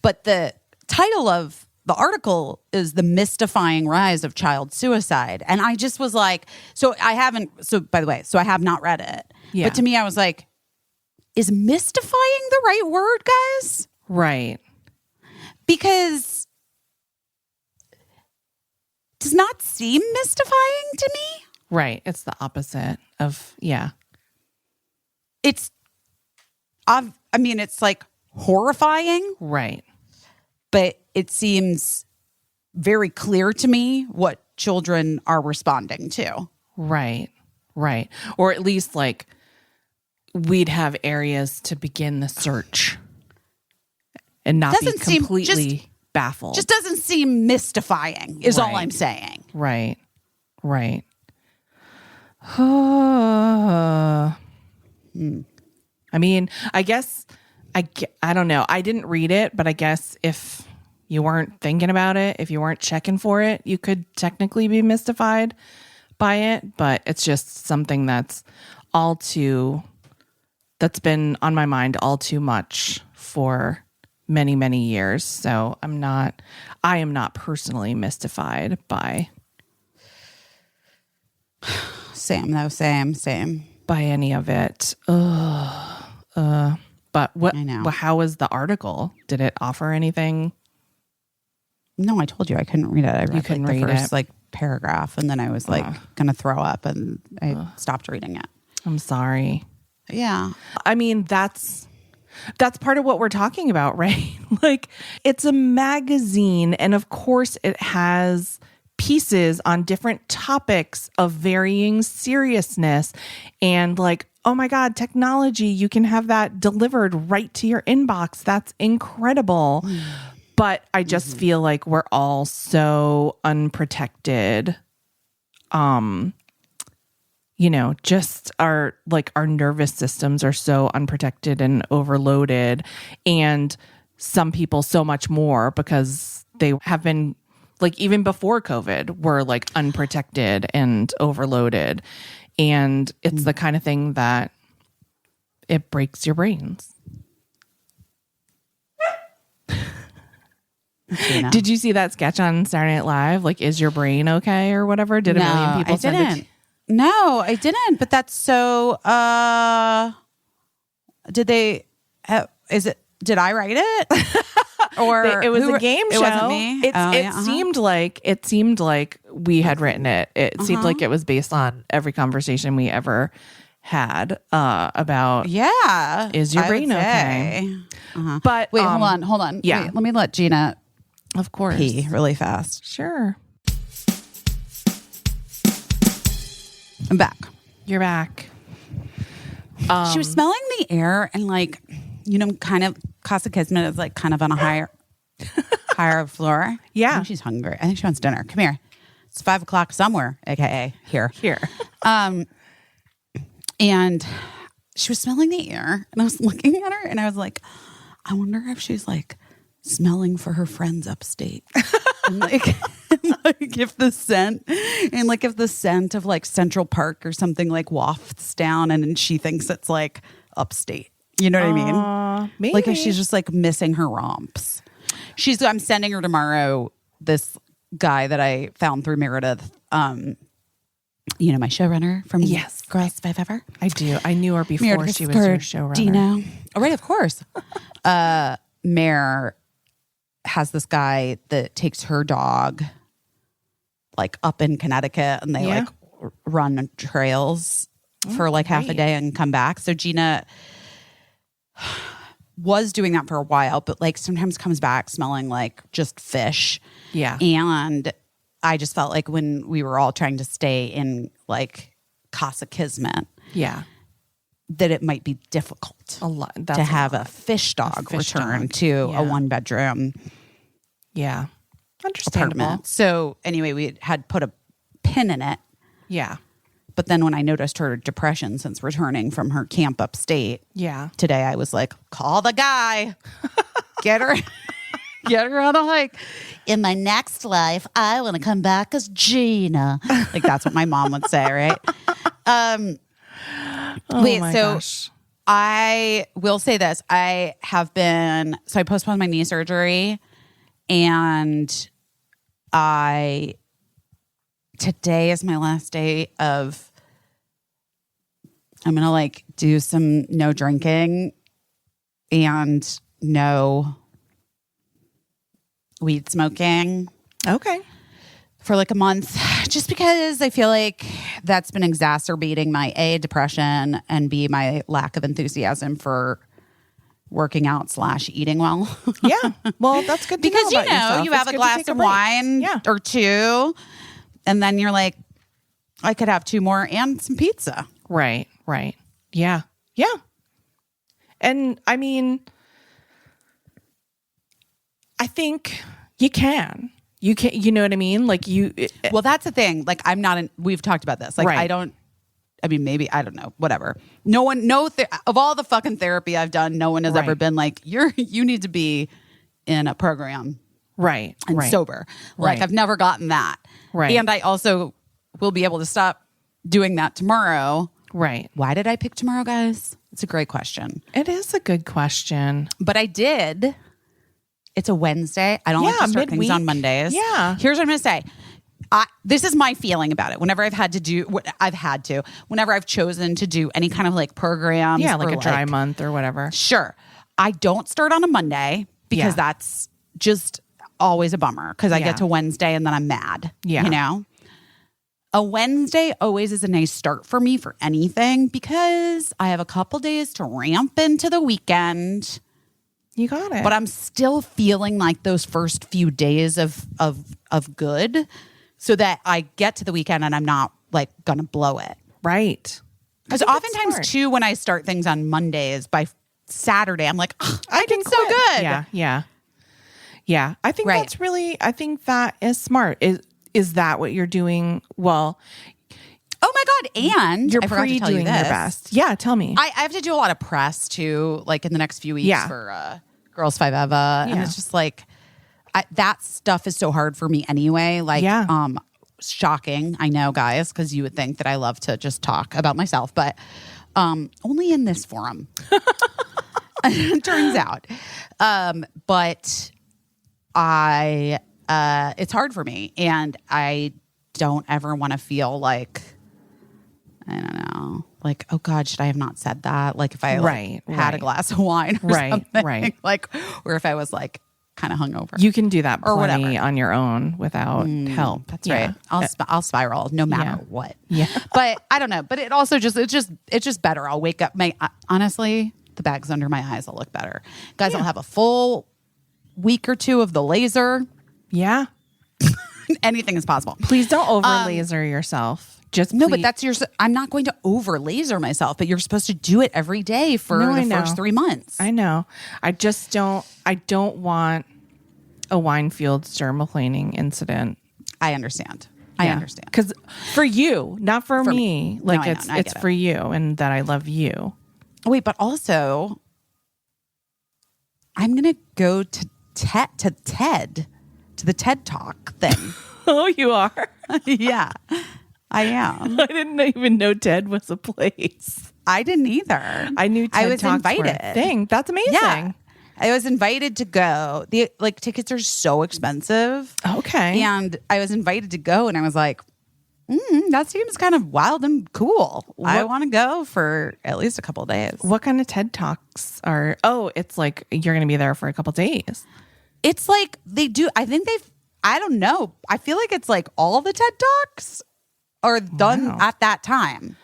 But the title of the article is The Mystifying Rise of Child Suicide. And I just was like, I have not read it. Yeah. But to me, I was like, is mystifying the right word, guys? Right. Because it does not seem mystifying to me. Right. It's the opposite of, yeah. It's, it's like horrifying, Right. but it seems very clear to me what children are responding to. Right. Right. Or at least like we'd have areas to begin the search and not be Doesn't seem- completely baffled. Just doesn't seem mystifying is all Right. I'm saying. Right. Right. I mean, I guess I don't know. I didn't read it, but I guess if you weren't thinking about it, if you weren't checking for it, you could technically be mystified by it, but it's just something that's been on my mind all too much for many, many years. So I am not personally mystified by Same though, same. by any of it. But what? I know. Well, how was the article? Did it offer anything? No, I told you I couldn't read it. I read couldn't the read first it. paragraph, and then I was gonna throw up, and I stopped reading it. I'm sorry. Yeah, I mean, that's part of what we're talking about, right? Like, it's a magazine, and of course it has pieces on different topics of varying seriousness. And like, oh my God, technology, you can have that delivered right to your inbox. That's incredible. But I just feel like we're all so unprotected. Just our nervous systems are so unprotected and overloaded, and some people so much more because they have been, like, even before COVID, were like unprotected and overloaded. And it's the kind of thing that it breaks your brains. Did you see that sketch on Saturday Night Live? Like, is your brain okay or whatever? Did a million people send it? I didn't. No, I didn't. But that's so. Did they? Did I write it? Or it was a game show. It wasn't me. It seemed like we had written it. It seemed like it was based on every conversation we ever had about. Yeah, is your brain okay? But wait, hold on. Yeah, wait, let me let Gina. Of course, pee really fast. Sure. I'm back. You're back. She was smelling the air and kind of Casa Kismet is like kind of on a higher floor. Yeah. I think she's hungry. I think she wants dinner. Come here. It's 5:00 somewhere, aka here. And she was smelling the air, and I was looking at her, and I was like, I wonder if she's like smelling for her friends upstate. And if the scent of like Central Park or something like wafts down, and she thinks it's like upstate. You know what I mean? Maybe. Like if she's just like missing her romps. I'm sending her tomorrow this guy that I found through Meredith. My showrunner from Girls Five Ever. I do. I knew her before Meredith she was your showrunner. Dino. Oh, right, of course. Mare has this guy that takes her dog like up in Connecticut, and they like run trails for like half a day and come back. So Gina was doing that for a while, but like sometimes comes back smelling like just fish. Yeah. And I just felt like when we were all trying to stay in like Casa Kismet, that it might be difficult to have a fish dog return to a 1-bedroom understandable apartment. So anyway, we had put a pin in it. Yeah. But then when I noticed her depression since returning from her camp upstate today, I was like, call the guy. Get her on a hike. In my next life, I want to come back as Gina. Like that's what my mom would say, right? Gosh. I will say this. I postponed my knee surgery, and today is my last day of I'm going to like do some no drinking and no weed smoking Okay. for like a month, just because I feel like that's been exacerbating my A, depression, and B, my lack of enthusiasm for working out / eating well. Yeah. Well, that's good to Because know about yourself. you It's have a good to glass take of break. wine Yeah. or two, and then you're like, I could have 2 more and some pizza. Right. Right. Yeah. Yeah. And I mean, I think you can. You can. You know what I mean? Like you. Well, that's the thing. Like, I'm not in, we've talked about this. Like, Right. I mean, maybe, I don't know, whatever. No one, of all the fucking therapy I've done, no one has Right. ever been like, you need to be in a program Right. and Right. sober. Like, Right. I've never gotten that. Right. And I also will be able to stop doing that tomorrow. Right. Why did I pick tomorrow, guys? It's a great question. It is a good question. But I did. It's a Wednesday. I don't like Yeah, to start things midweek. on Mondays. Yeah. Here's what I'm going to say. This is my feeling about it. Whenever whenever I've chosen to do any kind of like programs. Yeah, like or a dry month or whatever. Sure. I don't start on a Monday because Yeah. that's just always a bummer because I Yeah. get to Wednesday and then I'm mad. Yeah. You know? A Wednesday always is a nice start for me for anything because I have a couple days to ramp into the weekend. You got it. But I'm still feeling like those first few days of good, so that I get to the weekend and I'm not like gonna blow it. right. Because I think that's oftentimes smart. too, when I start things on Mondays, by Saturday I'm like, "Ugh, I did so quit. good. Yeah. Yeah. Yeah. I think Right. that's really. I think that is smart. Is that what you're doing? Well, Oh my god! And you're I forgot to tell you pre-doing your this. best. Yeah. Tell me. I have to do a lot of press too, like in the next few weeks Yeah. for Girls 5 Eva, and Yeah. it's just like that stuff is so hard for me anyway. Like, Yeah. shocking, I know, guys, because you would think that I love to just talk about myself, but only in this forum. It turns out, but it's hard for me, and I don't ever want to feel like, I don't know, like, oh God, should I have not said that? Like if I Right, had a right. glass of wine or Right, something. right. Like, or if I was like kind of hungover. you can do that Or plenty whatever. on your own without help. That's Yeah. right. I'll spiral no matter Yeah. what. Yeah. But I don't know. But it also it's just better. I'll wake up. Honestly, the bags under my eyes will look better. Guys, I'll have a full week or 2 of the laser. Yeah. Anything is possible. Please don't over laser yourself. Just No, but please- that's I'm not going to over laser myself, but you're supposed to do it every day for No, I the know. first 3 months. I know. I just don't. I don't want a Winefield dermaplaning incident. I understand. I understand. Because for you, not for, For me. me. Like No, I know, it's and I it's get for you, and that I love you. Wait, but also, I'm going to go to the TED Talk thing. Oh, you are. Yeah, I am. I didn't even know TED was a place. I didn't either. I knew TED I was Talks were a invited. thing. That's amazing. Yeah, I was invited to go. The tickets are so expensive. Okay. And I was invited to go, and I was like, that seems kind of wild and cool. I want to go for at least a couple of days. What kind of TED Talks are? Oh, it's like you're going to be there for a couple days. It's like they do. I think I don't know. I feel like it's like all the TED Talks are done Wow. at that time.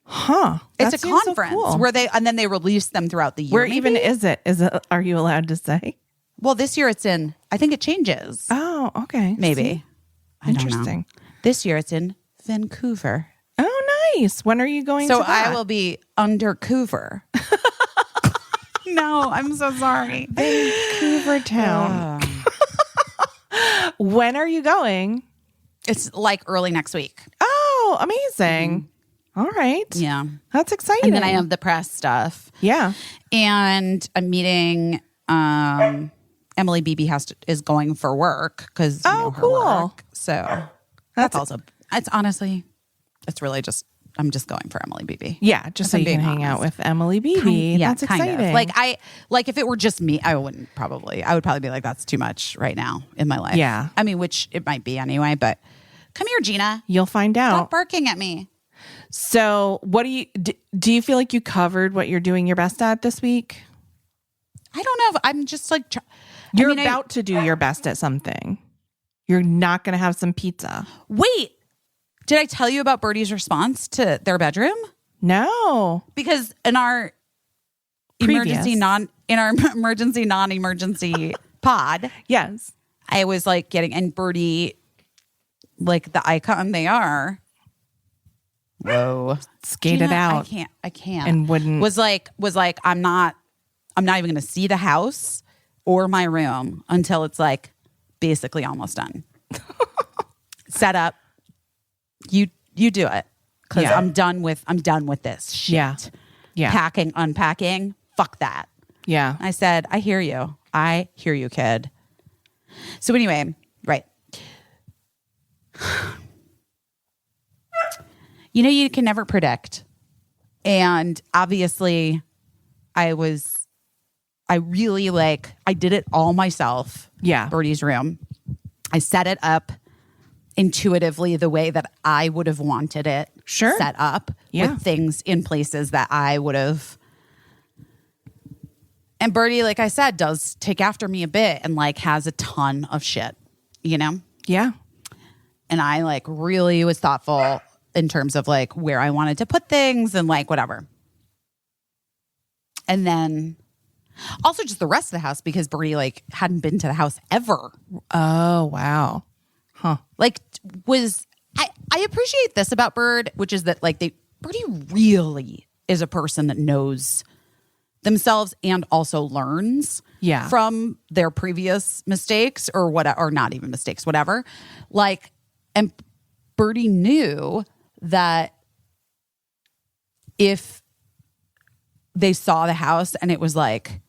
Huh. It's That a seems so conference cool. where then they release them throughout the year. Where maybe? even is it? Is it? Are you allowed to say? Well, this year it's in, I think it changes. Oh, okay. Maybe. See? I don't know. Interesting. This year it's in Vancouver. Oh, nice. When are you going So to that? I will be undercover. No, I'm so sorry. Vancouver town. When are you going? It's like early next week. Oh, amazing. All right. Yeah. That's exciting. And then I have the press stuff. Yeah. And I'm meeting Emily Beebe is going for work because Oh, cool. So that's also it's really just I'm just going for Emily Beebe. Yeah. Just If so I'm you can being hang out honest. with Emily Beebe. Yeah, That's exciting. kind of. Like if it were just me, I would probably be like, that's too much right now in my life. Yeah. I mean, which it might be anyway, but come here, Gina. You'll find Stop out. barking at me. So what do you feel like you covered what you're doing your best at this week? I don't know if I'm just like, You're about to do your best at something. You're not going to have some pizza. Wait, did I tell you about Birdie's response to their bedroom? No. Because in our emergency non-emergency pod, Yes. I was like getting, and Birdie, like the icon they are. Whoa. Skated out. I can't. And wouldn't. Was like, I'm not even going to see the house or my room until it's like basically almost done. Set up. You do it. Cause Yeah. I'm done with this shit. Yeah. Yeah. Packing, unpacking. Fuck that. Yeah. I said, I hear you, kid. So anyway, right. You can never predict. And obviously I did it all myself. Yeah. Birdie's room. I set it up intuitively the way that I would have wanted it Sure. set up Yeah. with things in places that I would have. And Birdie, like I said, does take after me a bit and like has a ton of shit, Yeah. And I like really was thoughtful in terms of like where I wanted to put things and like whatever. And then also just the rest of the house because Birdie like hadn't been to the house ever. Oh, wow. Like I appreciate this about Bird, which is that like Birdie really is a person that knows themselves and also learns from their previous mistakes or whatever, or not even mistakes, whatever. Like, and Birdie knew that if they saw the house and it was like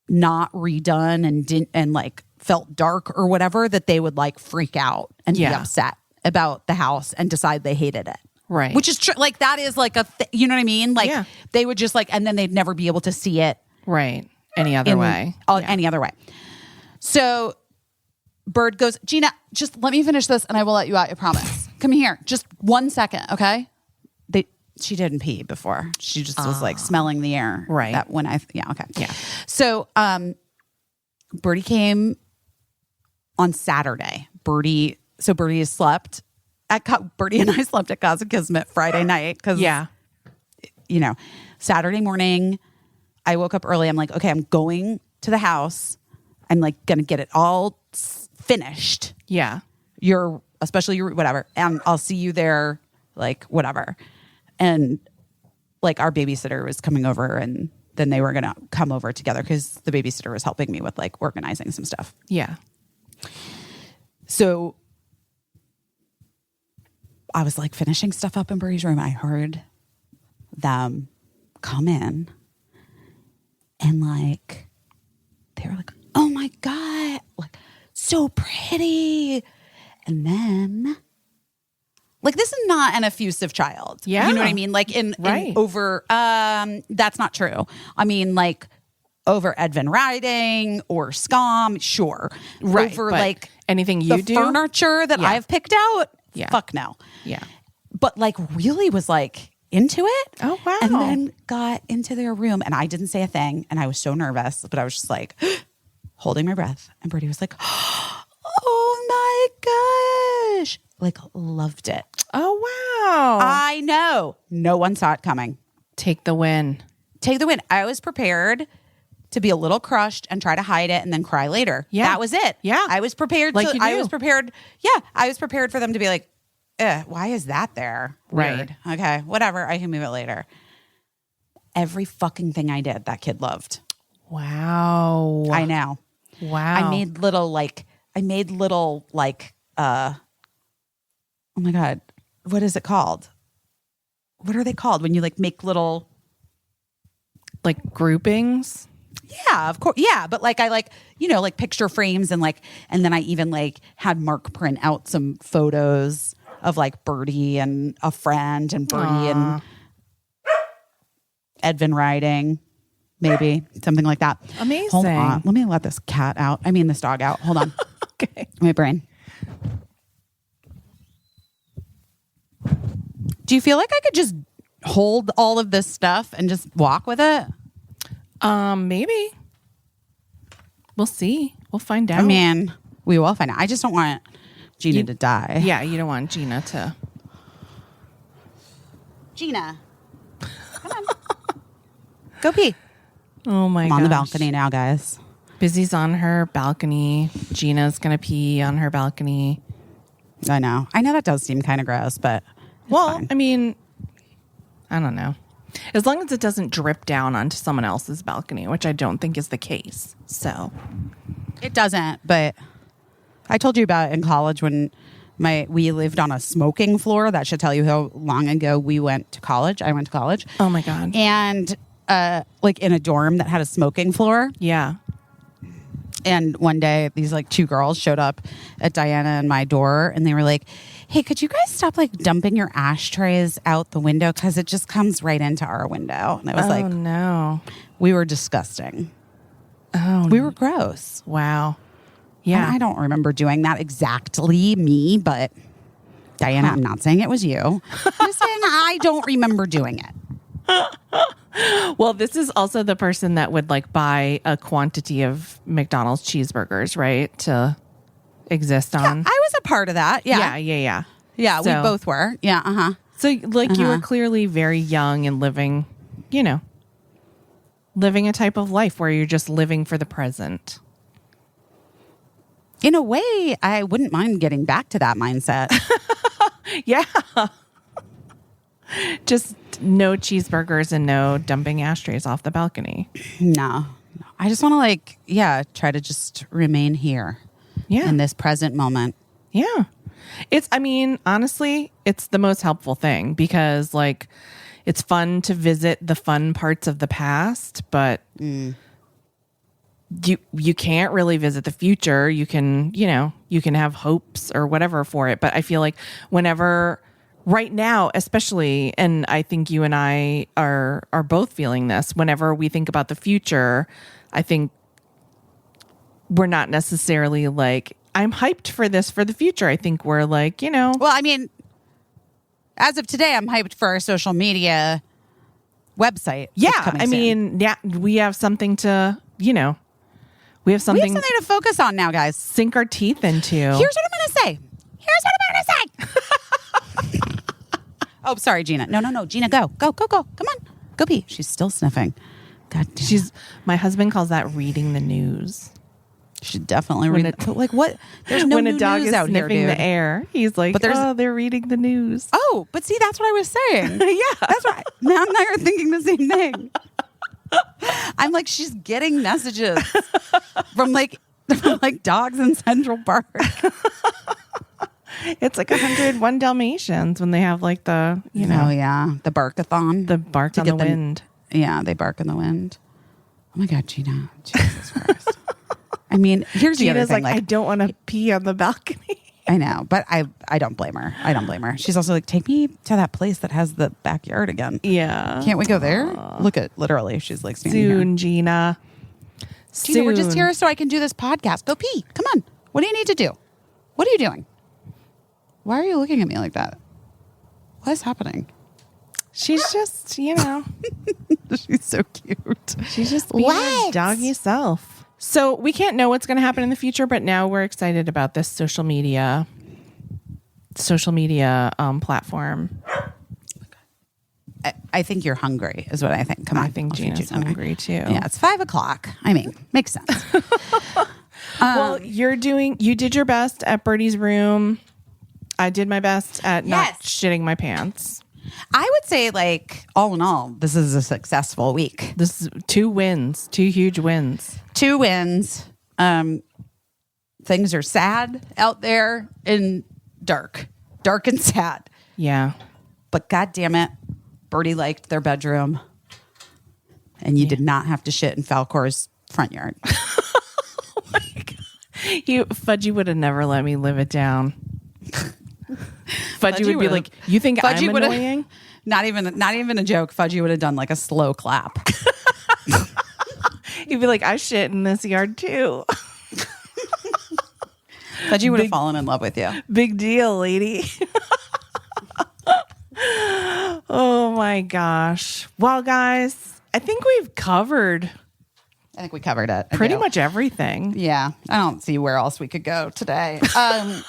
not redone and like felt dark or whatever, that they would like freak out and be upset about the house and decide they hated it. Right. Which is true. Like that is like you know what I mean? Like they would just like, and then they'd never be able to see it. Right. Any other way. Any other way. So Bird goes, Gina, just let me finish this and I will let you out. I promise. Come here. Just 1 second. Okay. She didn't pee before. She just was like smelling the air. Right. That when okay. Yeah. So, Birdie came on Saturday. Birdie has slept Birdie and I slept at Casa Kismet Friday night. Cause Saturday morning I woke up early. I'm like, okay, I'm going to the house. I'm like going to get it all finished. Yeah. Especially your whatever. And I'll see you there, like whatever. And like our babysitter was coming over and then they were going to come over together because the babysitter was helping me with like organizing some stuff. Yeah. So I was like finishing stuff up in Birdie's room. I heard them come in and like, they were like, oh my God, like so pretty. And then like, this is not an effusive child. Yeah. You know what I mean? Like in over, that's not true. I mean, like over Edvin Riding or Scum, sure. Right. Over but like anything you the do? furniture that I've picked out. Yeah. Fuck no. Yeah. But like really was like into it. Oh, wow. And then got into their room and I didn't say a thing. And I was so nervous, but I was just like holding my breath. And Birdie was like, oh my gosh. Like loved it. Oh, wow. I know. No one saw it coming. Take the win. Take the win. I was prepared to be a little crushed and try to hide it and then cry later. Yeah. That was it. Yeah. I was prepared. Like you do. I was prepared. Yeah. I was prepared for them to be like, why is that there? Weird. Right. Okay. Whatever. I can move it later. Every fucking thing I did, that kid loved. Wow. I know. Wow. I made little oh my God, what is it called? What are they called when you like make little like groupings? Yeah, of course. Yeah, but like I like picture frames and then I even like had Mark print out some photos of like Birdie and a friend and Birdie and Edvin Riding, maybe something like that. Amazing. Hold on, let me let this dog out. Hold on. Okay. My brain. Do you feel like I could just hold all of this stuff and just walk with it? Maybe. We'll see. We'll find out. I mean, we will find out. I just don't want Gina to die. Yeah, you don't want Gina to. Gina, come on. Go pee. Oh my god. I'm on the balcony now, guys. Busy's on her balcony. Gina's going to pee on her balcony. I know that does seem kind of gross, but it's fine. I mean, I don't know. As long as it doesn't drip down onto someone else's balcony, which I don't think is the case. So It doesn't, but I told you about it in college when we lived on a smoking floor. That should tell you how long ago we went to college. I went to college. Oh my God. And like in a dorm that had a smoking floor. Yeah. And one day these like two girls showed up at Diana and my door and they were like, hey, could you guys stop like dumping your ashtrays out the window? Because it just comes right into our window. And I was like, no. we were disgusting. Oh, We were gross. wow. And Yeah. I don't remember doing that exactly, me, but Diana, I'm not saying it was you. I'm just saying I don't remember doing it. Well, this is also the person that would like buy a quantity of McDonald's cheeseburgers, right? To exist on. I was a part of that. Yeah. Yeah. Yeah, we So- both were. Yeah, uh-huh. So like you were clearly very young and living a type of life where you're just living for the present. In a way, I wouldn't mind getting back to that mindset. Yeah. Just no cheeseburgers and no dumping ashtrays off the balcony. No. I just want to try to just remain here Yeah. in this present moment. Yeah. Honestly, it's the most helpful thing because like it's fun to visit the fun parts of the past, but you can't really visit the future. You can have hopes or whatever for it, but I feel like whenever right now, especially, and I think you and I are both feeling this, whenever we think about the future, I think we're not necessarily like, I'm hyped for this for the future. I think we're like, Well, I mean, as of today, I'm hyped for our social media website. yeah, that's coming soon. we have something to, we have We have something something to focus on now, guys. sink our teeth into. Here's what I'm going to say. Oh, sorry, Gina. No. Gina, go. Come on. Go pee. She's still sniffing. God damn. My husband calls that reading the news. She definitely read it. Like what? There's no when new a dog news is out here, sniffing dude. the air, he's like, But there's- they're reading the news. Oh, but see, that's what I was saying. Yeah. That's right. Now and I are thinking the same thing. I'm like, she's getting messages from like dogs in Central Park. It's like 101 Dalmatians when they have like the, Oh yeah, the barkathon. the bark To on the get them- wind. Yeah, they bark in the wind. Oh my God, Gina. Jesus Christ. I mean, here's the other Gina's thing. like, I don't want to pee on the balcony. I know, but I don't blame her. She's also like, take me to that place that has the backyard again. Yeah. Can't we go there? Look at literally, she's like standing Soon, here. Gina. Gina, we're just Soon. here so I can do this podcast. Go pee. Come on. What do you need to do? What are you doing? Why are you looking at me like that? What is happening? She's just, She's so cute. she's just being her What? doggy self. So we can't know what's going to happen in the future, but now we're excited about this social media platform. I think you're hungry, is what I think. Come on. I think I'll feed you Gina's dinner. hungry too. Yeah, it's 5:00. I mean, makes sense. Well, you did your best at Birdie's room. I did my best at not Yes. shitting my pants. I would say, like, all in all, this is a successful week. This is 2 wins, 2 huge wins. 2 wins. Things are sad out there and dark and sad. Yeah. But God damn it, Birdie liked their bedroom, and you did not have to shit in Falcor's front yard. Fudgy would have never let me live it down. Fudgy would be would've- like, "You think Fudgy I'm would've- annoying?" Not even a joke. Fudgy would have done like a slow clap. He'd be like, "I shit in this yard too." Fudgy would have fallen in love with you. Big deal, lady. Oh my gosh. Well, guys, I think we've covered I think we covered it. I pretty do. much everything. Yeah. I don't see where else we could go today. But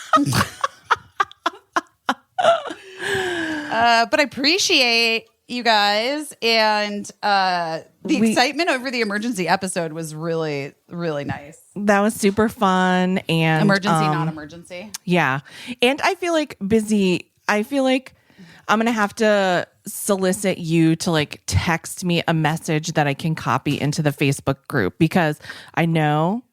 I appreciate you guys. And the excitement over the emergency episode was really, really nice. That was super fun. And Emergency, non-emergency. yeah. And I feel like I'm going to have to solicit you to like text me a message that I can copy into the Facebook group, because I know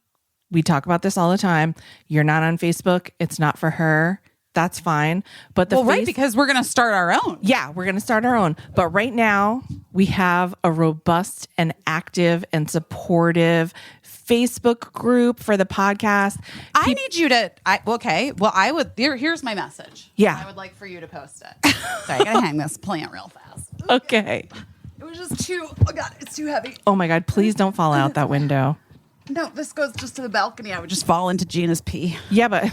we talk about this all the time. You're not on Facebook. It's not for her. That's fine. But right, because we're going to start our own. Yeah, we're going to start our own. But right now, we have a robust and active and supportive Facebook group for the podcast. I need you to. Okay. Well, I would. Here's my message. Yeah. I would like for you to post it. Sorry, I gotta hang this plant real fast. Okay. It was just too. Oh God, it's too heavy. Oh my God, please don't fall out that window. No, this goes just to the balcony. I would just fall into Gina's pee. Yeah, but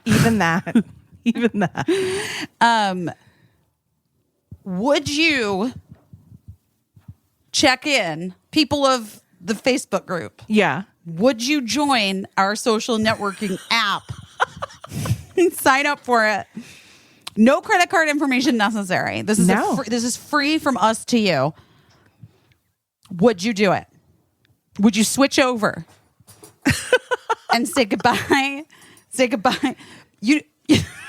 even that, even that. Would you check in, people of the Facebook group? Yeah. Would you join our social networking app? Sign up for it. No credit card information necessary. This is this is free from us to you. Would you do it? Would you switch over and say goodbye? Say goodbye.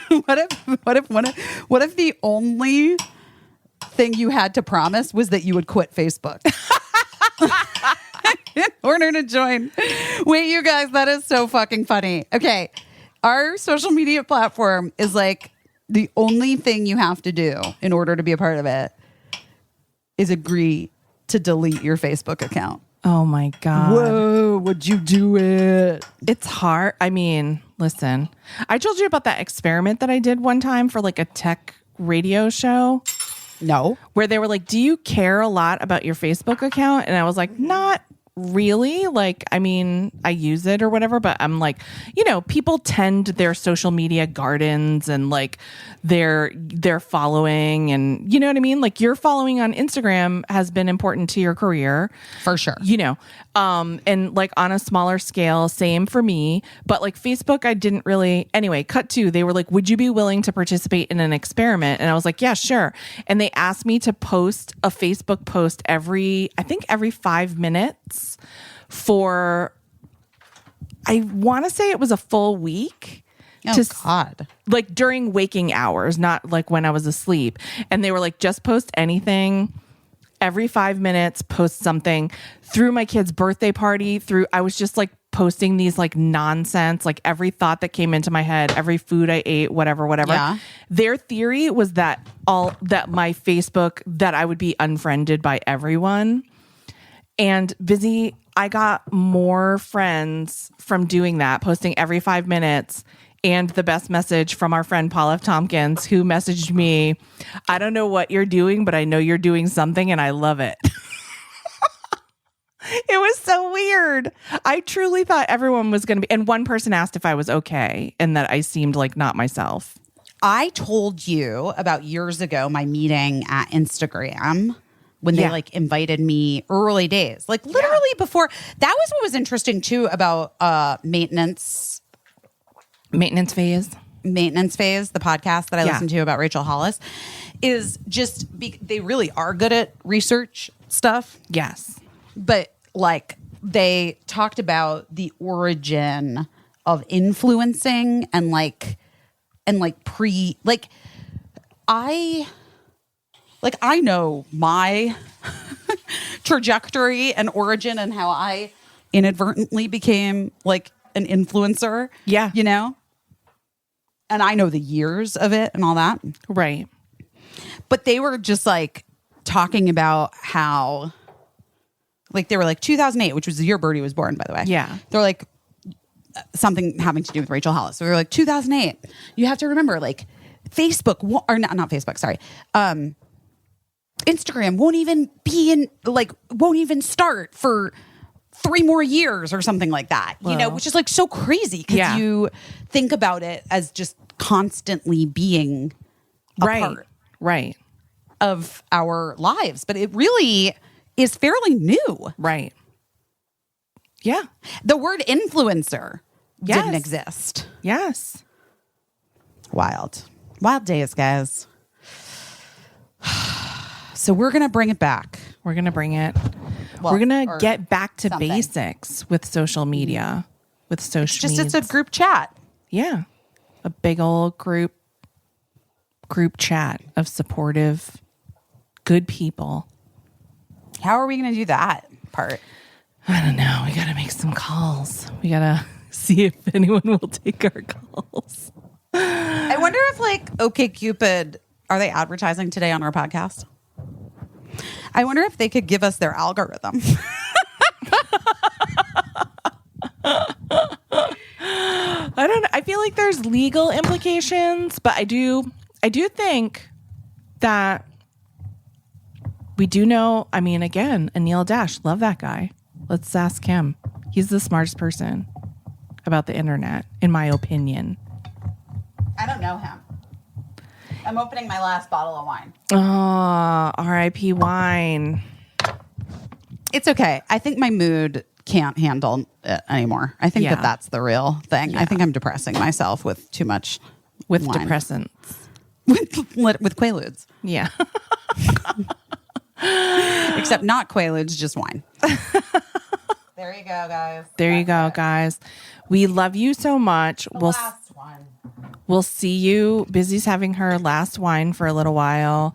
What if the only thing you had to promise was that you would quit Facebook in order to join? Wait, you guys, that is so fucking funny. Okay, our social media platform is like the only thing you have to do in order to be a part of it is agree to delete your Facebook account. Oh my God. Whoa, would you do it? It's hard. I mean, listen, I told you about that experiment that I did one time for like a tech radio show. No. Where they were like, do you care a lot about your Facebook account? And I was like, not really. Like, I mean, I use it or whatever, but I'm like, people tend their social media gardens and like their following, and you know what I mean? Like your following on Instagram has been important to your career. For sure. And like on a smaller scale, same for me. But like Facebook, I didn't really. Anyway, cut to, they were like, would you be willing to participate in an experiment? And I was like, yeah, sure. And they asked me to post a Facebook post every 5 minutes for, I want to say it was a full week. Oh, God. Like during waking hours, not like when I was asleep. And they were like, just post anything. Every 5 minutes, post something. Through my kid's birthday party, I was just like posting these like nonsense, like every thought that came into my head, every food I ate, whatever. Yeah. Their theory was that my Facebook, that I would be unfriended by everyone. And Busy, I got more friends from doing that, posting every 5 minutes. And the best message from our friend Paul F. Tompkins, who messaged me, I don't know what you're doing, but I know you're doing something and I love it. It was so weird. I truly thought everyone was going to be, and one person asked if I was okay and that I seemed like not myself. I told you about years ago my meeting at Instagram when they like invited me early days, like literally before. That was what was interesting too about maintenance phase, the podcast that I listened to about Rachel Hollis, is just they really are good at research stuff. Yes. But like they talked about the origin of influencing and I know my trajectory and origin and how I inadvertently became like an influencer. Yeah. And I know the years of it and all that. Right. But they were just like talking about how, like, they were like 2008, which was the year Birdie was born, by the way. Yeah. They're like something having to do with Rachel Hollis. So we were like, 2008. You have to remember, like, Facebook, or not Facebook, sorry. Instagram won't even start for 3 more years or something like that, which is like so crazy because you think about it as just constantly being apart. Right. of our lives, but it really is fairly new. Right. Yeah. The word influencer Yes. didn't exist. Yes. Wild days, guys. So we're going to bring it back. We're going to bring it. Well, We're going to or get back to something. basics with social media, with social media. It's a group chat. Yeah. A big old group chat of supportive, good people. How are we going to do that part? I don't know. We got to make some calls. We got to see if anyone will take our calls. I wonder if like OkCupid, are they advertising today on our podcast? I wonder if they could give us their algorithm. I don't know. I feel like there's legal implications, but I do think that we do know. I mean, again, Anil Dash, love that guy. Let's ask him. He's the smartest person about the internet, in my opinion. I don't know him. I'm opening my last bottle of wine. Oh, R.I.P. wine. It's okay. I think my mood can't handle it anymore. I think Yeah. that's the real thing. I think I'm depressing myself with too much With wine. depressants. with Quaaludes. Yeah. Except not Quaaludes, just wine. There you go, guys. There you go, guys. We love you so much. Last one. We'll see you. Busy's having her last wine for a little while.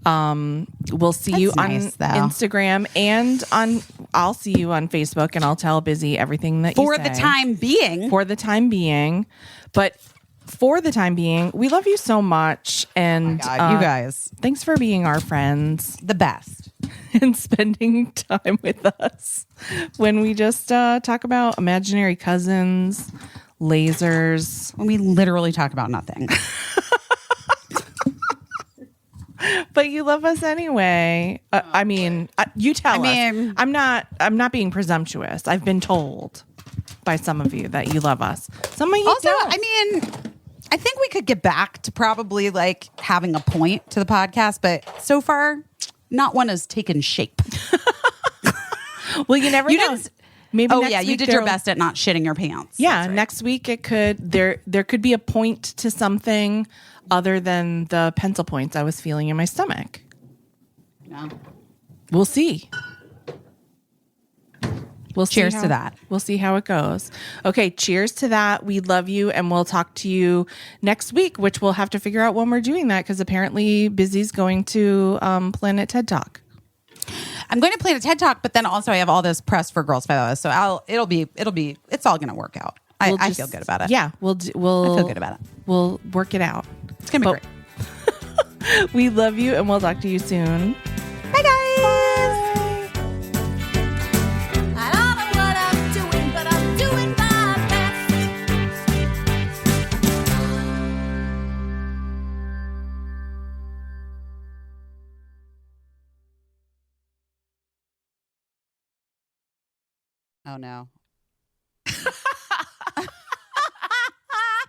We'll see you on nice, though. Instagram and I'll see you on Facebook and I'll tell Busy everything that you For say. the time being. For the time being. But for the time being, we love you so much. And God, you guys, thanks for being our friends the best. and spending time with us when we just talk about imaginary cousins, lasers. When we literally talk about nothing. But you love us anyway. I mean, you tell us. I'm not being presumptuous. I've been told by some of you that you love us. Some of you Also, don't. I mean, I think we could get back to probably like having a point to the podcast, but so far, not one has taken shape. Well, you never You know. didn't- Maybe. Oh next yeah, you week did your there'll- best at not shitting your pants. Yeah, That's right. next week it could there could be a point to something other than the pencil points I was feeling in my stomach. No. We'll see. We'll Cheers see to that. We'll see how it goes. Okay, cheers to that. We love you, and we'll talk to you next week, which we'll have to figure out when we're doing that because apparently Busy's going to Planet TED Talk. I'm going to play the TED Talk, but then also I have all this press for Girls Five Hours, so it's all going to work out. We'll I just- feel good about it. Yeah, we'll I feel good about it. We'll work it out. It's going to be But- great. We love you, and we'll talk to you soon. Bye guys. I don't know what I'm doing, but I'm doing my best. Oh no.